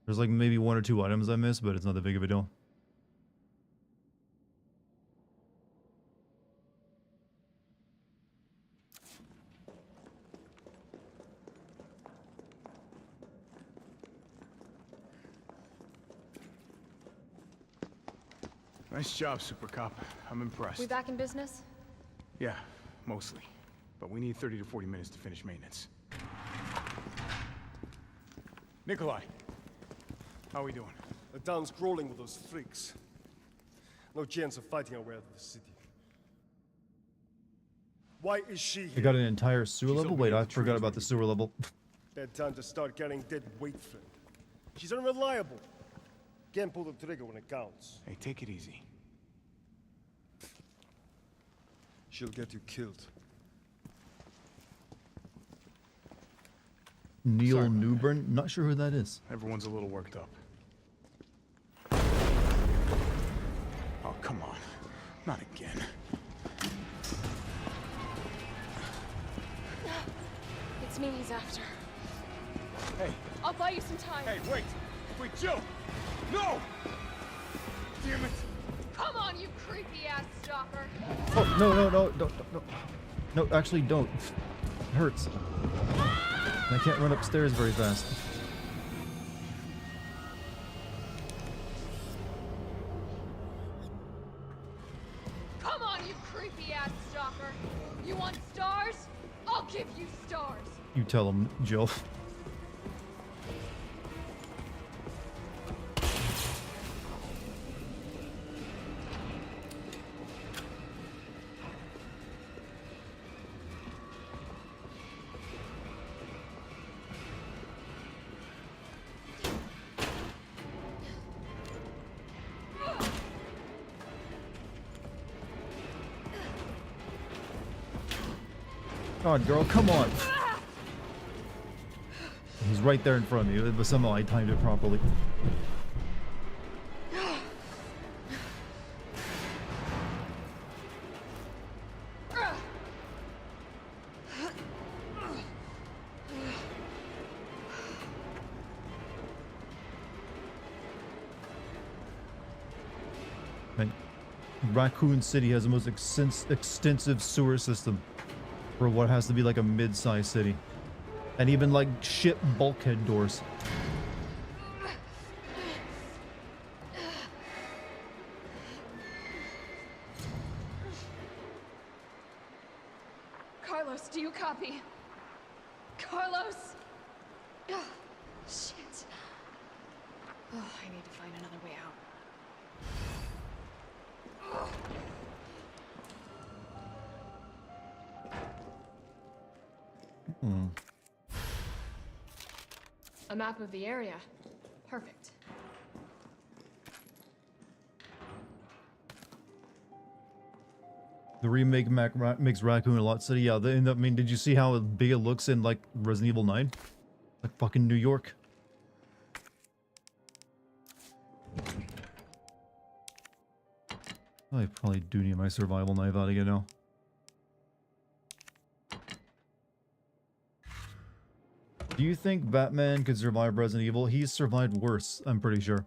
There's like maybe one or two items I missed, but it's not that big of a deal. Nice job, Super Cop. I'm impressed. We back in business? Yeah, mostly. But we need 30 to 40 minutes to finish maintenance. Nikolai, how are we doing? The town's crawling with those freaks. No chance of fighting our way out of the city. Why is she I here? got an entire sewer She's level? over Wait, here I to forgot prove about to the me. sewer level. Bad time to start carrying dead weight, friend. She's unreliable. Can't pull the trigger when it counts. Hey, take it easy. She'll get you killed. Neil Sorry about Newburn? Not sure who that is. Everyone's a little worked up. Oh, come on. Not again. It's me he's after. Hey, I'll buy you some time. hey, wait! Wait, Jill! No! Damn it! Come on, you creepy ass stalker. Oh, no, don't. No, actually don't. It hurts. And I can't run upstairs very fast. Come on, you creepy ass stalker. You want stars? I'll give you stars. You tell him, Jill. God, girl, come on. He's right there in front of me, but somehow I timed it properly. And Raccoon City has the most extensive sewer system for what has to be like a mid-sized city. And even like ship bulkhead doors. Carlos, do you copy? Carlos? Ugh, shit. Oh, I need to find another way out. A map of the area. Perfect. The remake makes Raccoon a lot city. Yeah, I mean, did you see how big it looks in like Resident Evil 9? Like fucking New York. I probably do need my survival knife out again now. Do you think Batman could survive Resident Evil? He's survived worse, I'm pretty sure.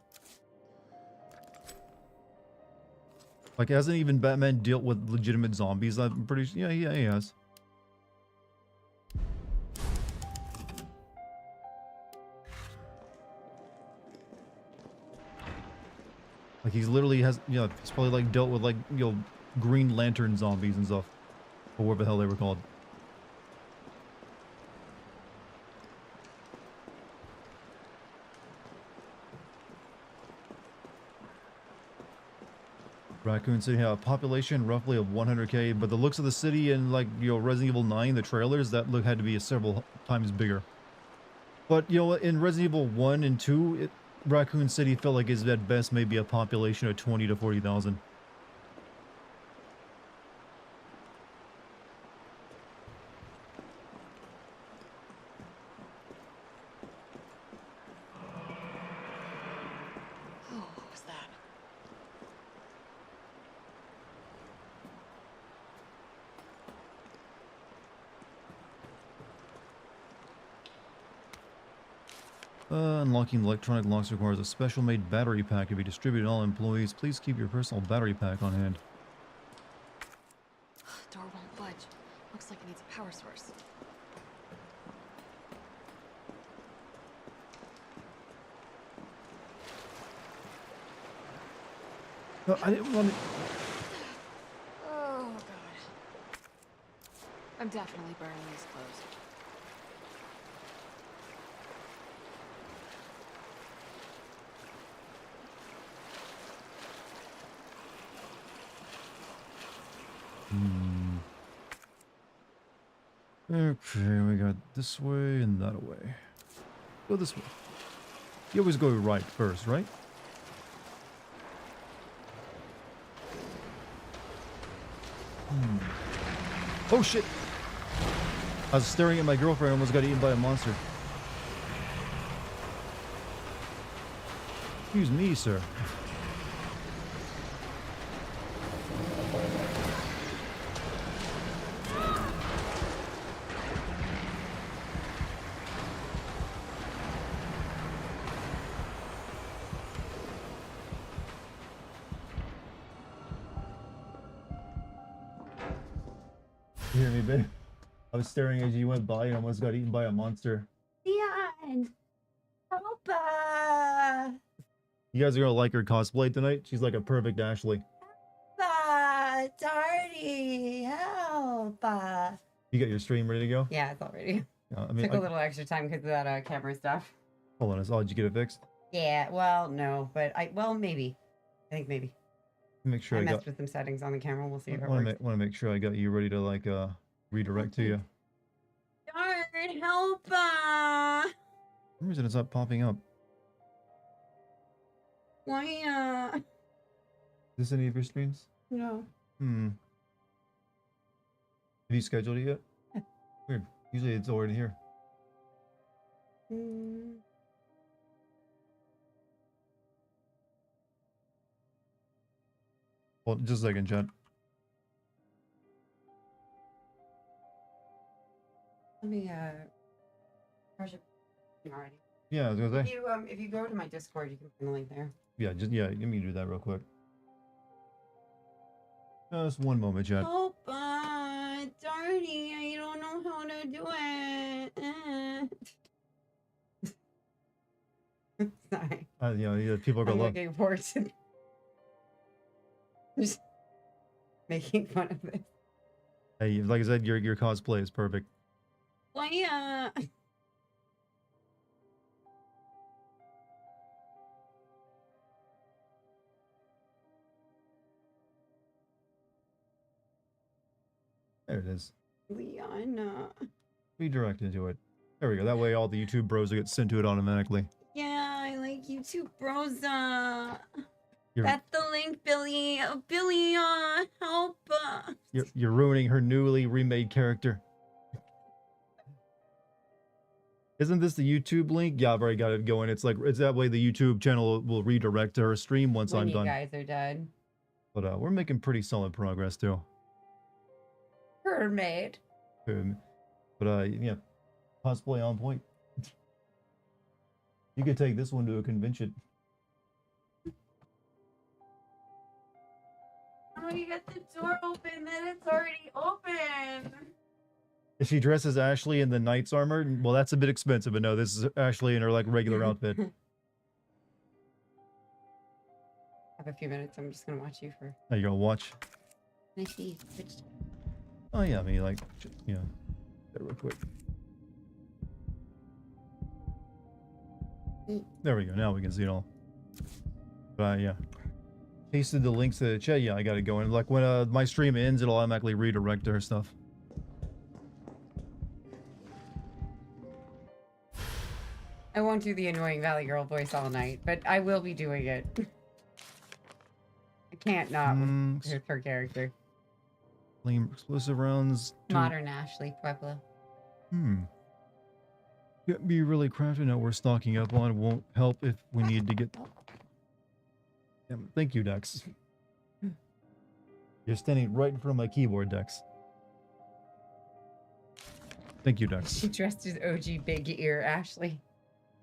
Like, hasn't even Batman dealt with legitimate zombies? I'm pretty sure. Yeah, he has. Like, he's literally has, you know, he's probably like dealt with like, you know, Green Lantern zombies and stuff. Or whatever the hell they were called. Raccoon City had a population roughly of 100k, but the looks of the city in like, you know, Resident Evil 9, the trailers, that look had to be several times bigger. But, you know, in Resident Evil 1 and 2, Raccoon City felt like it's at best maybe a population of 20 to 40,000. Oh, what was that? Unlocking electronic locks requires a special made battery pack to be distributed to all employees. Please keep your personal battery pack on hand. Door won't budge. Looks like it needs a power source. No, I didn't want to. Oh, God. I'm definitely burning these clothes. Okay, we got this way and that way. Go this way. You always go right first, right? Oh shit! I was staring at my girlfriend and almost got eaten by a monster. Excuse me, sir. You hear me, babe? I was staring as you went by and almost got eaten by a monster. Leon! Help! You guys are gonna like her cosplay tonight. She's like a perfect Ashley. Darty! Help! You got your stream ready to go? Yeah, it's all ready. I mean, Took a little extra time because of that camera stuff. hold on. Oh, did you get it fixed? Yeah, well, no, but well, maybe. I think maybe. Make sure I I messed got. with some settings on the camera. We'll see if it Want works. to make sure I got you ready to like redirect to you. Darn, help! For some reason it's not popping up. Why? Is this any of your streams? No. Have you scheduled it yet? Yeah. Weird. Usually it's already here. Well, just a second, chat. Let me charge it already. Yeah, I was gonna say. If you go to my Discord, you can find the link there. Yeah, let me do that real quick. Just one moment, chat. Help! Darty, I don't know how to do it. Sorry. Yeah, people are gonna I'm love. looking forward to just making fun of this. Hey, like I said, your cosplay is perfect. Why? There it is. Leon. Redirect into it. There we go. That way all the YouTube bros will get sent to it automatically. Yeah, I like YouTube bros. You're, That's the link, Billy. Billy, help. you're ruining her newly remade character. Isn't this the YouTube link? Yeah, I've already got it going. It's that way the YouTube channel will redirect to her stream once When I'm you done. guys are done. But we're making pretty solid progress too. Mermaid. But yeah, cosplay on point. You could take this one to a convention. How do you get the door open? Then it's already open. If she dresses Ashley in the knight's armor, well, that's a bit expensive. But no, this is Ashley in her like regular outfit. I have a few minutes. I'm just gonna watch you for. Are you gonna watch? Can I see which? Oh yeah, I mean like, you know, there real quick. There we go. Now we can see it all. But yeah, pasted the links to the chat. Yeah, I got it going. Like when my stream ends, it'll automatically redirect to her stuff. I won't do the annoying Valley Girl voice all night, but I will be doing it. I can't not with her character. Flame explosive rounds. Modern Ashley Pueblo. Get me really crafted. Now we're stocking up on. Won't help if we need to get. Damn, thank you, Dex. You're standing right in front of my keyboard, Dex. Thank you, Dex. She dressed as OG Big Ear Ashley.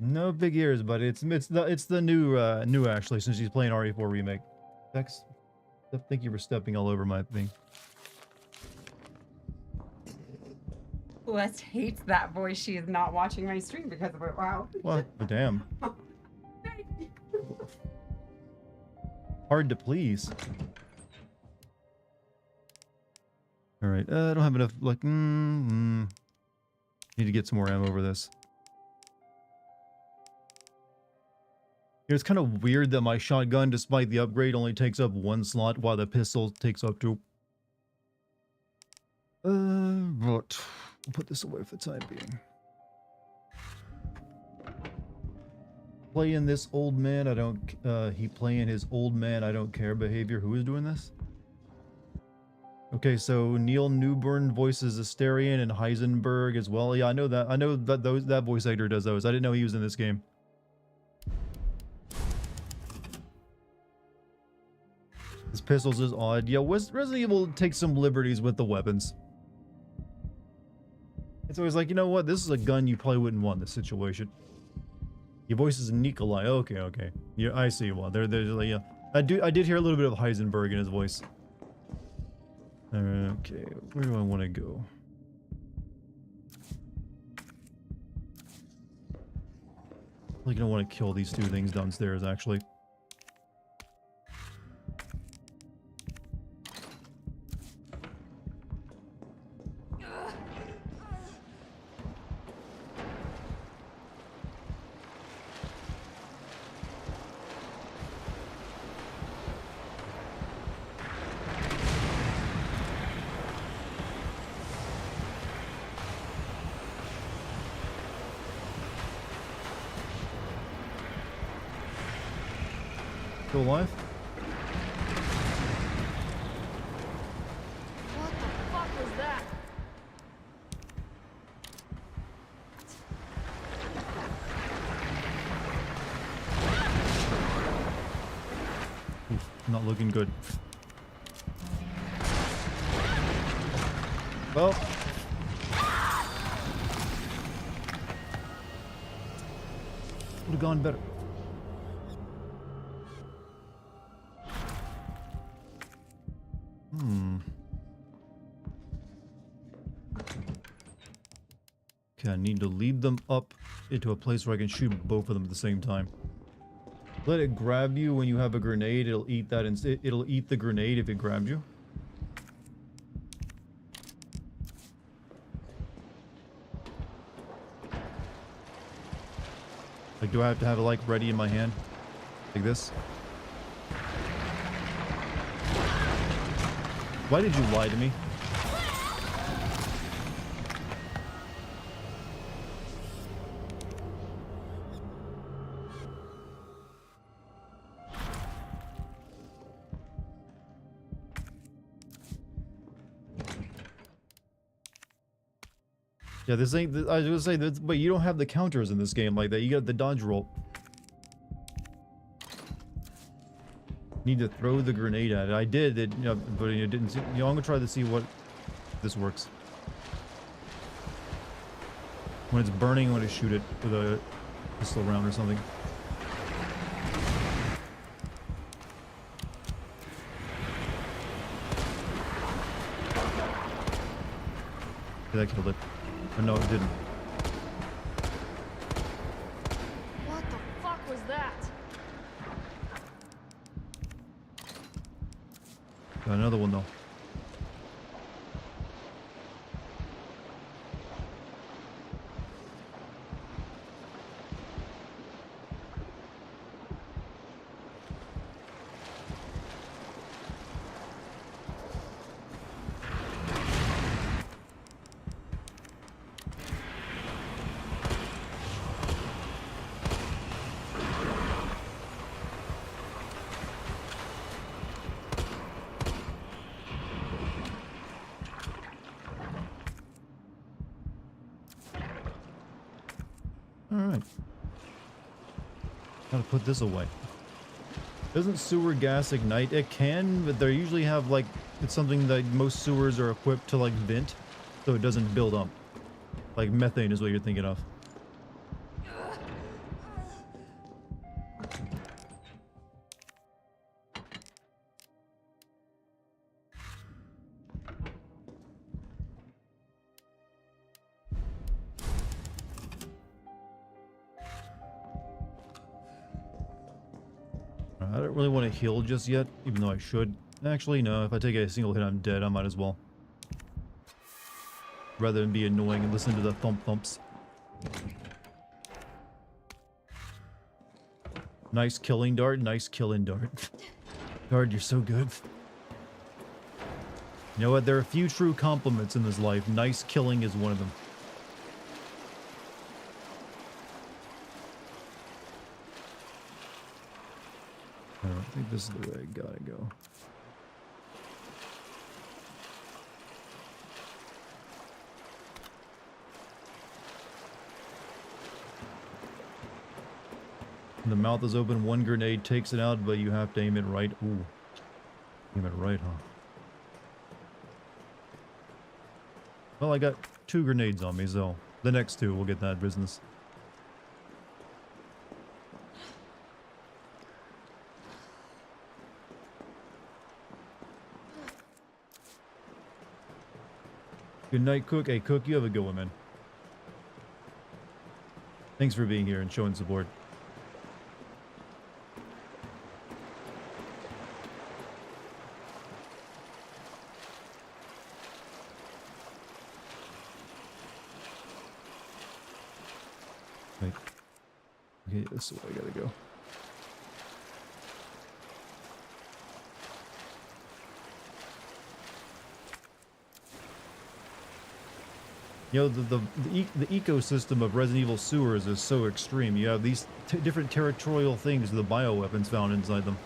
No big ears, but it's the new Ashley since she's playing RE4 remake. Dex, thank you for stepping all over my thing. Celeste hates that voice. She is not watching my stream because of it. Wow. What? Damn. hard to please. All right, I don't have enough. Like, need to get some more ammo over this. It's kind of weird that my shotgun, despite the upgrade, only takes up 1 slot while the pistol takes up 2. But we'll put this away for the time being. Playing this old man, I don't, he playing his old man, I don't care behavior. Who is doing this? Okay, so Neil Newburn voices Asterion and Heisenberg as well. Yeah, I know that. I know that that voice actor does those. I didn't know he was in this game. His pistols is odd. Yeah, Resident Evil takes some liberties with the weapons. It's always like, you know what? This is a gun you probably wouldn't want in this situation. He voices Nikolai. Okay, okay. Yeah, I see. Well, there's like, yeah. I did hear a little bit of Heisenberg in his voice. Okay, where do I want to go? I think I want to kill these 2 things downstairs, actually. Still alive? What the fuck was that? Oof, not looking good. Well. Would have gone better. Okay, I need to lead them up into a place where I can shoot both of them at the same time. Let it grab you when you have a grenade. It'll eat that, and it'll eat the grenade if it grabs you. Like, do I have to have it like ready in my hand? Like this? Why did you lie to me? Yeah, this ain't. I was gonna say that, but you don't have the counters in this game like that. You got the dodge roll. Need to throw the grenade at it. I did it, you know, but it didn't. You know, I'm gonna try to see what this works. When it's burning, I'm gonna shoot it with a pistol round or something. Yeah, that killed it. But no, it didn't. What the fuck was that? Got another one though. Alright. Gotta put this away. Doesn't sewer gas ignite? It can, but they usually have like, it's something that most sewers are equipped to like vent, so it doesn't build up. Like methane is what you're thinking of. I don't really want to heal just yet, even though I should. Actually, no, if I take a single hit, I'm dead. I might as well. Rather than be annoying and listen to the thump thumps. Nice killing, Dart. Nice killing, Dart. Dart, you're so good. You know what? There are a few true compliments in this life. Nice killing is one of them. I don't think this is the way I gotta go. The mouth is open, one grenade takes it out, but you have to aim it right. Ooh. Aim it right, huh? Well, I got 2 grenades on me, so the next 2 will get that business. Good night, Cook. Hey, Cook, you have a good one, man. Thanks for being here and showing support. Wait. Okay, this is where I gotta go. You know, the ecosystem of Resident Evil sewers is so extreme. You have these different territorial things, the bioweapons found inside them.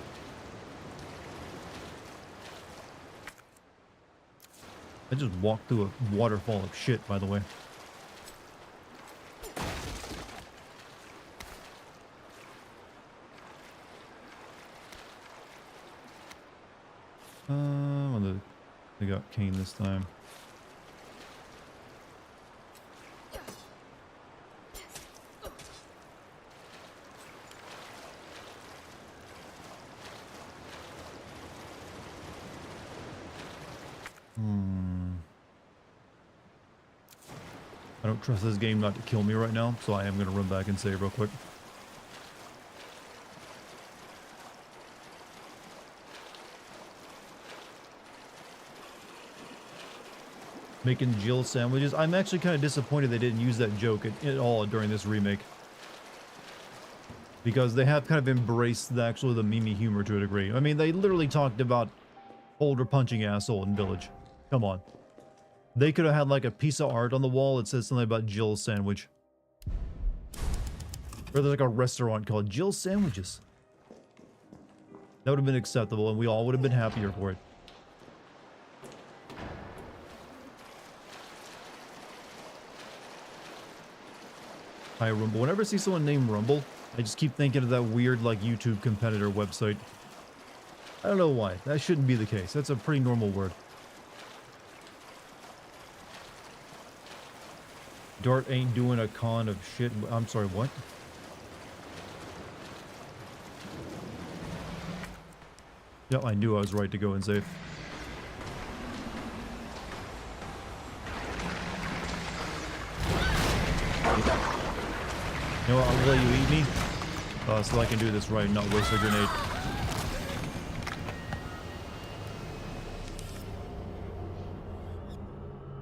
I just walked through a waterfall of shit, by the way. I got Kane this time. I don't trust this game not to kill me right now, so I am going to run back and save real quick. Making Jill sandwiches. I'm actually kind of disappointed they didn't use that joke at all during this remake. Because they have kind of embraced the Mimi humor to a degree. I mean, they literally talked about Boulder punching asshole in Village. Come on. They could have had like a piece of art on the wall that says something about Jill's sandwich. Or there's like a restaurant called Jill's Sandwiches. That would have been acceptable and we all would have been happier for it. Hi, Rumble. Whenever I see someone named Rumble, I just keep thinking of that weird, like, YouTube competitor website. I don't know why. That shouldn't be the case. That's a pretty normal word. Dart ain't doing a con of shit. I'm sorry, what? Yep, I knew I was right to go and save. You know what, I'll let you eat me, so I can do this right and not waste a grenade.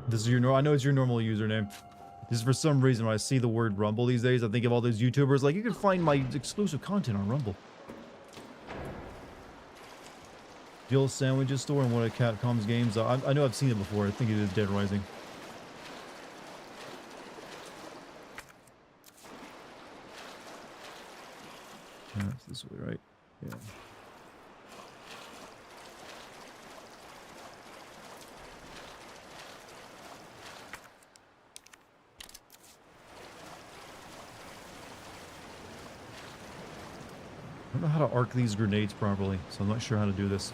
This is your I know it's your normal username. Just for some reason when I see the word Rumble these days, I think of all those YouTubers, like, you can find my exclusive content on Rumble. Jill's Sandwiches store in one of Capcom's games. I know I've seen it before. I think it is Dead Rising. That's this way, right? Yeah. I don't know how to arc these grenades properly, so I'm not sure how to do this.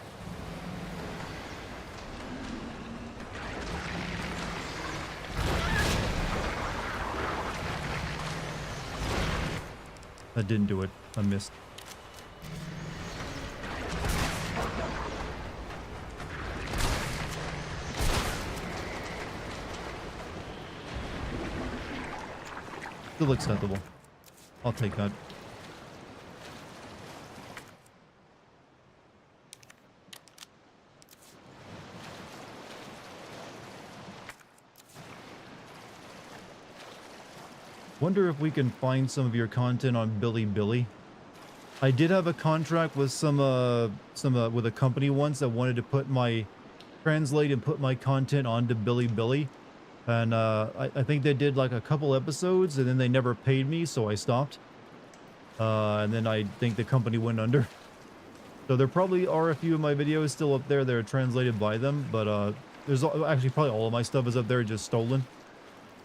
That didn't do it. I missed. Still acceptable. I'll take that. Wonder if we can find some of your content on Billy. I did have a contract with with a company once that wanted to translate and put my content onto Billy. And I think they did like a couple episodes and then they never paid me, so I stopped. And then I think the company went under. So there probably are a few of my videos still up there that are translated by them, but there's actually probably all of my stuff is up there just stolen.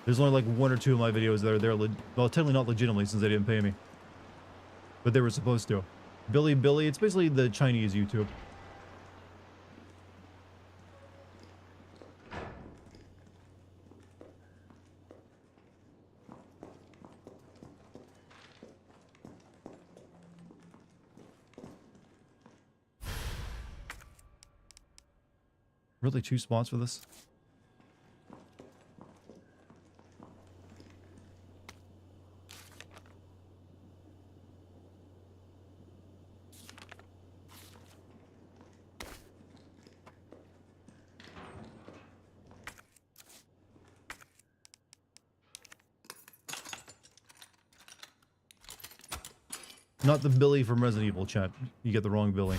There's only like 1 or 2 of my videos that are there, well, technically not legitimately since they didn't pay me. But they were supposed to. Billy, it's basically the Chinese YouTube. Really 2 spots for this? Not the Billy from Resident Evil, chat. You get the wrong Billy.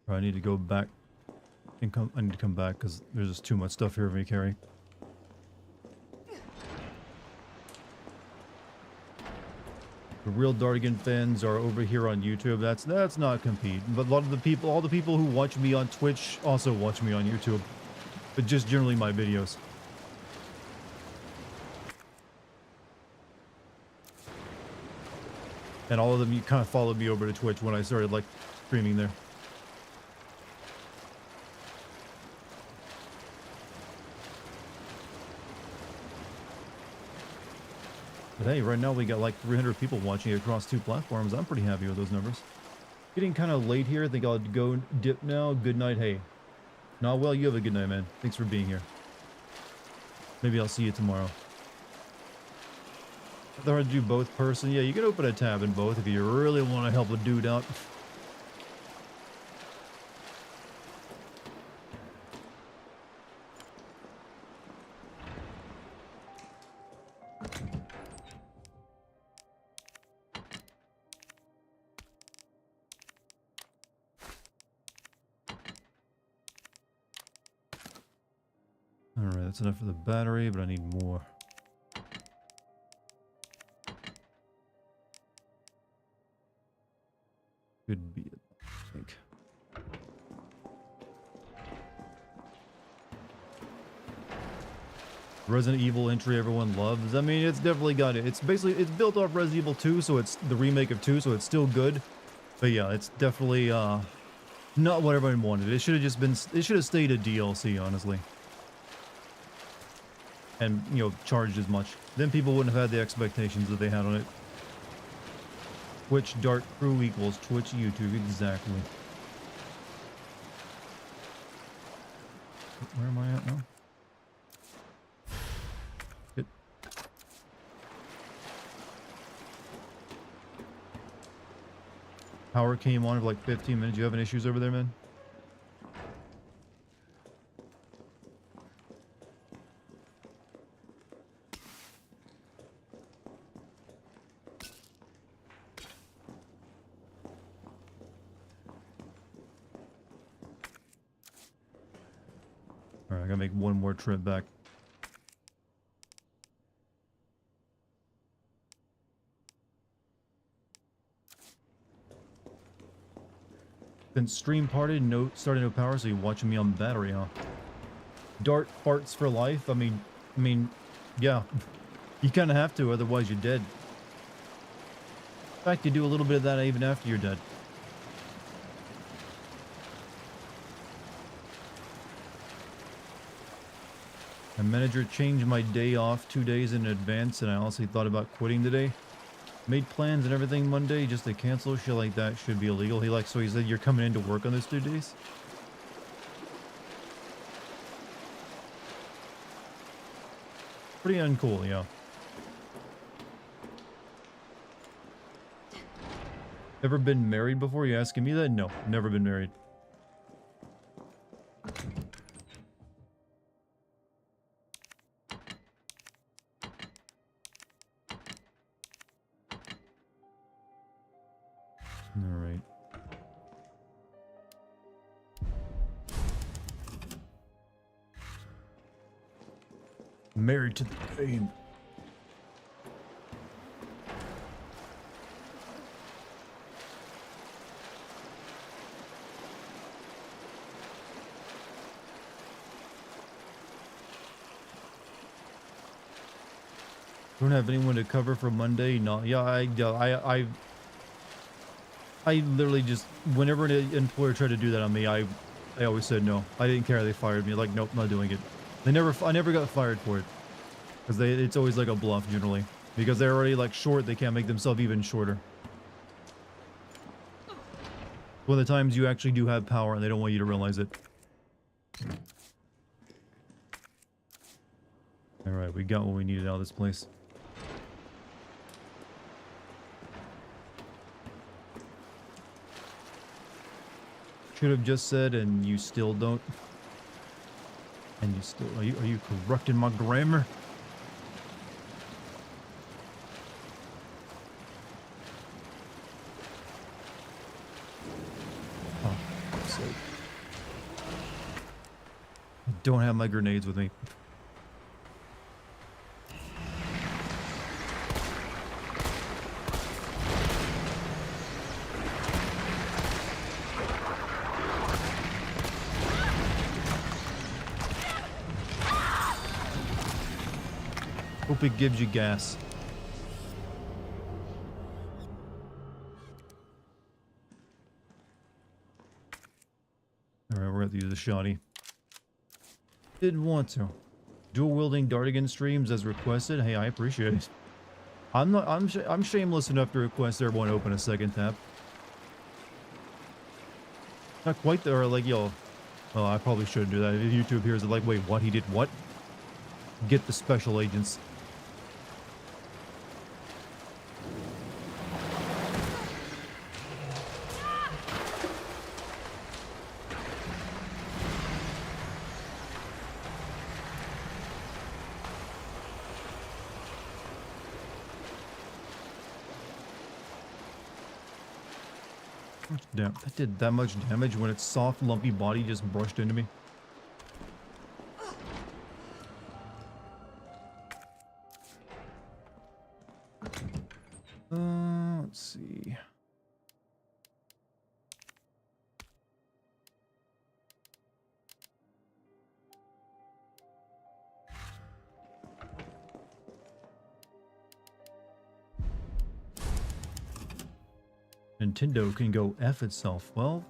I need to go back and I need to come back because there's just too much stuff here for me to carry. The real Dartigan fans are over here on YouTube. That's not compete. But a lot of the people, all the people who watch me on Twitch also watch me on YouTube. But just generally my videos. And all of them, you kind of followed me over to Twitch when I started like streaming there. But hey, right now we got like 300 people watching across 2 platforms. I'm pretty happy with those numbers. Getting kind of late here. I think I'll go dip now. Good night. Hey. Nah, well, you have a good night, man. Thanks for being here. Maybe I'll see you tomorrow. I thought I'd do both person. Yeah, you can open a tab in both if you really want to help a dude out. Alright, that's enough for the battery, but I need more. Could be it, I think. Resident Evil entry everyone loves. I mean, it's definitely got it. It's built off Resident Evil 2, so it's the remake of 2, so it's still good. But yeah, it's definitely not what everyone wanted. It should have stayed a DLC, honestly. And, you know, charged as much. Then people wouldn't have had the expectations that they had on it. Twitch Dart Crew equals Twitch YouTube, exactly. Where am I at now? It. Power came on for like 15 minutes. You having issues over there, man? Alright, I gotta make one more trip back. Then stream started no power, so you're watching me on battery, huh? Dart farts for life? I mean, yeah. You kind of have to, otherwise you're dead. In fact, you do a little bit of that even after you're dead. My manager changed my day off 2 days in advance, and I honestly thought about quitting today. Made plans and everything Monday just to cancel. Shit like that should be illegal. So he said you're coming in to work on those 2 days? Pretty uncool, yeah. Ever been married before? You asking me that? No, never been married. Alright. Married to the game. Don't have anyone to cover for Monday. No, yeah, I literally just, whenever an employer tried to do that on me, I always said no. I didn't care. They fired me. Like, nope, not doing it. I never got fired for it, because it's always like a bluff generally, because they're already like short. They can't make themselves even shorter. One of the times you actually do have power, and they don't want you to realize it. All right, we got what we needed out of this place. Should have just said, and you still don't. And you still, are you correcting my grammar? Oh, for fuck's sake. I don't have my grenades with me. Hope it gives you gas. Alright, we're gonna have to use the shoddy. Didn't want to. Dual wielding Dartigan streams as requested. Hey, I appreciate it. I'm shameless enough to request everyone open a second tab. Not quite there, or like, yo. Well, I probably shouldn't do that. If YouTube hears it like, wait, what? He did what? Get the special agents. Damn, that did that much damage when its soft, lumpy body just brushed into me. Let's see. Nintendo can go F itself. Well,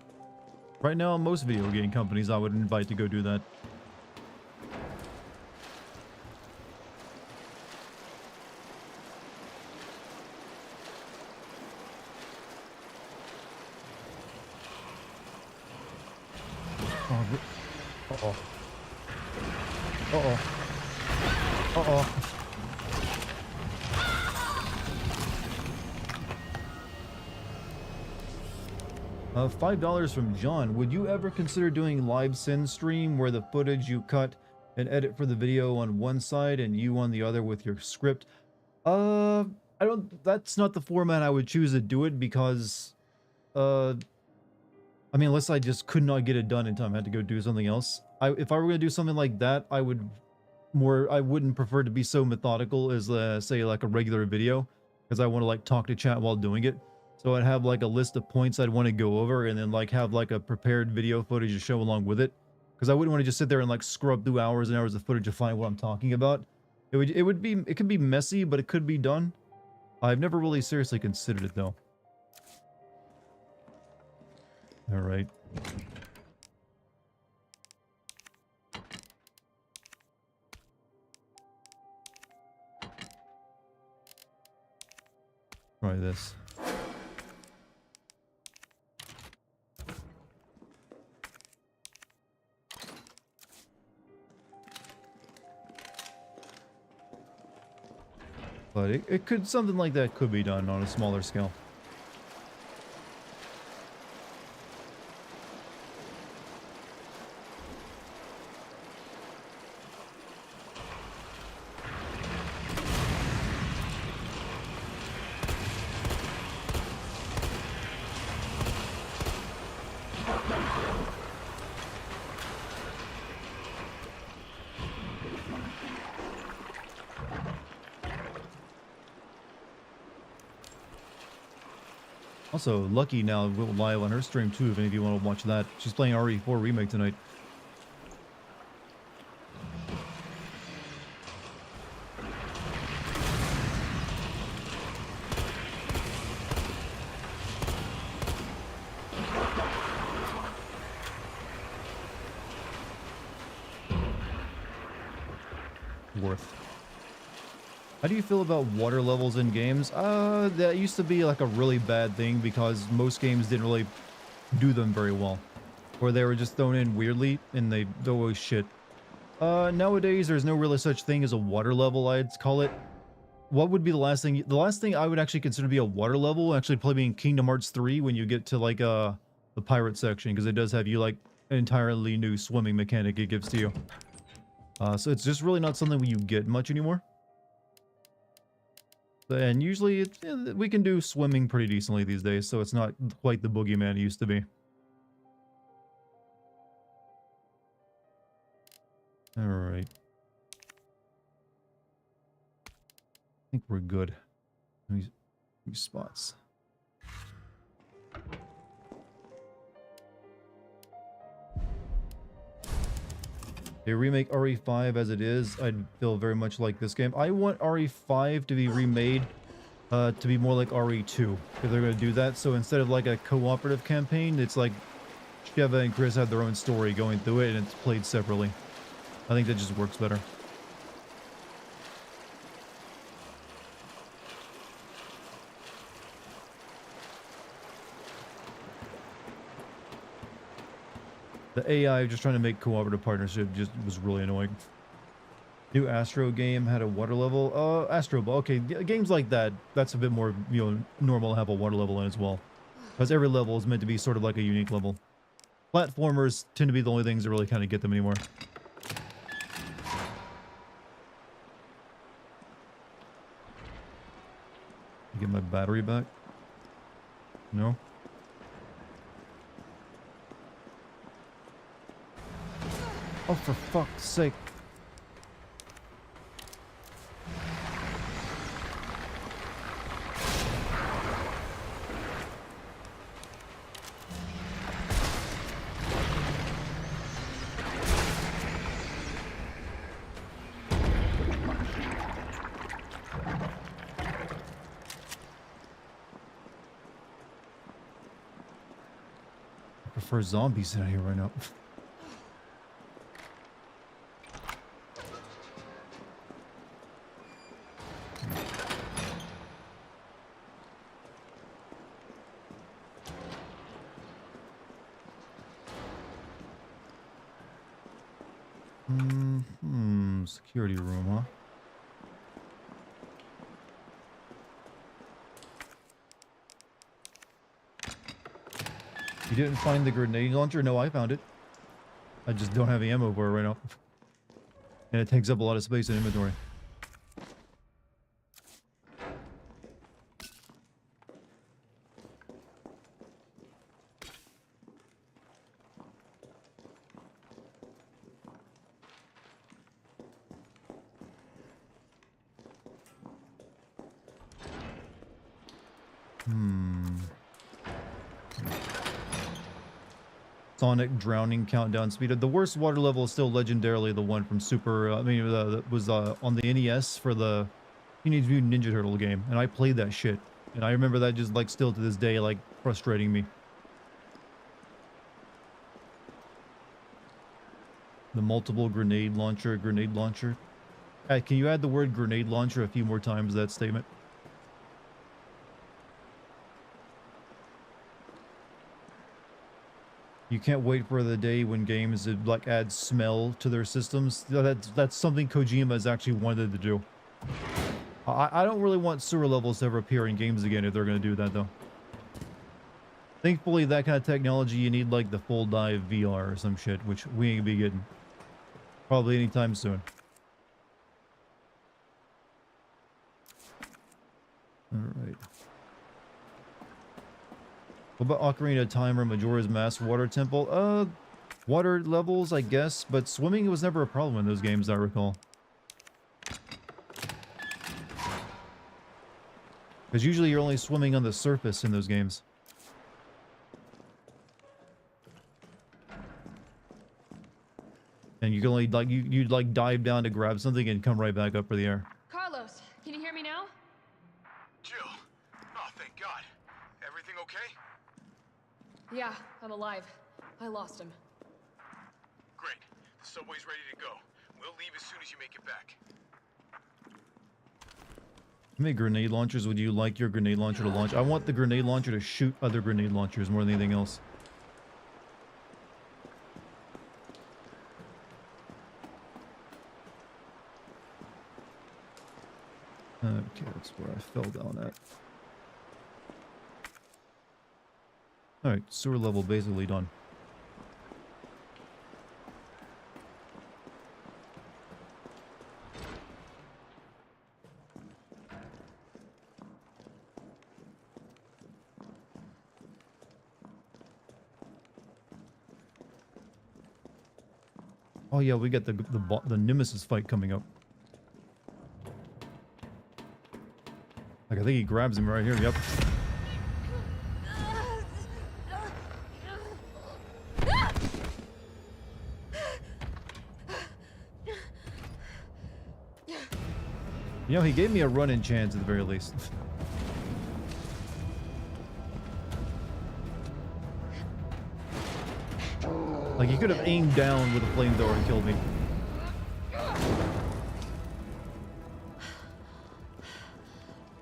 right now, most video game companies I would invite to go do that. Uh-oh. Uh-oh. Uh-oh. $5 from John. Would you ever consider doing live send stream where the footage you cut and edit for the video on one side and you on the other with your script? That's not the format I would choose to do it because, I mean, unless I just could not get it done in time, I had to go do something else. If I were going to do something like that, I wouldn't prefer to be so methodical as, say, like a regular video, because I want to, like, talk to chat while doing it. So I'd have, like, a list of points I'd want to go over, and then, like, have, like, a prepared video footage to show along with it. Because I wouldn't want to just sit there and, like, scrub through hours and hours of footage to find what I'm talking about. It could be messy, but it could be done. I've never really seriously considered it, though. Alright. Try this. But it could, something like that could be done on a smaller scale. Also, Lucky now will live on her stream too, if any of you want to watch that. She's playing RE4 Remake tonight. Worth. How do you feel about water levels in games? That used to be like a really bad thing because most games didn't really do them very well. Or they were just thrown in weirdly and they always shit. Nowadays there's no really such thing as a water level, I'd call it. What would be the last thing? The last thing I would actually consider to be a water level, actually probably in Kingdom Hearts 3 when you get to like the pirate section, because it does have you like an entirely new swimming mechanic it gives to you. So it's just really not something you get much anymore. And usually we can do swimming pretty decently these days, so it's not quite the boogeyman it used to be. Alright. I think we're good. These spots. They remake RE5 as it is, I'd feel very much like this game. I want RE5 to be remade to be more like RE2, if they're going to do that. So instead of like a cooperative campaign, it's like Sheva and Chris have their own story going through it and it's played separately. I think that just works better. The AI just trying to make cooperative partnership just was really annoying. New Astro game had a water level. Astro Ball. Okay, games like that, that's a bit more, you know, normal to have a water level in as well. Because every level is meant to be sort of like a unique level. Platformers tend to be the only things that really kind of get them anymore. Get my battery back? No? Oh, for fuck's sake. I prefer zombies out here right now. Security room, huh? You didn't find the grenade launcher? No, I found it. I just don't have the ammo for it right now. And it takes up a lot of space in inventory. Sonic drowning countdown speed. The worst water level is still legendarily the one from Super. That was on the NES for the Teenage Mutant Ninja Turtle game, and I played that shit, and I remember that just like still to this day like frustrating me. The multiple grenade launcher. Can you add the word grenade launcher a few more times to that statement? You can't wait for the day when games like add smell to their systems. That's something Kojima has actually wanted to do. I don't really want sewer levels to ever appear in games again if they're going to do that though. Thankfully, that kind of technology you need like the full dive VR or some shit, which we ain't gonna be getting probably anytime soon. All right. What about Ocarina of Time or Majora's Mask Water Temple? Water levels, I guess, but swimming was never a problem in those games, I recall. Because usually you're only swimming on the surface in those games. You can only like you'd like dive down to grab something and come right back up for the air. Carlos, can you hear me now? Jill. Oh, thank God. Everything okay? Yeah, I'm alive. I lost him. Great. The subway's ready to go. We'll leave as soon as you make it back. How many grenade launchers would you like your grenade launcher to launch? I want the grenade launcher to shoot other grenade launchers more than anything else. Okay, that's where I fell down at. Alright, sewer level basically done. Oh yeah, we got the Nemesis fight coming up. Like, I think he grabs him right here. Yep. You know, he gave me a run-in chance at the very least. Like, he could have aimed down with a flamethrower and killed me.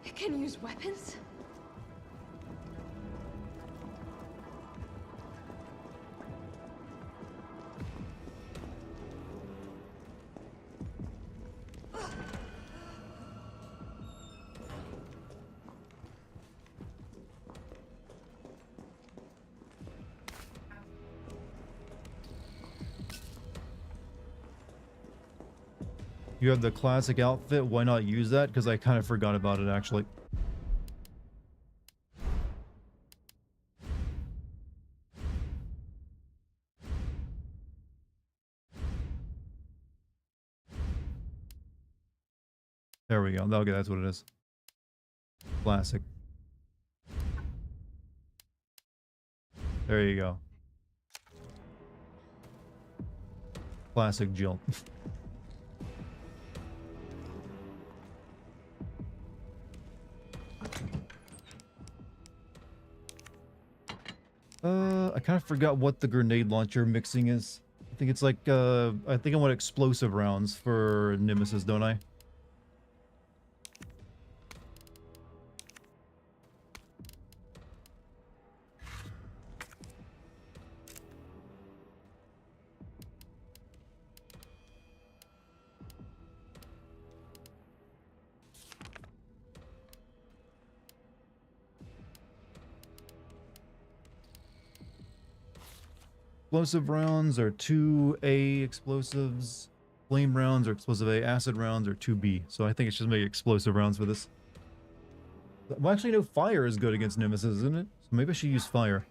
It can use weapons? You have the classic outfit, why not use that? Because I kind of forgot about it, actually. There we go. Okay, that's what it is. Classic. There you go. Classic Jill. I kind of forgot what the grenade launcher mixing is. I think it's like, I think I want explosive rounds for Nemesis, don't I? Explosive rounds are 2A explosives. Flame rounds are explosive A. Acid rounds are 2B. So I think it's just make explosive rounds for this. Well, actually, no, fire is good against Nemesis, isn't it? So maybe I should use fire.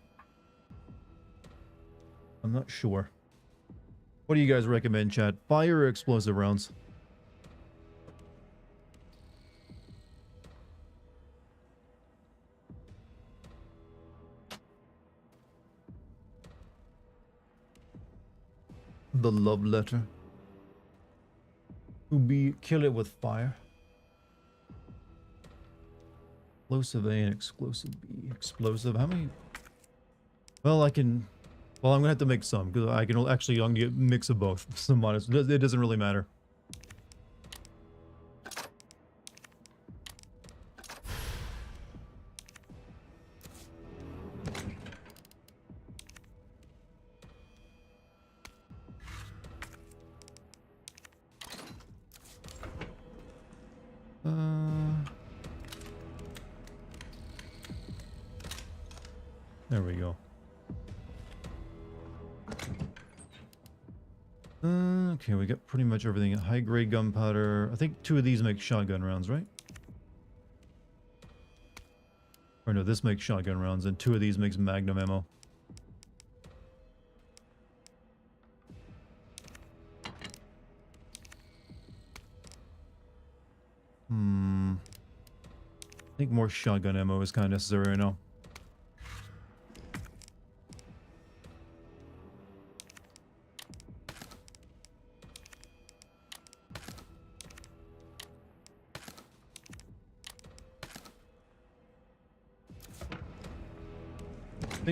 I'm not sure. What do you guys recommend, chat? Fire or explosive rounds? The love letter. To be kill it with fire. Explosive A and explosive B. Explosive. How many? Well, I can. Well, I'm gonna have to make some because I can actually I'm gonna get mix of both. Some honest. It doesn't really matter. There we go. Okay, we got pretty much everything. High grade gunpowder. I think 2 of these make shotgun rounds, right? Or no, this makes shotgun rounds, and 2 of these makes magnum ammo. I think more shotgun ammo is kind of necessary right now.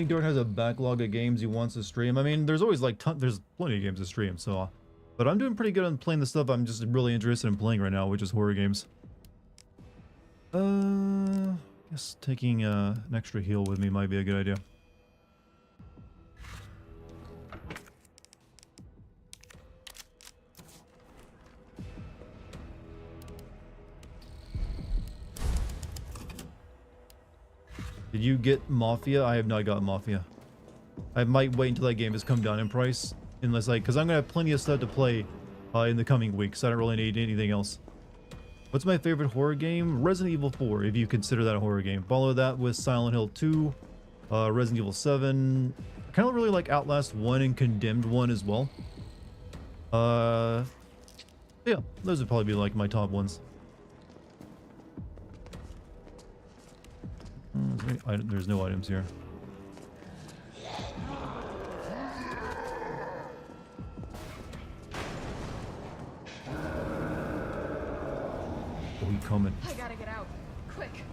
think Dart has a backlog of games he wants to stream. I mean, there's always like there's plenty of games to stream, so but I'm doing pretty good on playing the stuff I'm just really interested in playing right now, which is horror games. Guess taking an extra heal with me might be a good idea. Did you get Mafia? I have not got Mafia. I might wait until that game has come down in price, unless because I'm gonna have plenty of stuff to play in the coming weeks. I don't really need anything else. What's my favorite horror game? Resident Evil 4, if you consider that a horror game. Follow that with Silent Hill 2, Resident Evil 7. I kind of really like Outlast 1 and Condemned 1 as well. Yeah, those would probably be like my top ones. There's no items here. Oh, he coming. I gotta get out. Quick.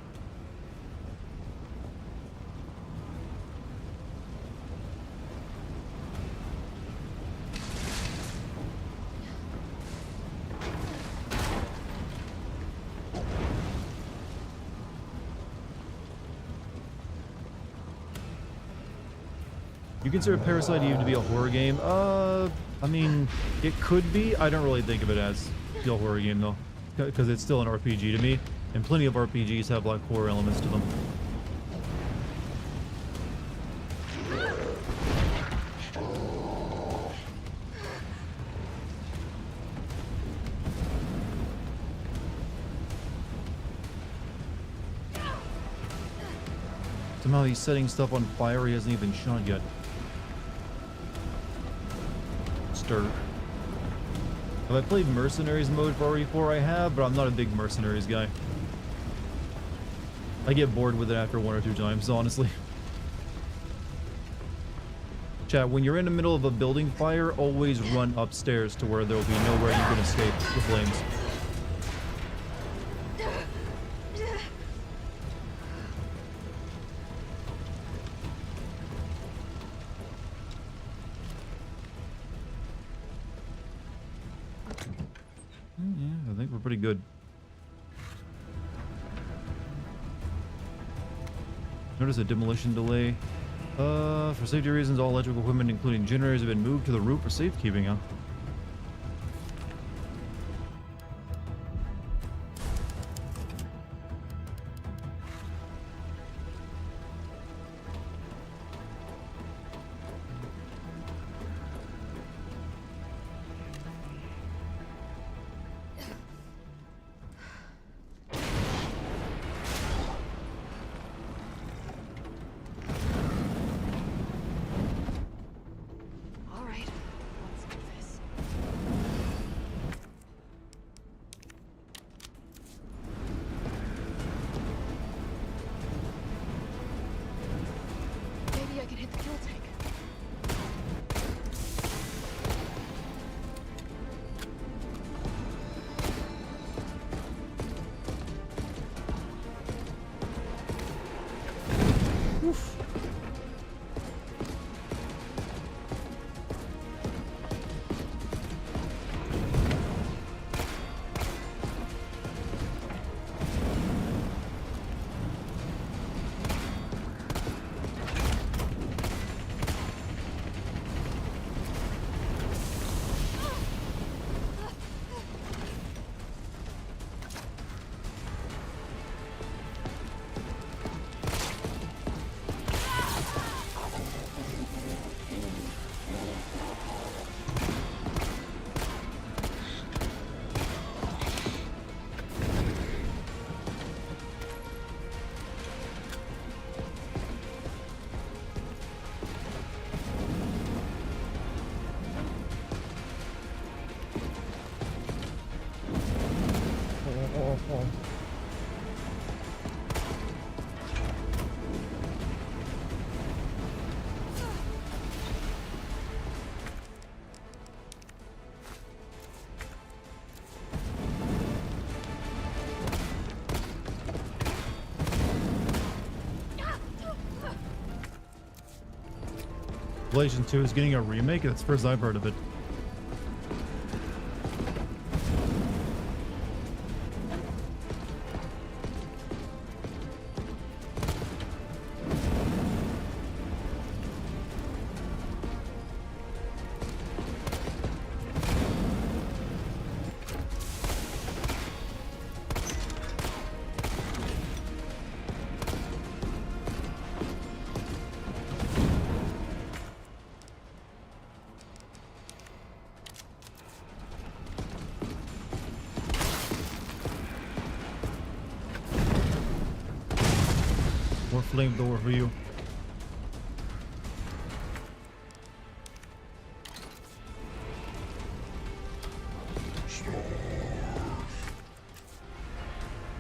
You consider Parasite Eve to be a horror game? I mean, it could be. I don't really think of it as a horror game though, because it's still an RPG to me, and plenty of RPGs have like horror elements to them. Somehow he's setting stuff on fire he hasn't even shot yet. Stir. Have I played Mercenaries mode for RE4? I have, but I'm not a big Mercenaries guy. I get bored with it after 1 or 2 times, honestly. Chat, when you're in the middle of a building fire, always run upstairs to where there will be nowhere you can escape the flames. Yeah, I think we're pretty good. Notice a demolition delay. For safety reasons, all electrical equipment, including generators, have been moved to the roof for safekeeping, huh? Initialization 2 is getting a remake. That's the first I've heard of it. More flamethrower for you.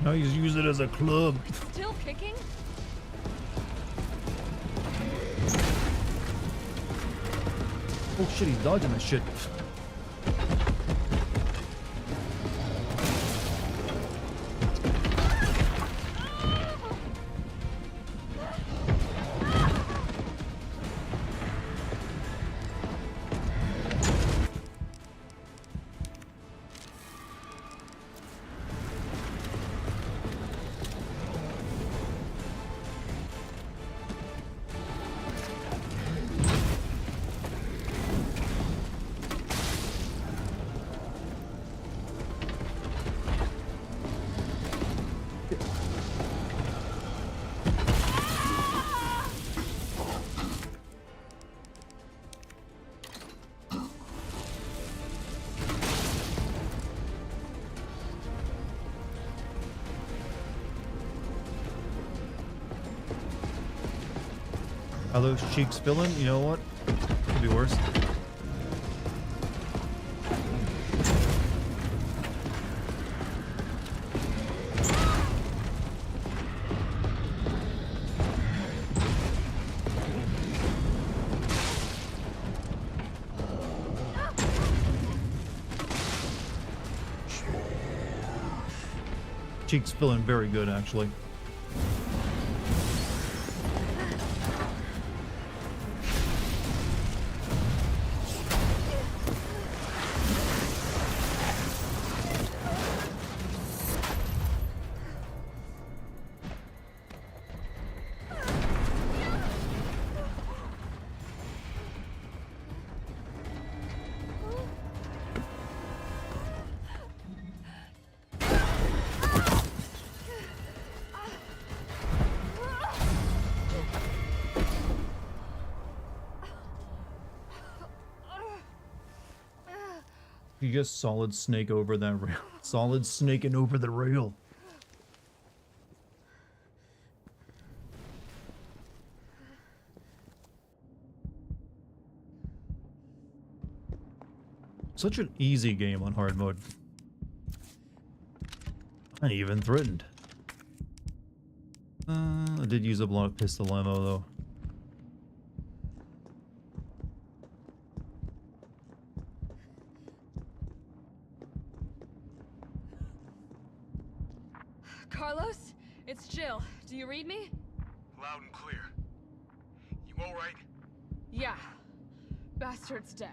Now he's use it as a club. Still kicking? Oh shit, he's dodging that shit. Are those cheeks filling? You know what? Could be worse. Cheeks feeling very good, actually. You just solid snake over that rail. Solid snaking over the rail. Such an easy game on hard mode. Not even threatened. I did use up a lot of pistol ammo though. Carlos, it's Jill. Do you read me? Loud and clear. You alright? Yeah. Bastard's dead.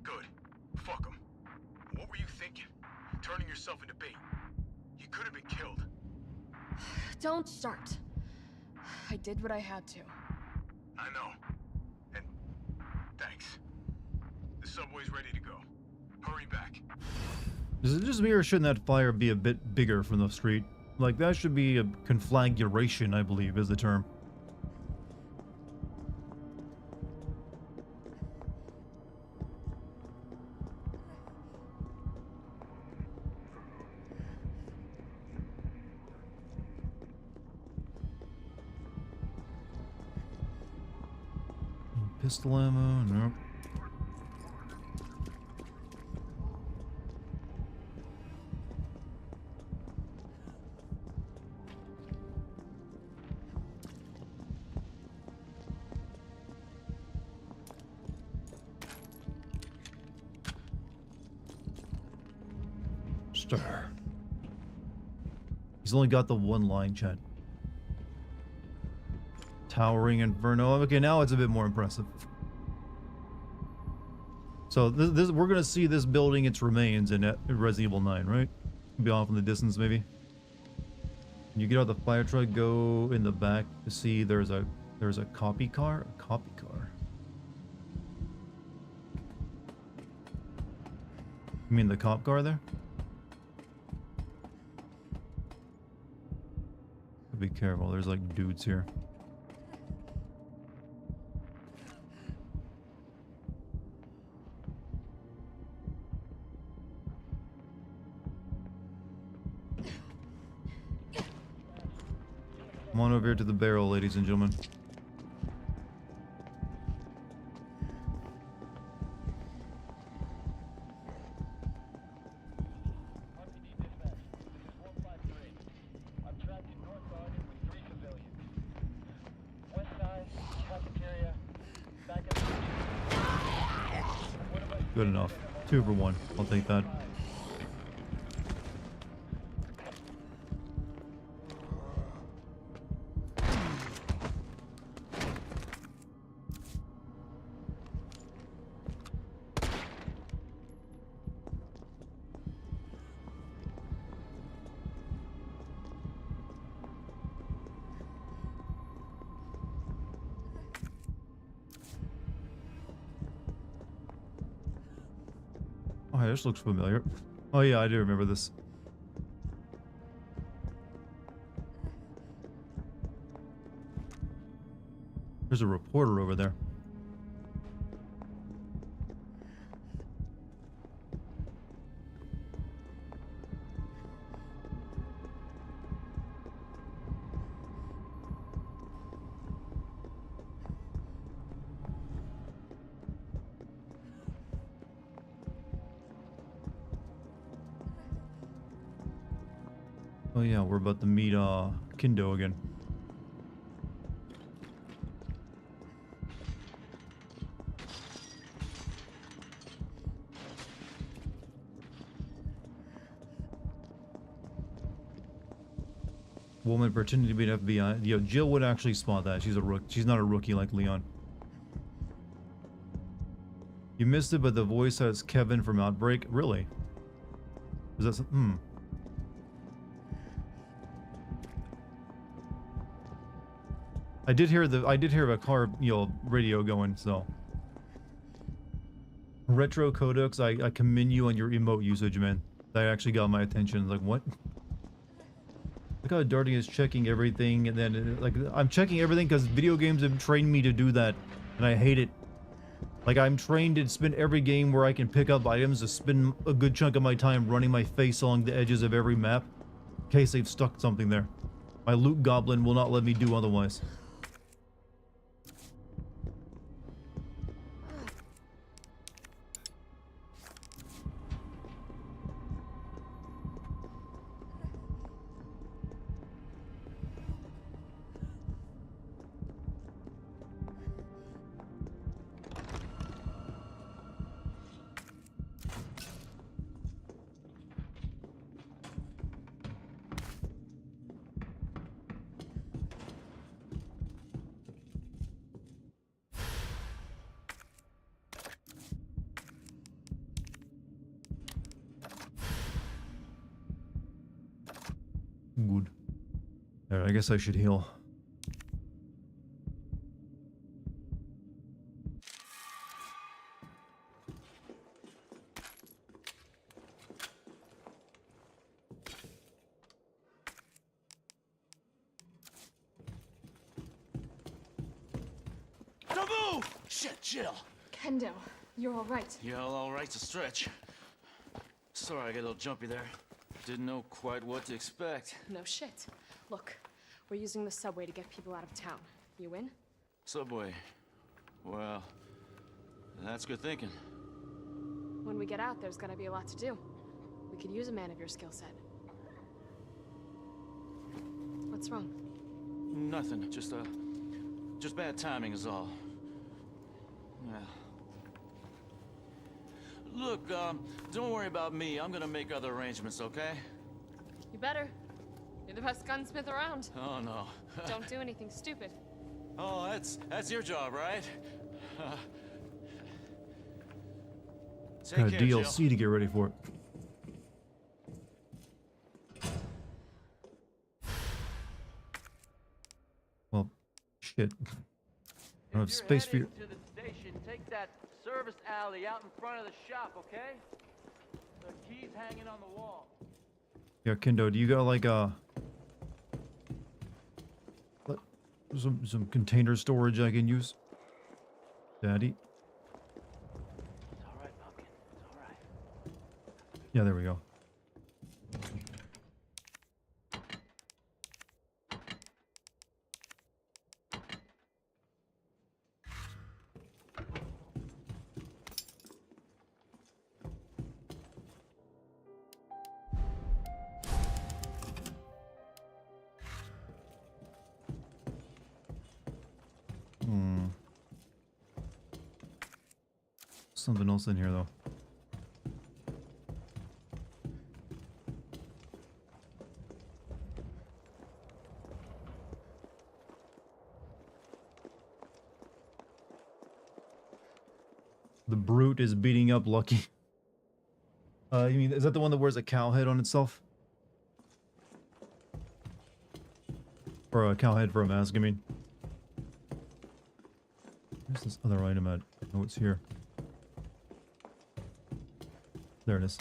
Good. Fuck him. What were you thinking? Turning yourself into bait. You could have been killed. Don't start. I did what I had to. I know. And thanks. The subway's ready to go. Hurry back. Is it just me, or shouldn't that fire be a bit bigger from the street? Like, that should be a conflagration, I believe, is the term. Pistol ammo, nope. Stir. He's only got the one line, chat. Towering Inferno. Okay, now it's a bit more impressive. So this we're gonna see this building, its remains in Resident Evil 9, right? Be off in the distance, maybe. You get out the fire truck, go in the back to see there's a copy car. A copy car. You mean the cop car there? Be careful. There's like dudes here. Come on over here to the barrel, ladies and gentlemen. Good enough. 2 for 1. I'll take that. Oh, hey, this looks familiar. Oh yeah, I do remember this. There's a reporter over there. Oh yeah, we're about to meet Kindo again. Woman pretending to be an FBI. Yo, Jill would actually spot that. She's a rook. She's not a rookie like Leon. You missed it, but the voice has Kevin from Outbreak. Really? Is that some, I did hear a car, radio going, so. Retro Codex, I commend you on your emote usage, man. That actually got my attention. Like, what? Look how Dartigan is checking everything, and then, like, I'm checking everything because video games have trained me to do that, and I hate it. Like, I'm trained to spend every game where I can pick up items to spend a good chunk of my time running my face along the edges of every map, in case they've stuck something there. My loot goblin will not let me do otherwise. Good. Alright, I guess I should heal. Taboo! Shit, Jill. Kendo, you're all right. Yeah, all right's a stretch. Sorry, I got a little jumpy there. Didn't know quite what to expect. No shit. Look, we're using the subway to get people out of town. You in? Subway. Well, that's good thinking. When we get out, there's gonna be a lot to do. We could use a man of your skill set. What's wrong? Nothing. Just bad timing is all. Yeah. Look, don't worry about me. I'm gonna make other arrangements, okay? You better. You're the best gunsmith around. Oh, no. Don't do anything stupid. Oh, that's your job, right? Take Got a care, DLC Jill. to get ready for it. Well, shit. I don't have space for you. To the station, take that service alley out in front of the shop, okay? The key's hanging on the wall. Yeah, Kendo, do you got like some container storage I can use? Daddy? It's all right, Pumpkin. It's all right. Yeah, there we go. Something else in here though. The brute is beating up Lucky. You mean, is that the one that wears a cow head on itself? Or a cow head for a mask, I mean. Where's this other item at? Oh, it's here. There it is.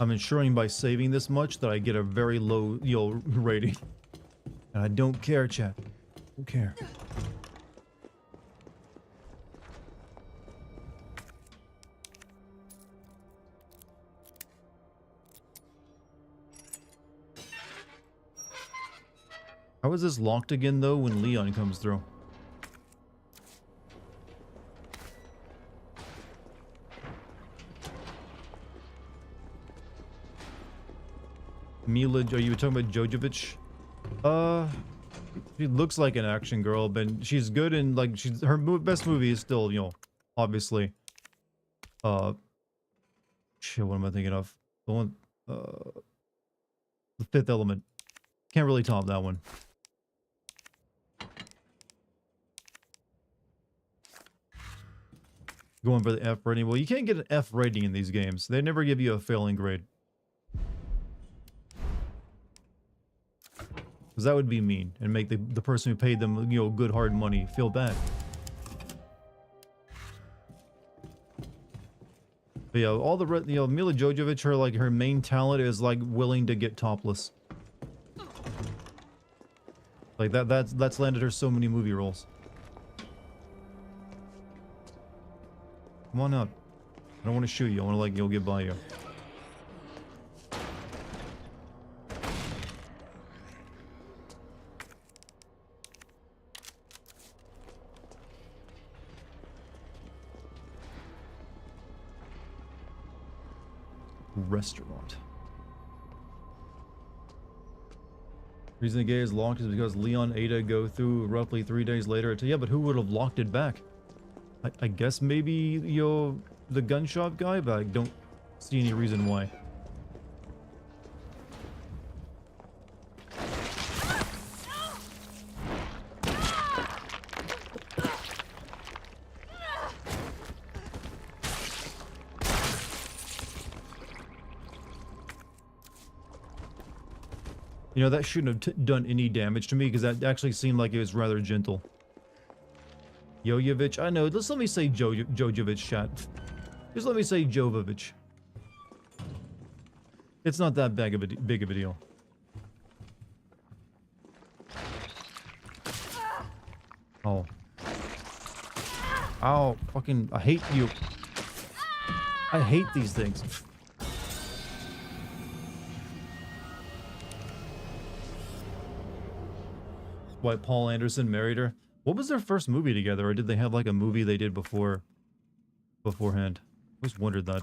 I'm ensuring by saving this much that I get a very low rating. And I don't care, chat. Don't care. How is this locked again, though, when Leon comes through? Mila, are you talking about Jojovic? She looks like an action girl, but she's good in, like, her best movie is still, you know, obviously. Shit, what am I thinking of? The one, The Fifth Element. Can't really top that one. Going for the F rating. Well, you can't get an F rating in these games. They never give you a failing grade. Because that would be mean and make the person who paid them, you know, good hard money feel bad. But yeah, all the, you know, Mila Jovovich, her main talent is like willing to get topless. Like that's landed her so many movie roles. Come on out. I don't want to shoot you. I want to, like, you'll get by you. Restaurant. Reason the gate is locked is because Leon and Ada go through roughly 3 days later. Yeah, but who would have locked it back? I guess maybe, you know, the gun shop guy, but I don't see any reason why. You know, that shouldn't have done any damage to me because that actually seemed like it was rather gentle. Jojovich, I know. Just let me say Jojovich, chat. Just let me say Jovovich. It's not that big of a deal. Oh. Ow, fucking, I hate you. I hate these things. Why Paul Anderson married her? What was their first movie together, or did they have like a movie they did beforehand? I always wondered that.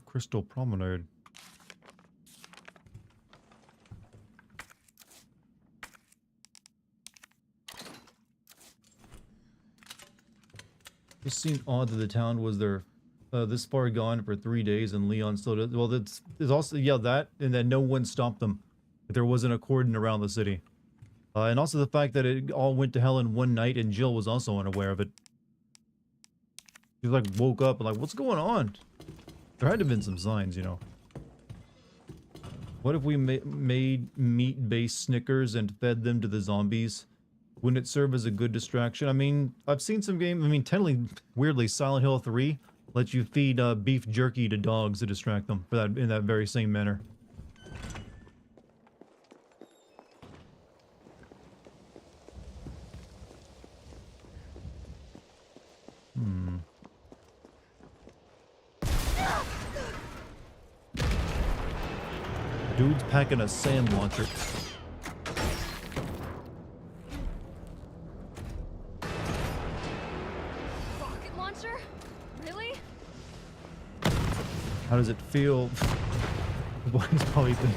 Crystal Promenade. It seemed odd that the town was there this far gone for 3 days and Leon still does. Well, there's also, yeah, that, and that no one stopped them. There wasn't a cordon around the city. And also the fact that it all went to hell in one night and Jill was also unaware of it. She like woke up and like, what's going on? There had to have been some signs, you know. What if we made meat-based Snickers and fed them to the zombies? Wouldn't it serve as a good distraction? I mean, I've seen some games. I mean, technically, weirdly, Silent Hill 3 lets you feed beef jerky to dogs to distract them for that in that very same manner. Dude's packing a sand launcher. Rocket launcher? Really? How does it feel? The boy's probably been...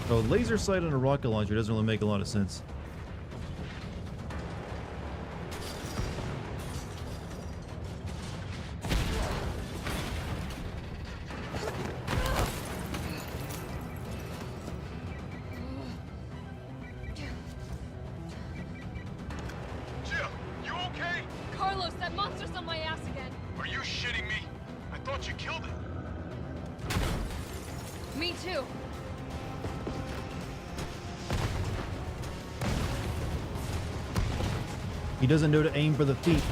So laser sight on a rocket launcher doesn't really make a lot of sense. Jill, you okay? Carlos, that monster's on my ass again. Are you shitting me? I thought you killed it. Me too. He doesn't know to aim for the feet.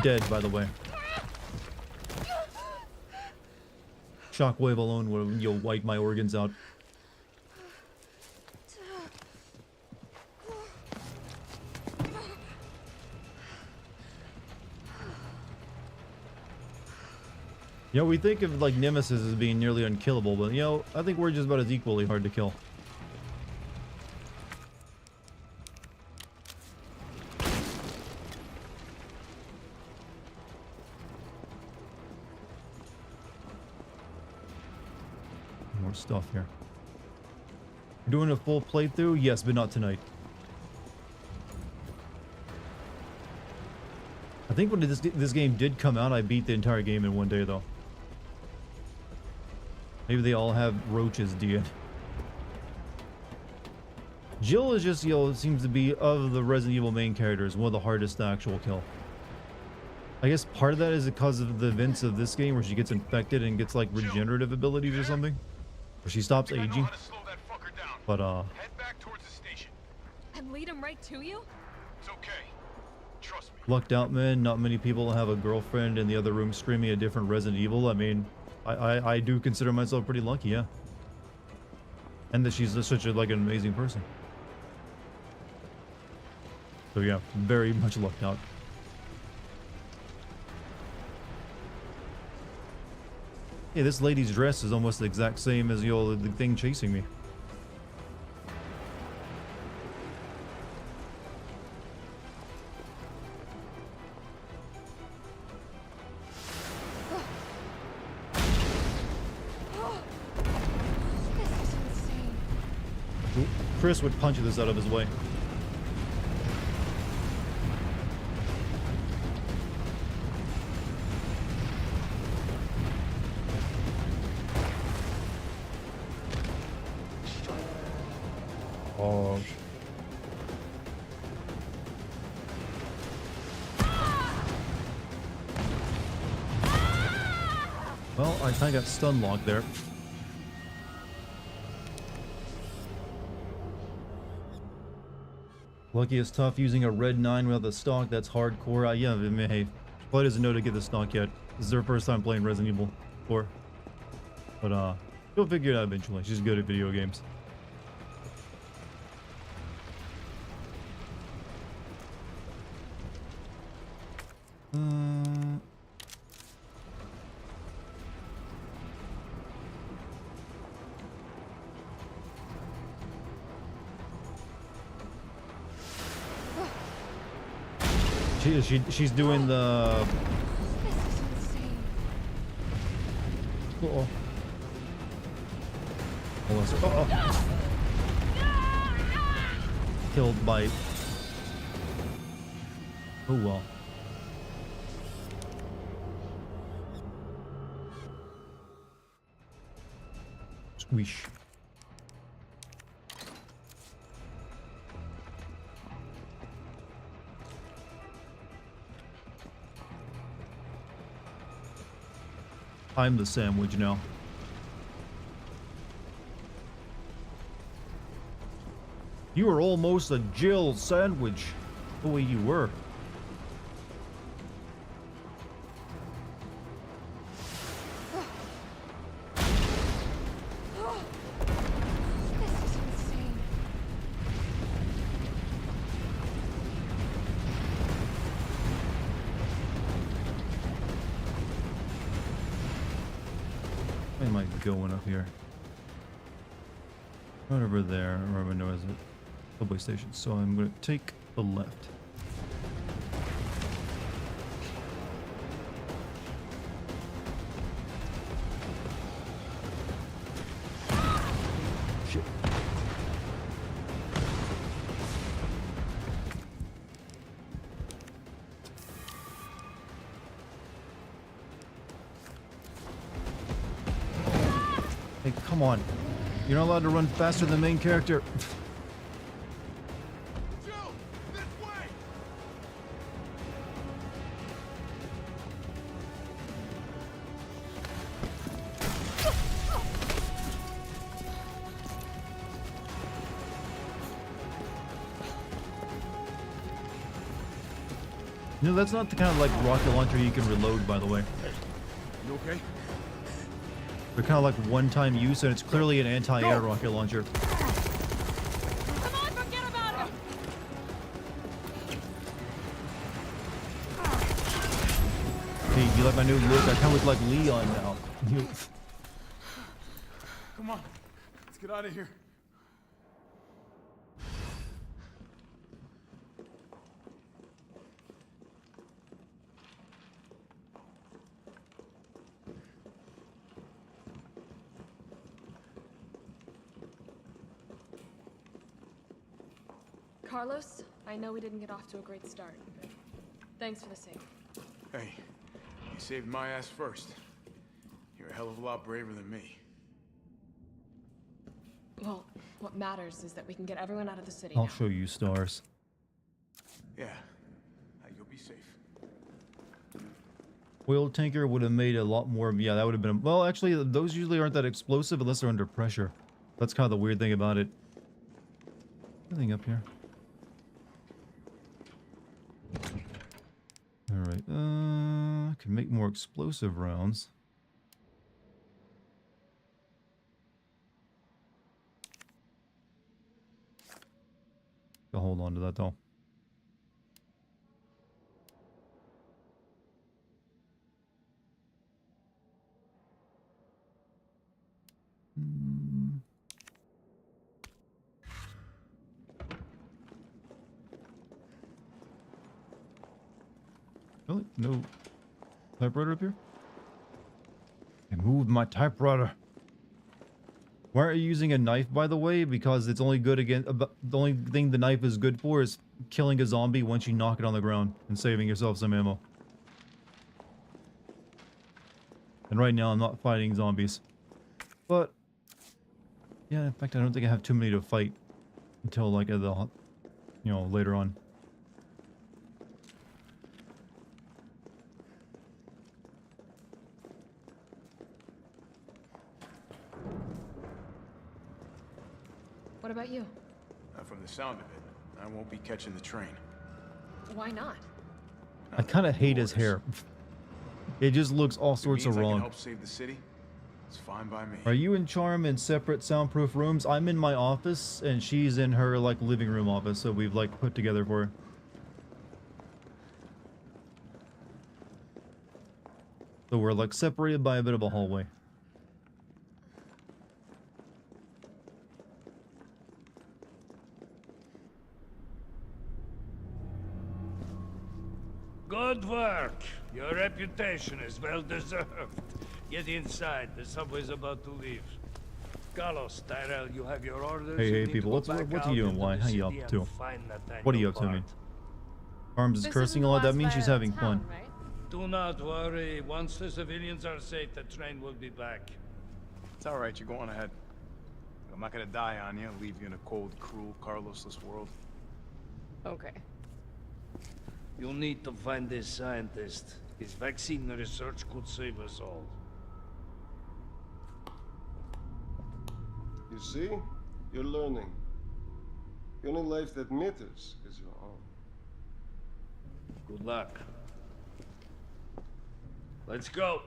Dead, by the way. Shockwave alone would, you'll wipe my organs out. You know, we think of like Nemesis as being nearly unkillable, but you know, I think we're just about as equally hard to kill. More stuff here. You're doing a full playthrough? Yes, but not tonight. I think when this game did come out, I beat the entire game in one day, though. Maybe they all have roaches, Dia. Jill is just, you know, seems to be, of the Resident Evil main characters, one of the hardest to actual kill. I guess part of that is because of the events of this game where she gets infected and gets, like, regenerative abilities or something. Where she stops aging. But, Head back towards the station. And lead him right to you? It's okay. Trust me. lucked out, man. Not many people have a girlfriend in the other room screaming a different Resident Evil. I mean, I do consider myself pretty lucky, yeah. And that she's such a, like, an amazing person. So yeah, very much lucked out. Yeah, this lady's dress is almost the exact same as the thing chasing me. Chris would punch this out of his way. Oh. Well, I kind of got stun locked there. Lucky is tough using a red 9 without the stock. That's hardcore. Yeah, I mean, hey, Play doesn't know to get the stock yet. This is her first time playing Resident Evil 4. But, she'll figure it out eventually. She's good at video games. She's doing the. This is insane. Uh-oh. Uh-oh. Killed by. Oh well. Squish. I'm the sandwich now. You were almost a Jill sandwich. The way you were. This is insane. Where am I going up here? Right over there. Or I know is it subway station. So I'm going to take the left. Shit. Hey, come on. You're not allowed to run faster than the main character. Joe, this way! No, that's not the kind of like rocket launcher you can reload, by the way. You okay? They're kind of like one-time use, and it's clearly an anti-air rocket launcher. Come on, forget about him. Hey, you like my new look? I kind of look like Leon now. Come on, let's get out of here. Carlos, I know we didn't get off to a great start. Thanks for the save. Hey, you saved my ass first. You're a hell of a lot braver than me. Well, what matters is that we can get everyone out of the city I'll now. show you stars. Yeah, you'll be safe. Oil tanker would have made a lot more. Yeah, that would have been. Well, actually, those usually aren't that explosive unless they're under pressure. That's kind of the weird thing about it. Nothing up here. All right. I can make more explosive rounds. I'll hold on to that though. Really? No typewriter up here? I moved my typewriter. Why are you using a knife, by the way? Because it's only good against. The only thing the knife is good for is killing a zombie once you knock it on the ground and saving yourself some ammo. And right now I'm not fighting zombies. But yeah, in fact I don't think I have too many to fight until like at the, you know, later on. What about you? From the sound of it, I won't be catching the train. Why not? I kind of hate his hair. It just looks all sorts of I can wrong. help save the city. It's fine by me. Are you and Charm in separate soundproof rooms? I'm in my office and she's in her like living room office, so we've like put together for her. So we're like separated by a bit of a hallway. Your reputation is well deserved. Get inside. The subway's about to leave. Carlos, Tyrell, you have your orders. Hey, You hey, need to people, go what's back he out doing? into Why? the How you city up and to? find Nathaniel What are you up to, Bard. man? Arms is This cursing isn't a the lot. That last means she's flight out having of fun. town, right? Do not worry. Once the civilians are safe, the train will be back. It's all right. You go on ahead. I'm not gonna die on you. Leave you in a cold, cruel, Carlosless world. Okay. You need to find this scientist. His vaccine research could save us all. You see? You're learning. The only life that matters is your own. Good luck. Let's go.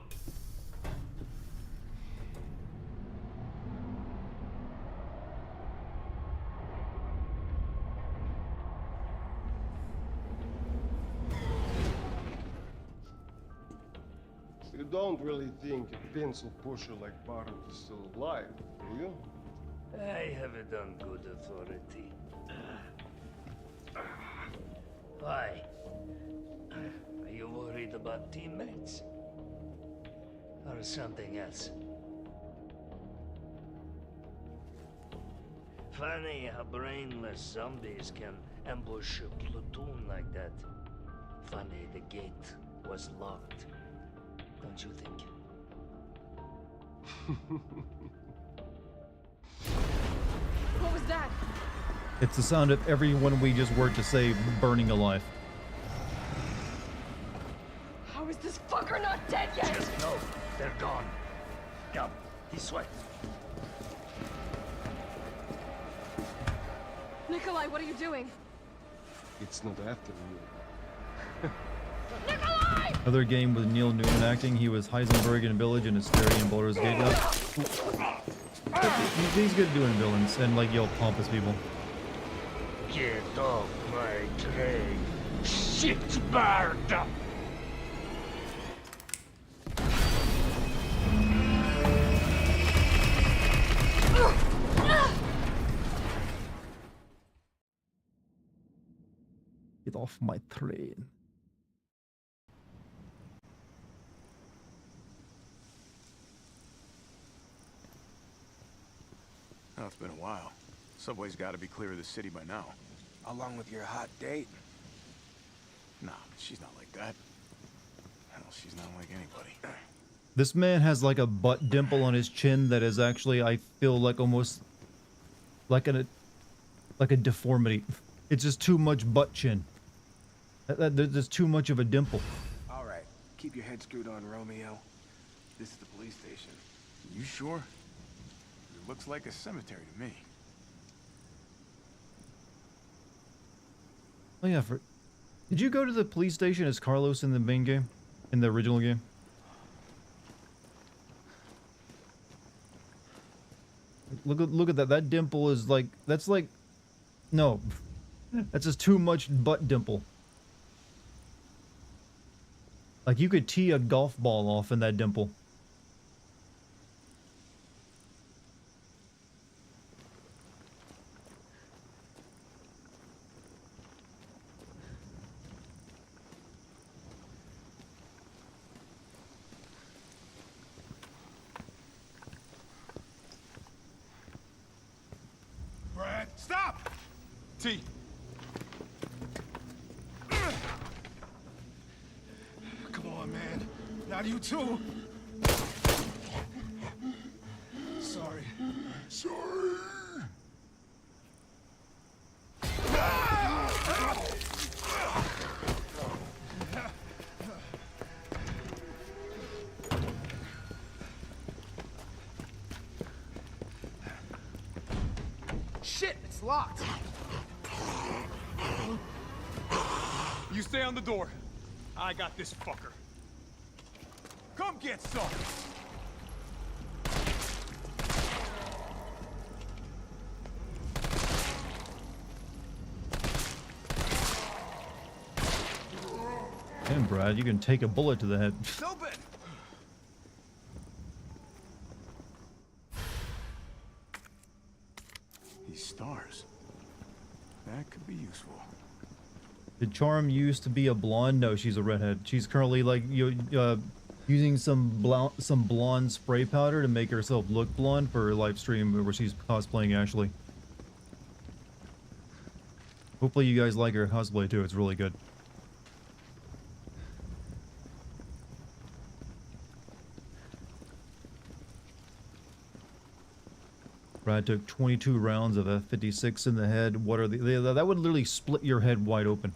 You don't really think a pencil pusher like Barton is still alive, do you? I have it on good authority. Why? Are you worried about teammates? Or something else? Funny how brainless zombies can ambush a platoon like that. Funny the gate was locked. Don't you think? What was that? It's the sound of everyone we just worked to save burning alive. How is this fucker not dead yet? Just know they're gone. Come, this way. Nikolai, what are you doing? It's not after you. Nikolai! Another game with Neil Newman acting. He was Heisenberg in Village and Asteria in Baldur's Gate. He's good at doing villains and like yell pompous people. Get off my train, shitbird! Get off my train. Oh, it's been a while. Subway's got to be clear of the city by now. Along with your hot date. Nah, she's not like that. Hell, she's not like anybody. This man has like a butt dimple on his chin that is actually, I feel like almost like a deformity. It's just too much butt chin. There's too much of a dimple. All right. Keep your head screwed on, Romeo. This is the police station. You sure? It looks like a cemetery to me. Oh yeah, did you go to the police station as Carlos in the main game? In the original game? Look at that. That dimple is like, that's like, no. That's just too much butt dimple. Like you could tee a golf ball off in that dimple. Brad, stop! T. Come on, man. Not you too. Sorry. Sorry. Shit, it's locked. You stay on the door. I got this fucker. Come get some! Damn, Brad, you can take a bullet to the head. Open! These stars. That could be useful. Did Charm used to be a blonde? No, she's a redhead. She's currently like using some blonde spray powder to make herself look blonde for her live stream where she's cosplaying Ashley. Hopefully you guys like her cosplay too. It's really good. Brad took 22 rounds of F-56 in the head. What are that would literally split your head wide open.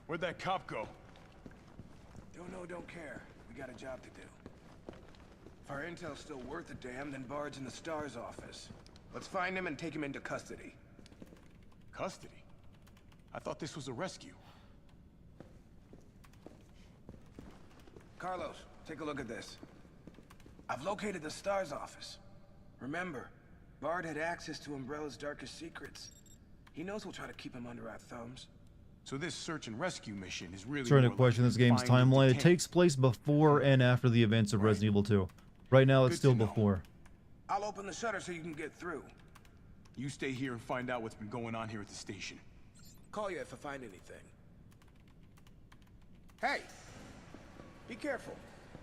Where'd that cop go? Don't know, don't care. We got a job to do. If our intel's still worth a damn, then Bard's in the STARS office. Let's find him and take him into custody. Custody? I thought this was a rescue. Carlos, take a look at this. I've located the STARS office. Remember, Bard had access to Umbrella's darkest secrets. He knows we'll try to keep him under our thumbs. So this search and rescue mission is really Starting to more question like this game's find and timeline. It detain. takes place before and after the events of Resident Evil 2. Right now, it's Good still to know. before. I'll open the shutter so you can get through. You stay here and find out what's been going on here at the station. Call you if I find anything. Hey! Be careful.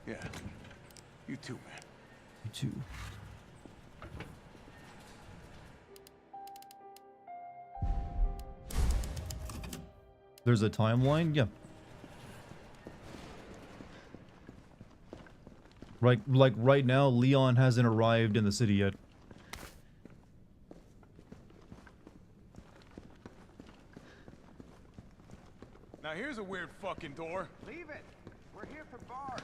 Yeah. You too, man. You too. There's a timeline? Yeah. Like right now, Leon hasn't arrived in the city yet. Now here's a weird fucking door. Leave it. We're here for Bard.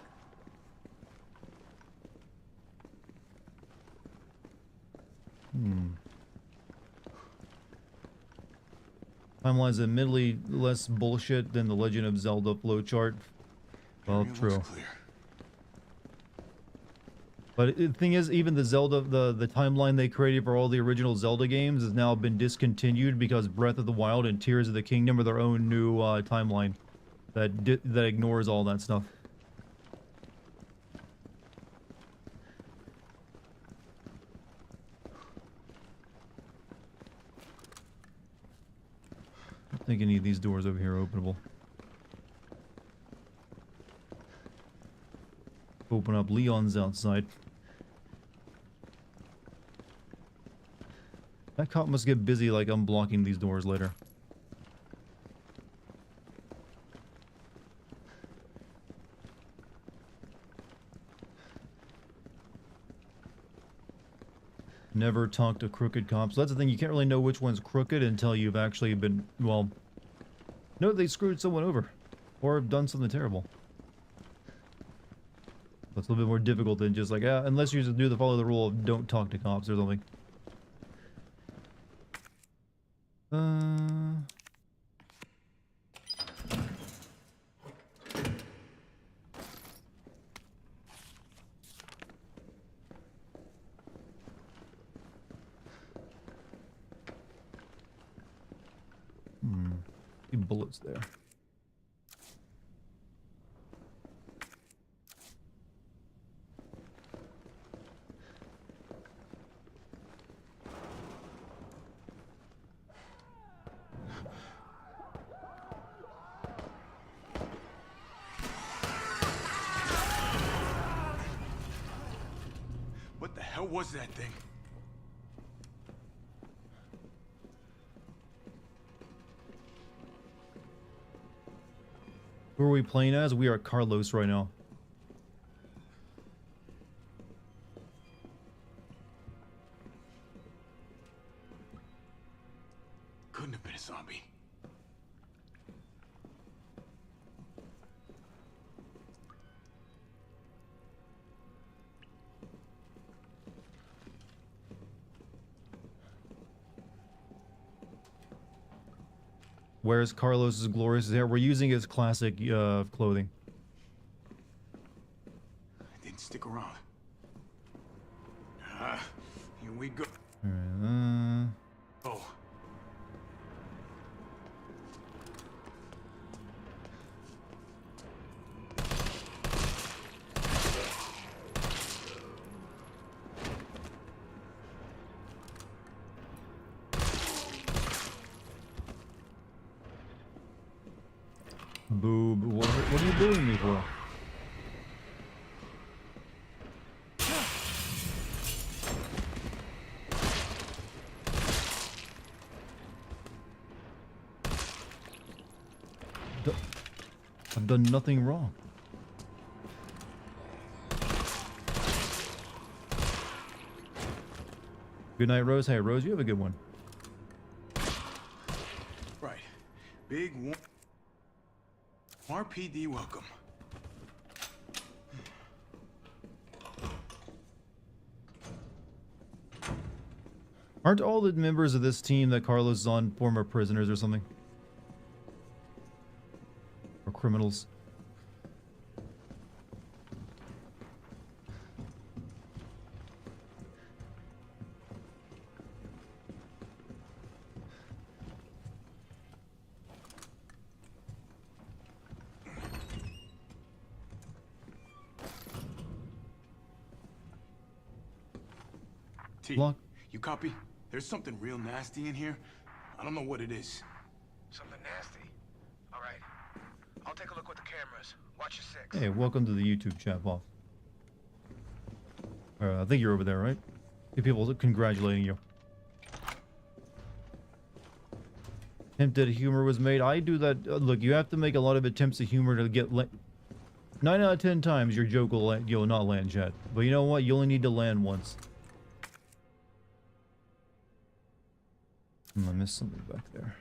Timeline's admittedly less bullshit than the Legend of Zelda flowchart. Well, Area true. looks clear. But the thing is, even the Zelda, the timeline they created for all the original Zelda games has now been discontinued because Breath of the Wild and Tears of the Kingdom are their own new timeline that ignores all that stuff. I don't think any of these doors over here are openable. Open up. Leon's outside. That cop must get busy like unblocking these doors later. Never talk to crooked cops. That's the thing, you can't really know which one's crooked until you've actually been, well, no, they screwed someone over. Or have done something terrible. That's a little bit more difficult than just like, unless you just follow the rule of don't talk to cops or something. Few bullets there. What the hell was that thing? Who are we playing as? We are Carlos right now. Couldn't have been a zombie. Where's Carlos's glorious hair? We're using his classic clothing. I didn't stick around. Here we go. Alright, Oh. Boob. What are you booing me for? I've done nothing wrong. Good night, Rose. Hey, Rose, you have a good one. Right. Big RPD welcome. Aren't all the members of this team that Carlos is on former prisoners or something? Or criminals? T, Lock. you copy? There's something real nasty in here. I don't know what it is. Something nasty. All right. I'll take a look with the cameras. Watch your six. Hey, welcome to the YouTube chat, Bob. I think you're over there, right? Two people congratulating you. Attempt at humor was made. I do that. Look, you have to make a lot of attempts at humor to get 9 out of 10 times your joke will land, you'll not land, chat. But you know what? You only need to land once. I missed something back there.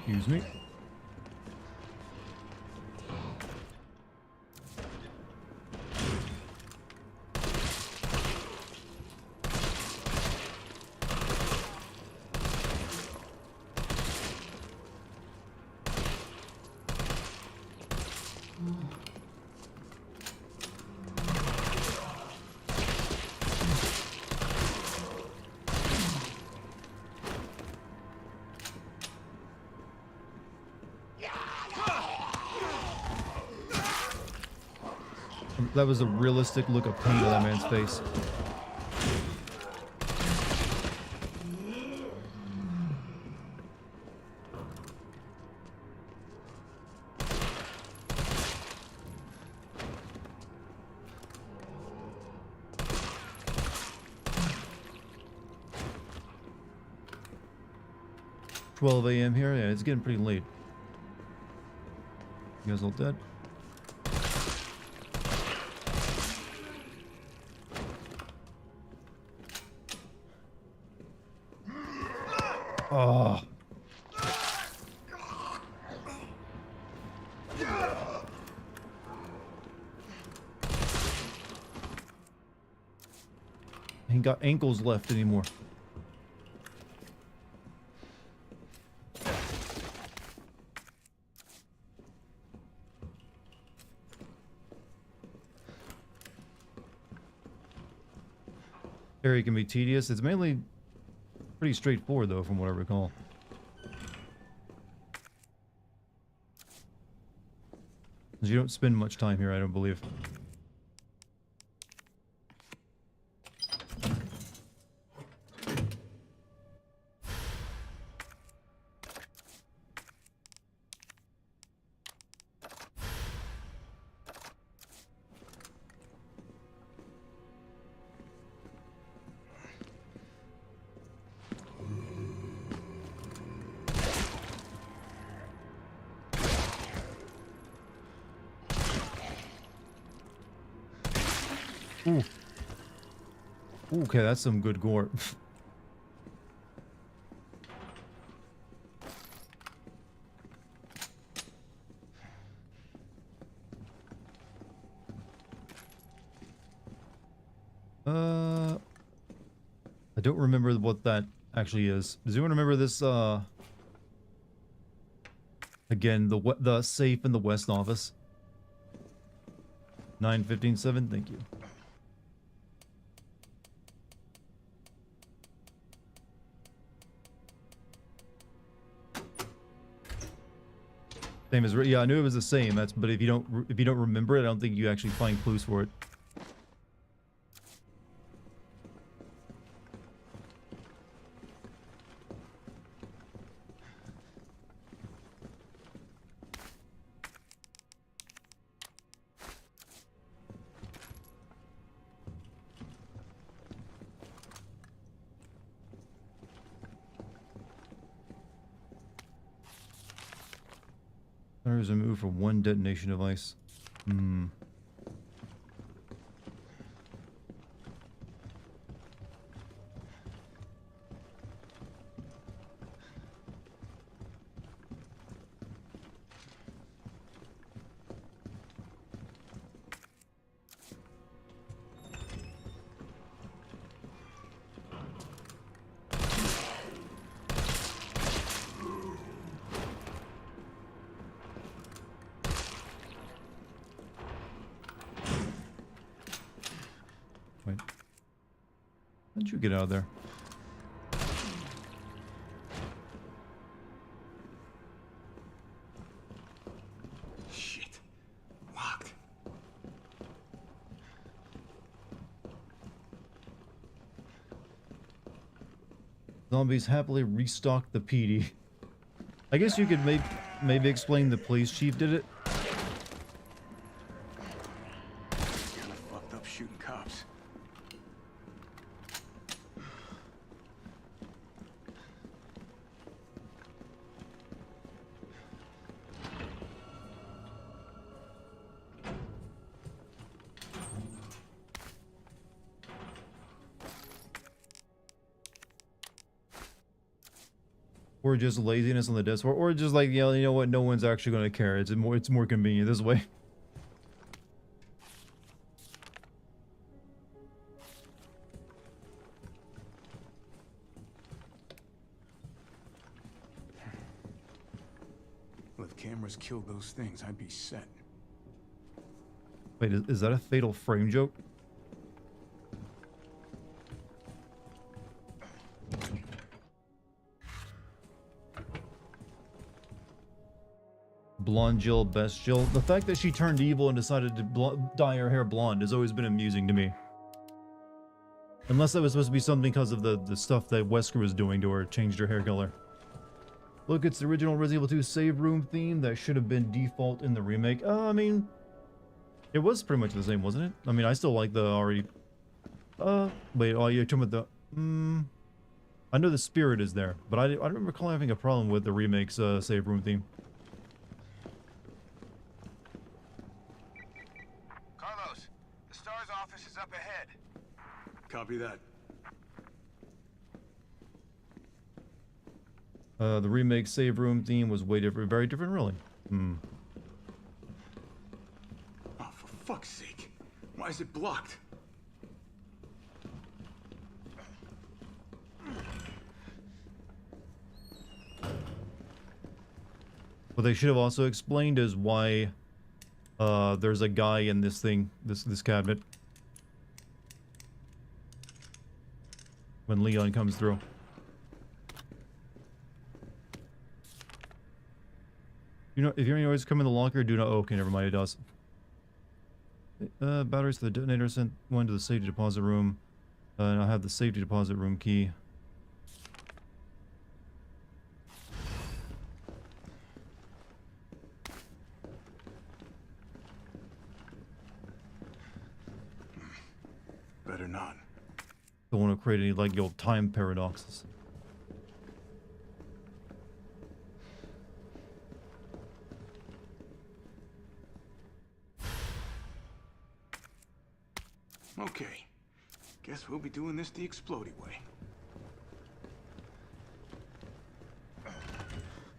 Excuse me. That was a realistic look of pain on that man's face. $12 a.m. here. Yeah, it's getting pretty late. You guys all dead? Oh. Ain't got ankles left anymore. Area can be tedious. It's mainly pretty straightforward, though, from what I recall. You don't spend much time here, I don't believe. Ooh. Okay, that's some good gore. I don't remember what that actually is. Does anyone remember this, again, the safe in the West office? 9157, thank you. Same as yeah, I knew it was the same. But if you don't remember it, I don't think you actually find clues for it. There's a move for one detonation device. Hmm. Wait. How'd you get out of there? Shit. Locked. Zombies happily restock the PD. I guess you could maybe explain the police chief did it. Kinda fucked up shooting cops. Or just laziness on the desk, or just like, yeah, you know what, no one's actually going to care. It's more convenient this way. Well, if cameras killed those things, I'd be set. Wait, is that a fatal frame joke? Blonde Jill, best Jill. The fact that she turned evil and decided to dye her hair blonde has always been amusing to me. Unless that was supposed to be something because of the stuff that Wesker was doing to her, changed her hair color. Look, it's the original Resident Evil 2 save room theme that should have been default in the remake. I mean, it was pretty much the same, wasn't it? I mean, I still like the already... wait, oh, you're talking about the... I know the spirit is there, but I don't recall having a problem with the remake's save room theme. Carlos, the STARS office is up ahead. Copy that. The remake save room theme was way different, very different, really. Hmm. Oh, for fuck's sake. Why is it blocked? What they should have also explained is why there's a guy in this thing, this cabinet. When Leon comes through. You know, if you always come in the locker, do not... Oh, okay, never mind, it does. Batteries for the detonator, sent one to the safety deposit room. And I have the safety deposit room key. Better not. Don't want to create any, like, old time paradoxes. Okay. Guess we'll be doing this the explodey way.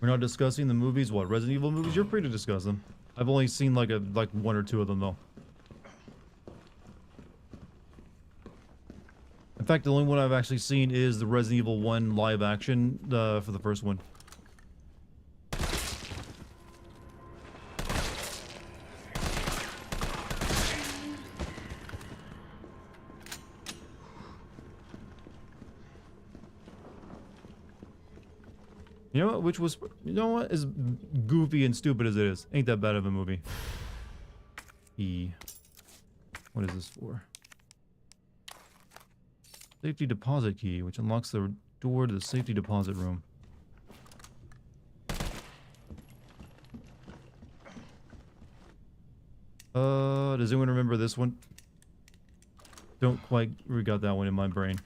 We're not discussing the movies? What, Resident Evil movies? You're free to discuss them. I've only seen like one or two of them though. In fact, the only one I've actually seen is the Resident Evil 1 live action for the first one. You know what? Which was, you know what? As goofy and stupid as it is, ain't that bad of a movie. What is this for? Safety deposit key, which unlocks the door to the safety deposit room. Does anyone remember this one? Don't quite got that one in my brain.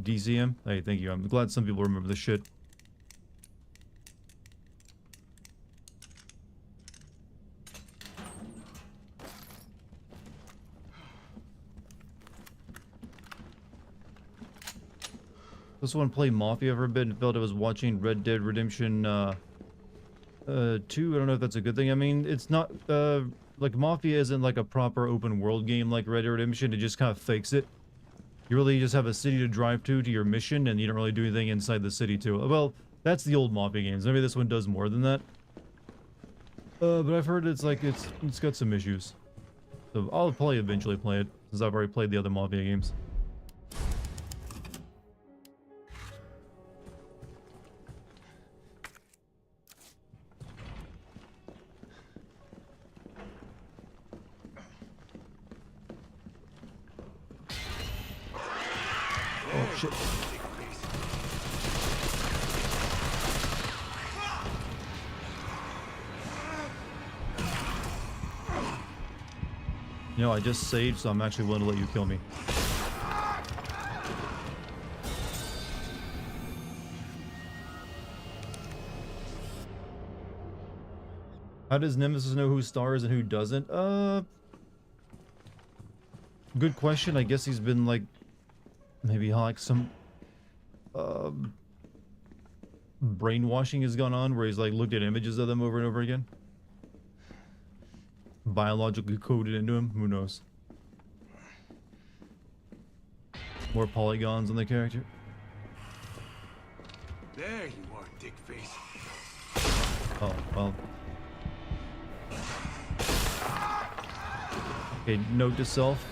DCM? Hey, thank you. I'm glad some people remember this shit. This one played Mafia for a bit and felt I was watching Red Dead Redemption 2. I don't know if that's a good thing. I mean, it's not like Mafia isn't like a proper open world game like Red Dead Redemption. It just kind of fakes it. You really just have a city to drive to your mission, and you don't really do anything inside the city too. Well, that's the old Mafia games. Maybe this one does more than that. But I've heard it's like it's got some issues. So I'll probably eventually play it, since I've already played the other Mafia games. Oh shit. You know, I just saved, so I'm actually willing to let you kill me. How does Nemesis know who stars and who doesn't? Good question. I guess he's been like, maybe like some brainwashing has gone on where he's like looked at images of them over and over again. Biologically coded into him. Who knows? More polygons on the character. There you are, dick face. Oh, well. Okay, note to self.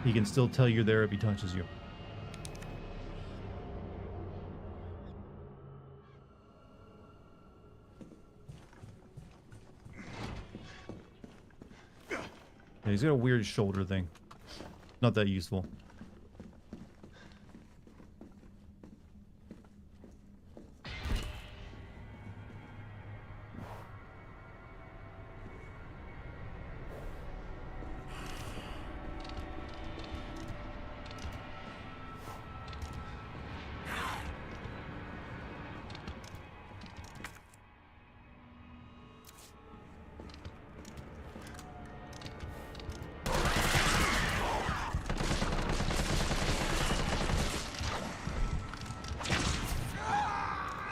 He can still tell you're there if he touches you. Yeah, he's got a weird shoulder thing. Not that useful.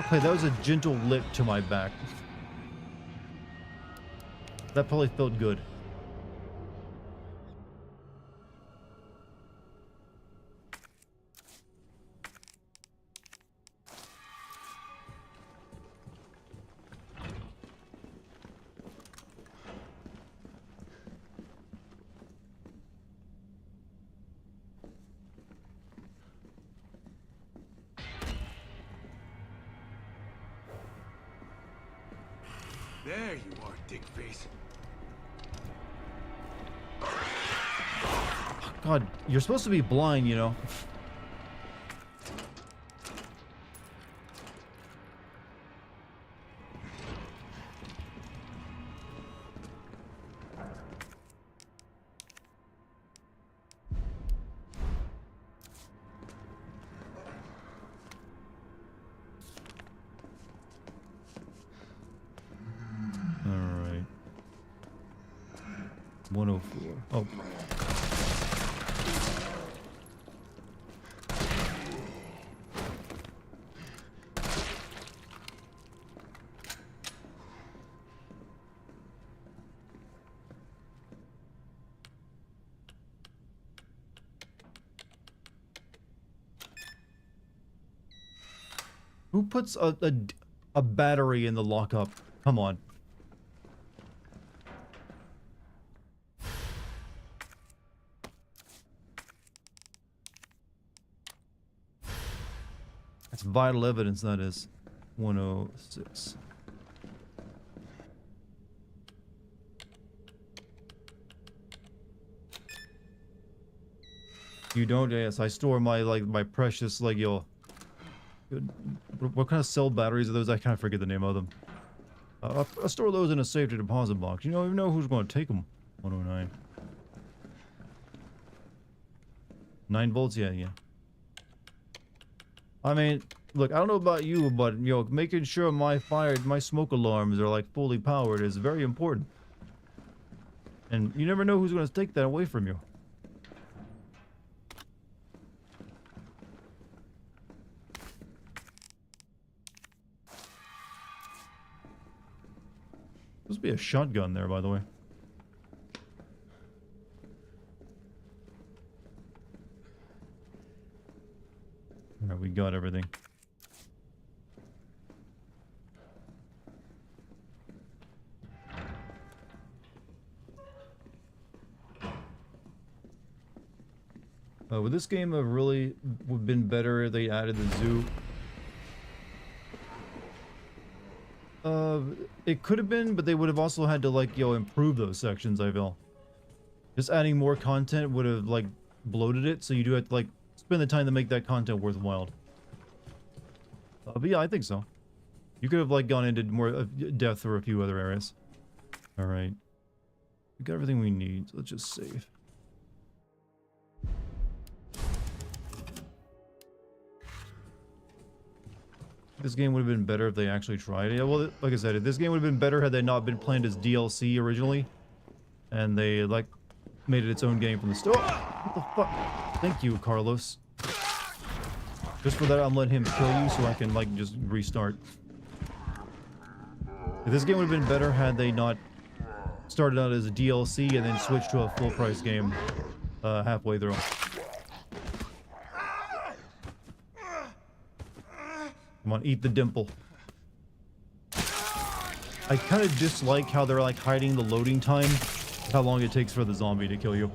Okay, that was a gentle lick to my back. That probably felt good. There you are, dick face. God, you're supposed to be blind, you know. All right. 104. Oh. Who puts a battery in the lockup? Come on. That's vital evidence, that is. 106. You don't? Yes, I store my, like, my precious, like, what kind of cell batteries are those? I kind of forget the name of them. I store those in a safety deposit box. You don't even know who's going to take them. 109. 9 volts? Yeah. I mean, look, I don't know about you, but, making sure my smoke alarms are, like, fully powered is very important. And you never know who's going to take that away from you. Supposed to be a shotgun there, by the way. Alright, we got everything. Would this game have really been better if they added the zoo? It could have been, but they would have also had to, like, improve those sections, I feel. Just adding more content would have, like, bloated it, so you do have to, like, spend the time to make that content worthwhile. But yeah, I think so. You could have, like, gone into more depth for a few other areas. Alright. We got everything we need, so let's just save. This game would have been better if they actually tried it. Yeah, well, like I said, this game would have been better had they not been planned as DLC originally. And they, like, made it its own game from the start. What the fuck? Thank you, Carlos. Just for that, I'm letting him kill you so I can, like, just restart. If this game would have been better had they not started out as a DLC and then switched to a full-price game halfway through. Come on, eat the dimple. I kind of dislike how they're, like, hiding the loading time. How long it takes for the zombie to kill you.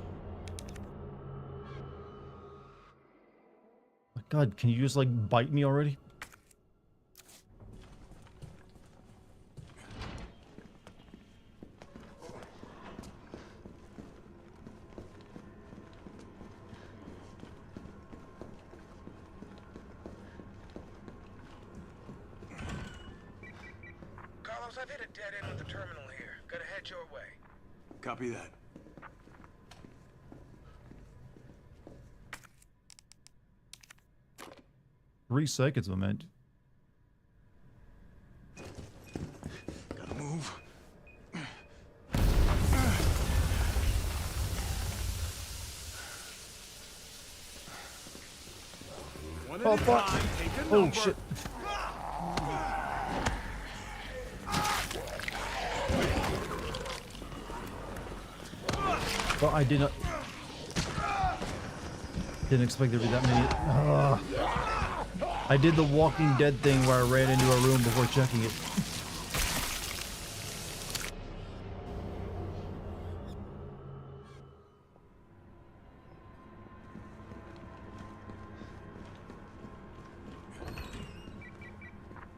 God, can you just, like, bite me already? I've hit a dead end with the terminal here. Gotta head your way. Copy that. Three seconds, my man. Gotta move. Oh, fuck. Oh, shit. Well, I did not... Didn't expect there to be that many... I did the Walking Dead thing where I ran into a room before checking it.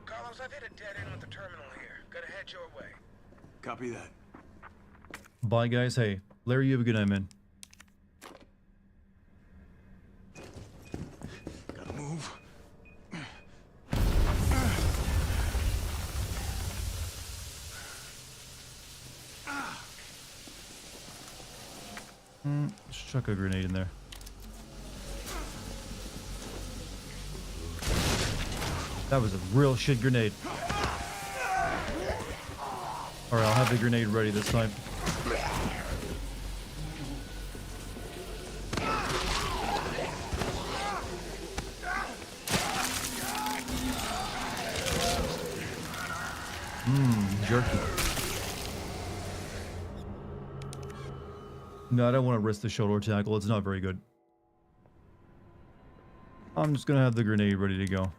Carlos, I've hit a dead end with the terminal here. Gotta head your way. Copy that. Bye, guys. Hey, Larry, you have a good night, man. Gotta move. Let's chuck a grenade in there. That was a real shit grenade. Alright, I'll have the grenade ready this time. Jerky. No, I don't want to risk the shoulder tackle. It's not very good. I'm just gonna have the grenade ready to go.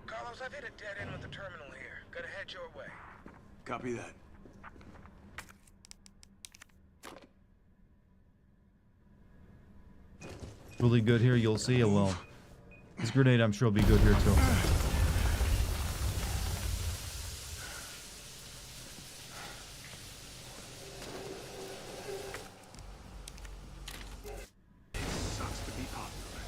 Carlos, I've hit a dead end with the terminal here. Gotta head your way. Copy that. really good here, you'll see. Well, this grenade I'm sure will be good here too. Sucks to be popular.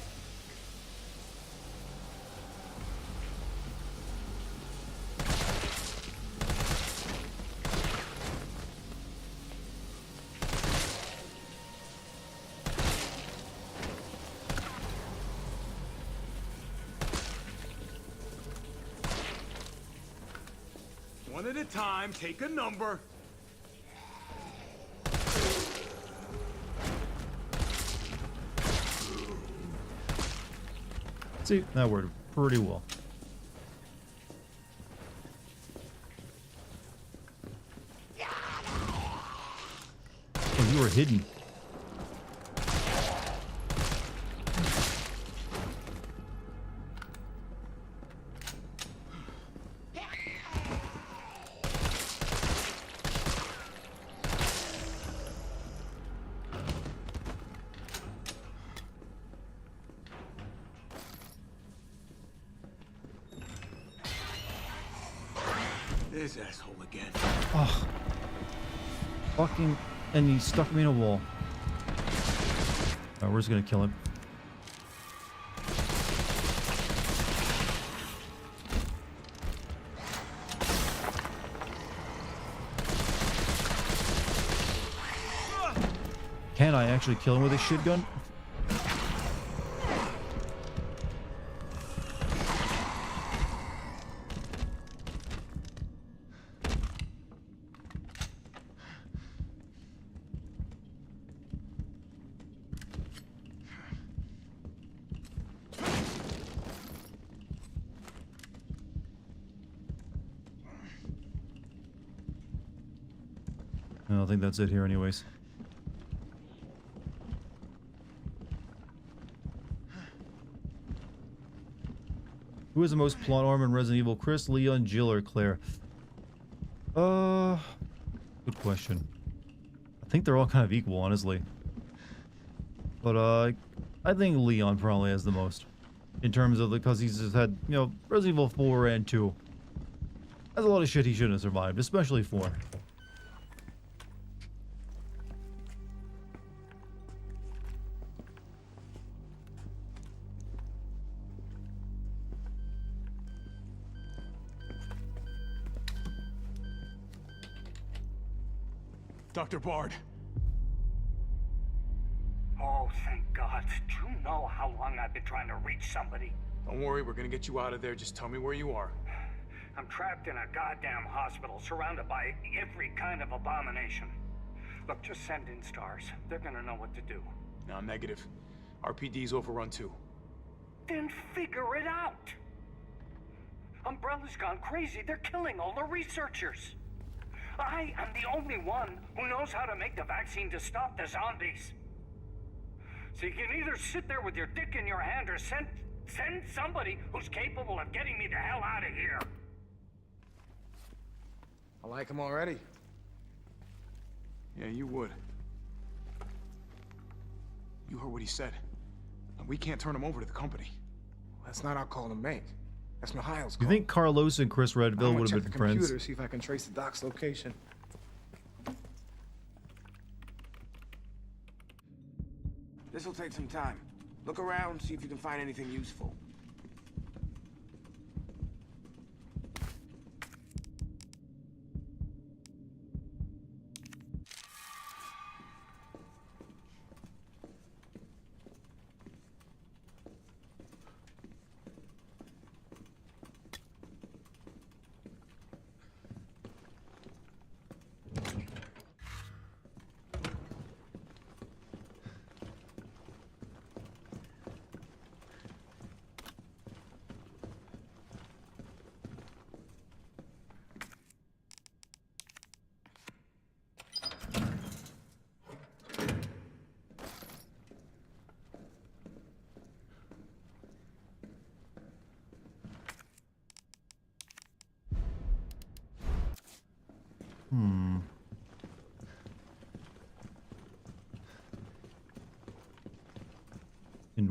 One at a time, take a number. See, that worked pretty well. Oh, you were hidden. This asshole again. Oh. Fucking, and he stuck me in a wall. Alright, we're just gonna kill him. Can I actually kill him with a shit gun? I don't think that's it here anyways. Who is the most plot armor in Resident Evil? Chris, Leon, Jill, or Claire? Good question. I think they're all kind of equal, honestly. But, I think Leon probably has the most. In terms of because he's just had, you know, Resident Evil 4 and 2. That's a lot of shit he shouldn't have survived, especially 4. Dr. Bard. Oh, thank God. Do you know how long I've been trying to reach somebody? Don't worry, we're gonna get you out of there. Just tell me where you are. I'm trapped in a goddamn hospital, surrounded by every kind of abomination. Look, just send in stars. They're gonna know what to do. No, negative. RPD's overrun too. Then figure it out! Umbrella's gone crazy. They're killing all the researchers. I am the only one who knows how to make the vaccine to stop the zombies. So you can either sit there with your dick in your hand or send somebody who's capable of getting me the hell out of here. I like him already. Yeah, you would. You heard what he said. We can't turn him over to the company. That's not our call to make. That's Mihail's Do call. you think Carlos and Chris Redville would have been friends? Computer, see if I can trace the doc's location. This'll take some time. Look around, see if you can find anything useful.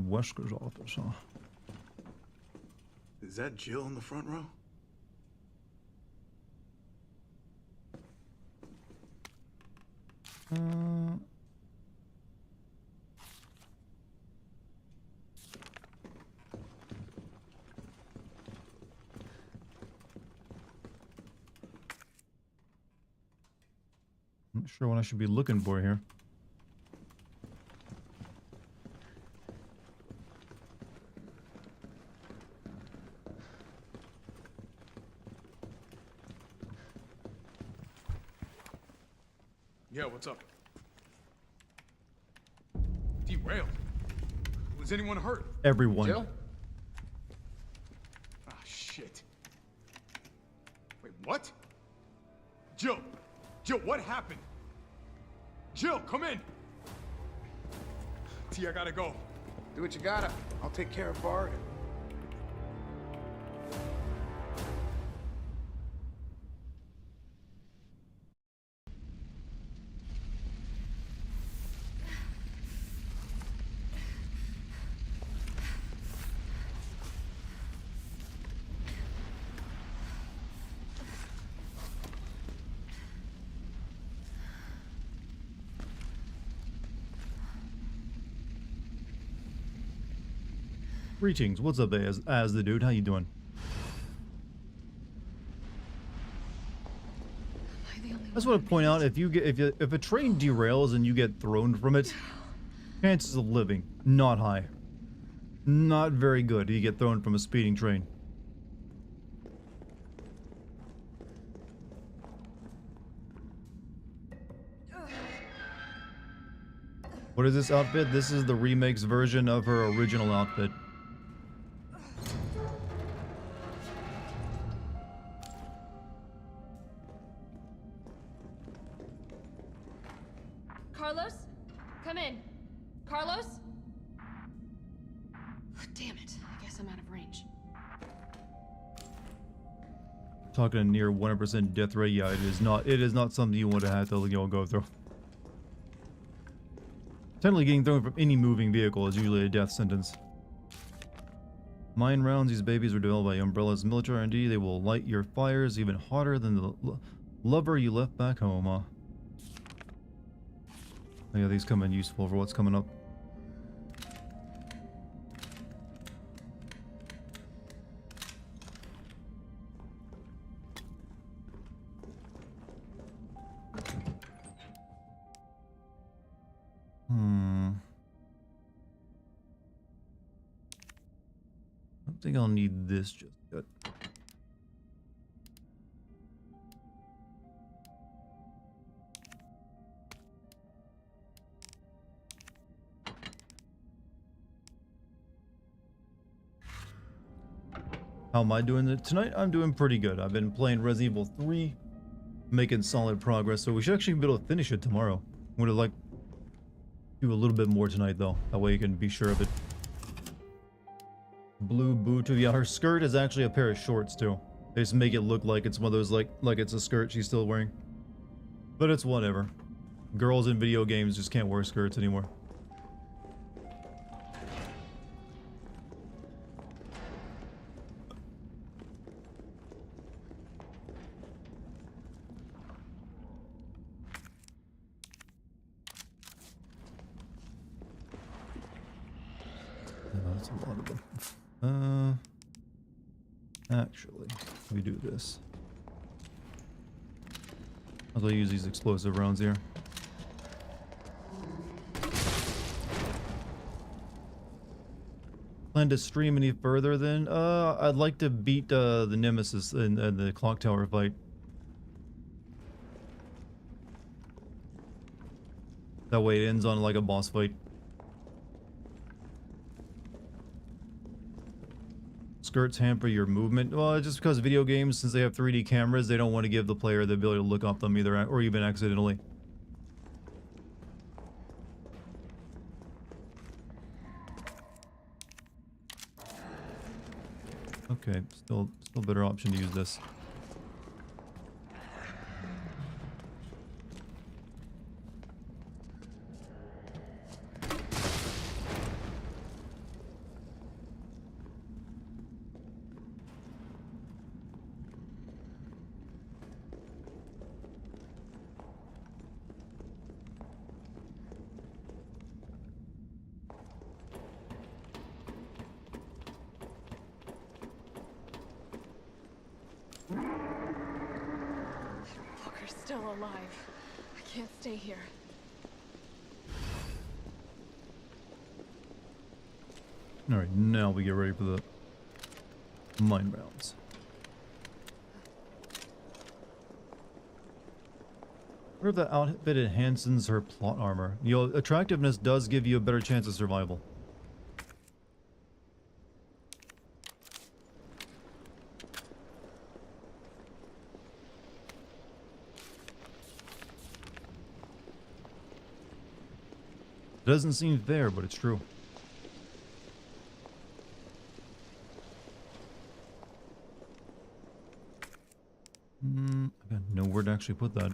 Wesker's office, huh? Is that Jill in the front row? Not sure what I should be looking for here. Yeah, what's up? Derailed. Was anyone hurt? Everyone. Jill? Ah, shit. Wait, what? Jill! Jill, what happened? Jill, come in! T, I gotta go. Do what you gotta. I'll take care of Bart. Greetings. What's up, as the dude? How you doing? I just want to point out, if a train derails and you get thrown from it, chances of living not high, not very good. You get thrown from a speeding train. What is this outfit? This is the remake's version of her original outfit. Carlos? Come in. Carlos? Damn it. I guess I'm out of range. Talking a near 100% death rate, yeah, it is not something you want to have to go through. Technically, getting thrown from any moving vehicle is usually a death sentence. Mine rounds, these babies were developed by Umbrella's military R&D. They will light your fires even hotter than the lover you left back home, huh? Oh, yeah, these come in useful for what's coming up. I don't think I'll need this just yet. How am I doing it tonight? I'm doing pretty good. I've been playing Resident Evil 3, making solid progress, so we should actually be able to finish it tomorrow. I'm gonna like do a little bit more tonight though. That way you can be sure of it. Blue boot. Yeah, her skirt is actually a pair of shorts too. They just make it look like it's one of those like it's a skirt she's still wearing. But it's whatever. Girls in video games just can't wear skirts anymore. That's a lot of them. Actually, we do this. I'll use these explosive rounds here. Plan to stream any further then? I'd like to beat the Nemesis in the clock tower fight. That way it ends on like a boss fight. Skirts hamper your movement. Well, just because video games, since they have 3D cameras, they don't want to give the player the ability to look up them either, or even accidentally. Okay, still better option to use this. still alive. I can't stay here. Alright, now we get ready for the mine rounds. I wonder if that outfit enhances her plot armor. You know, attractiveness does give you a better chance of survival. It doesn't seem fair, but it's true. I got nowhere to actually put that.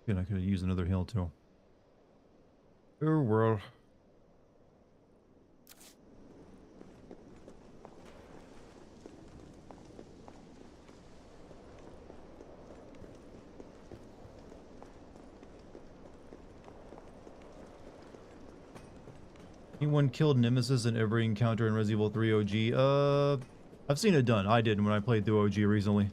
Good, I could have used another hill too. Oh well. Anyone killed Nemesis in every encounter in Resident Evil 3 OG? I've seen it done. I did when I played through OG recently.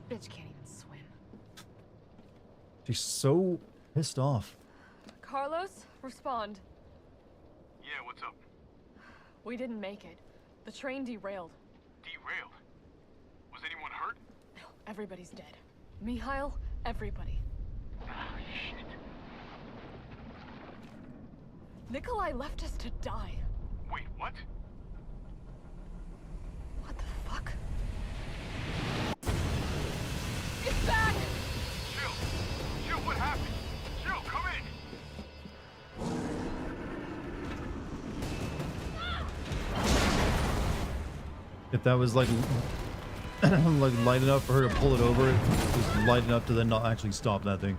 Bitch can't even swim. She's so pissed off. Carlos, respond. Yeah, what's up? We didn't make it. The train derailed. Derailed? Was anyone hurt? No, everybody's dead. Mikhail, everybody. Ah, shit. Nikolai left us to die. Wait, what? What the fuck? It's back! Jill! Jill, what happened? Jill, come in! If that was like like light enough for her to pull it over, it was light enough to then not actually stop that thing.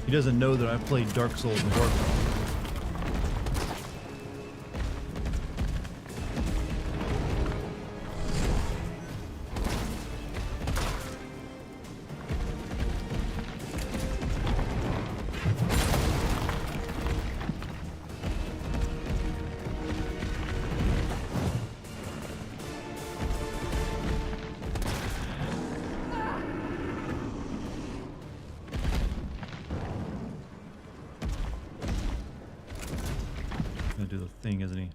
He doesn't know that I've played Dark Souls before. Gonna do the thing, isn't he?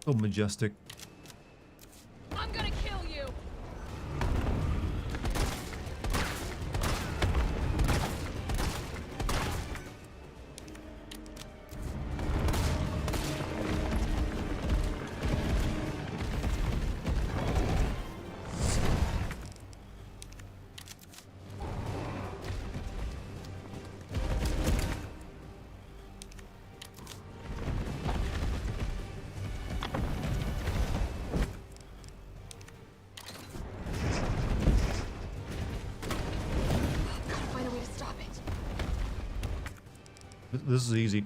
So majestic. I'm gonna kill you. Gotta find a way to stop it. This is easy.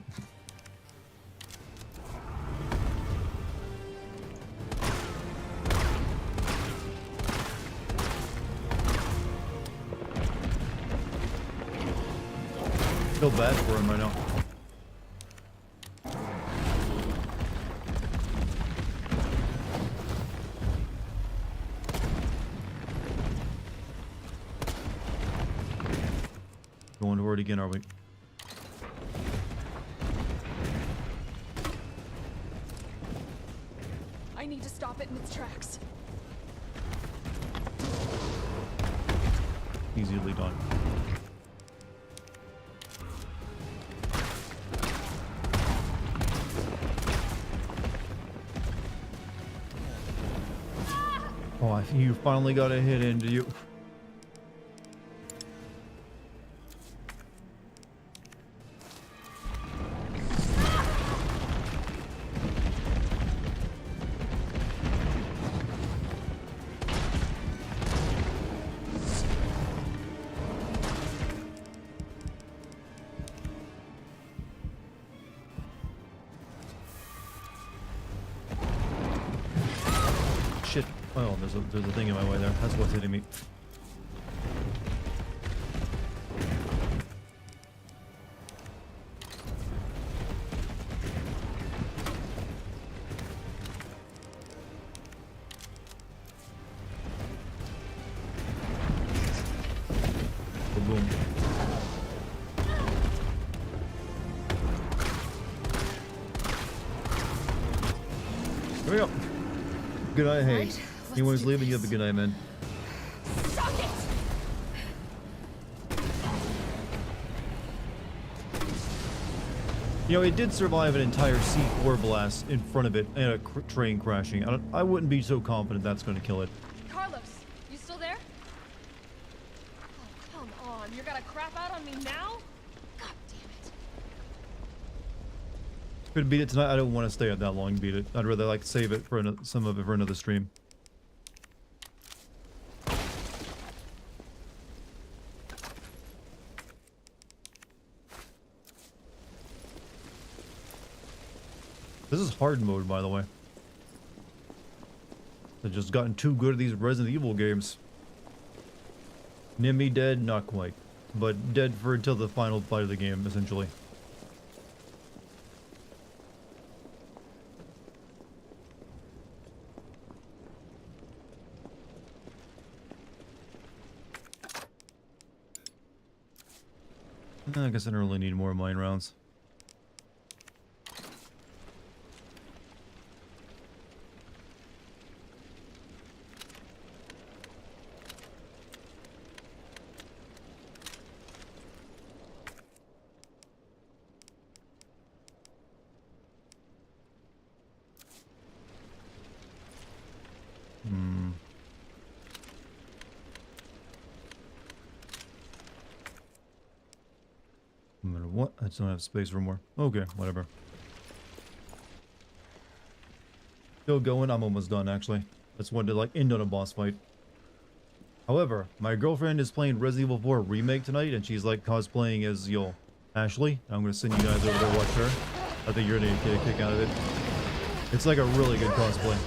Feel bad for him right now. Going to it again, are we? I need to stop it in its tracks. Easily done. Oh, you finally got a hit into you. Shit. Oh, there's a thing in my way there. That's what's hitting me. Boom. Here we go. Good night, hey. Right, Anyone who's do leaving, you this. have a good night, man. Suck it! You know, it did survive an entire C4 blast in front of it and a train crashing. I wouldn't be so confident that's going to kill it. Carlos, you still there? Oh, come on. You're gonna crap out on me now? God damn it. If it beat it tonight, I don't want to stay up that long. Beat it. I'd rather like save it for some of it for another stream. This is hard mode, by the way. I've just gotten too good at these Resident Evil games. Nimmy dead? Not quite. But dead for until the final fight of the game, essentially. I guess I don't really need more mine rounds. What? I just don't have space for more. Okay, whatever. Still going. I'm almost done, actually. Just wanted to, like, end on a boss fight. However, my girlfriend is playing Resident Evil 4 Remake tonight, and she's, like, cosplaying as, Ashley. I'm gonna send you guys over there to watch her. I think you're gonna get a kick out of it. It's, like, a really good cosplay.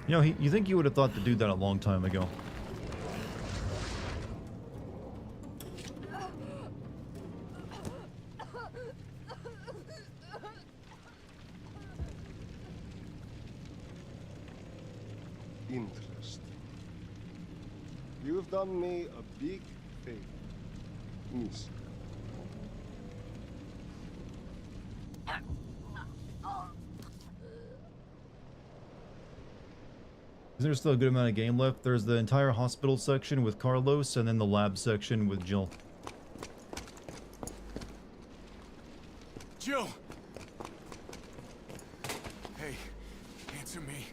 You know, you think you would have thought to do that a long time ago. interest. You've done me a big favor, miss. There's still a good amount of game left. There's the entire hospital section with Carlos, and then the lab section with Jill. Jill! Hey, answer me.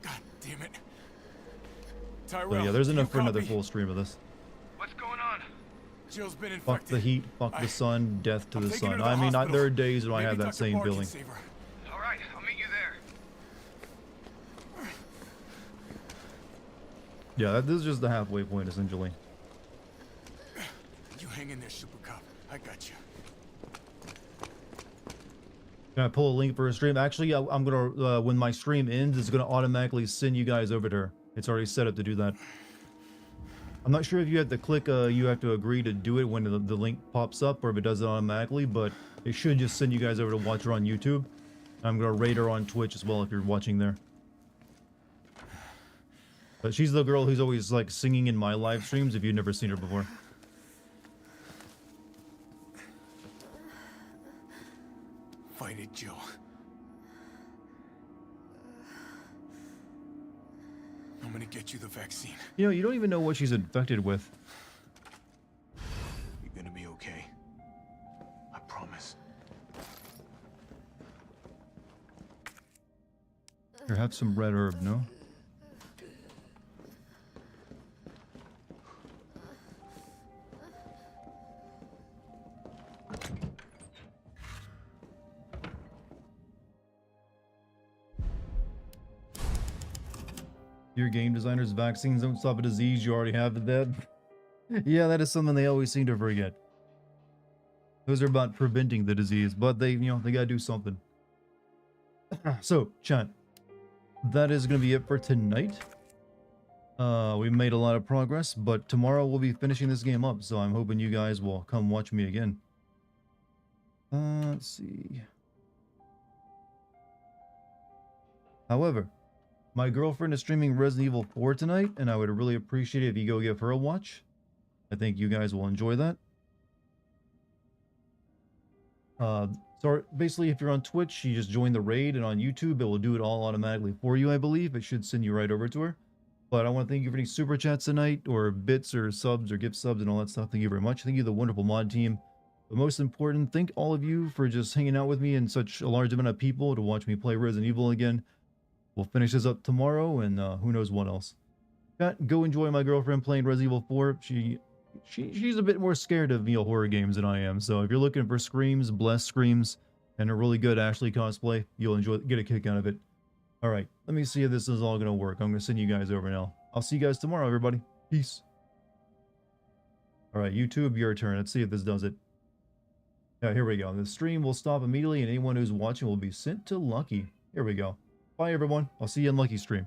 God damn it. Tyrell, So yeah, there's enough for you another copy? full stream of this. What's going on? Jill's been infected. Fuck the heat, fuck the sun, death to I'm the taking her sun. to the I mean, hospital. there are days when I Maybe have that Dr. same Bard can feeling. save her. All right, I'll meet you there. Yeah, this is just the halfway point, essentially. You hang in there, Super Cop. I got you. Can I pull a link for a stream? Actually, I'm gonna, when my stream ends, it's gonna automatically send you guys over to her. It's already set up to do that. I'm not sure if you have to click, you have to agree to do it when the link pops up, or if it does it automatically, but it should just send you guys over to watch her on YouTube. I'm gonna rate her on Twitch as well if you're watching there. But she's the girl who's always like singing in my live streams if you've never seen her before. Fight it, Jill. I'm gonna get you the vaccine. You know, you don't even know what she's infected with. You're gonna be okay. I promise. Here, have some red herb, no? Your game designers, vaccines don't stop a disease you already have it dead. Yeah, that is something they always seem to forget. Those are about preventing the disease, but they, you know, they gotta do something. So, chat, that is gonna be it for tonight. We made a lot of progress, but tomorrow we'll be finishing this game up, so I'm hoping you guys will come watch me again. Let's see. However, my girlfriend is streaming Resident Evil 4 tonight, and I would really appreciate it if you go give her a watch. I think you guys will enjoy that. So basically, if you're on Twitch, you just join the raid, and on YouTube, it will do it all automatically for you, I believe. It should send you right over to her. But I want to thank you for any super chats tonight, or bits, or subs, or gift subs, and all that stuff. Thank you very much. Thank you, the wonderful mod team. But most important, thank all of you for just hanging out with me and such a large amount of people to watch me play Resident Evil again. We'll finish this up tomorrow, and who knows what else. Go enjoy my girlfriend playing Resident Evil 4. She's a bit more scared of, you know, horror games than I am. So if you're looking for screams, blessed screams, and a really good Ashley cosplay, you'll get a kick out of it. All right, let me see if this is all gonna work. I'm gonna send you guys over now. I'll see you guys tomorrow, everybody. Peace. All right, YouTube, your turn. Let's see if this does it. Yeah, here we go. The stream will stop immediately, and anyone who's watching will be sent to Lucky. Here we go. Bye, everyone. I'll see you in Lucky Stream.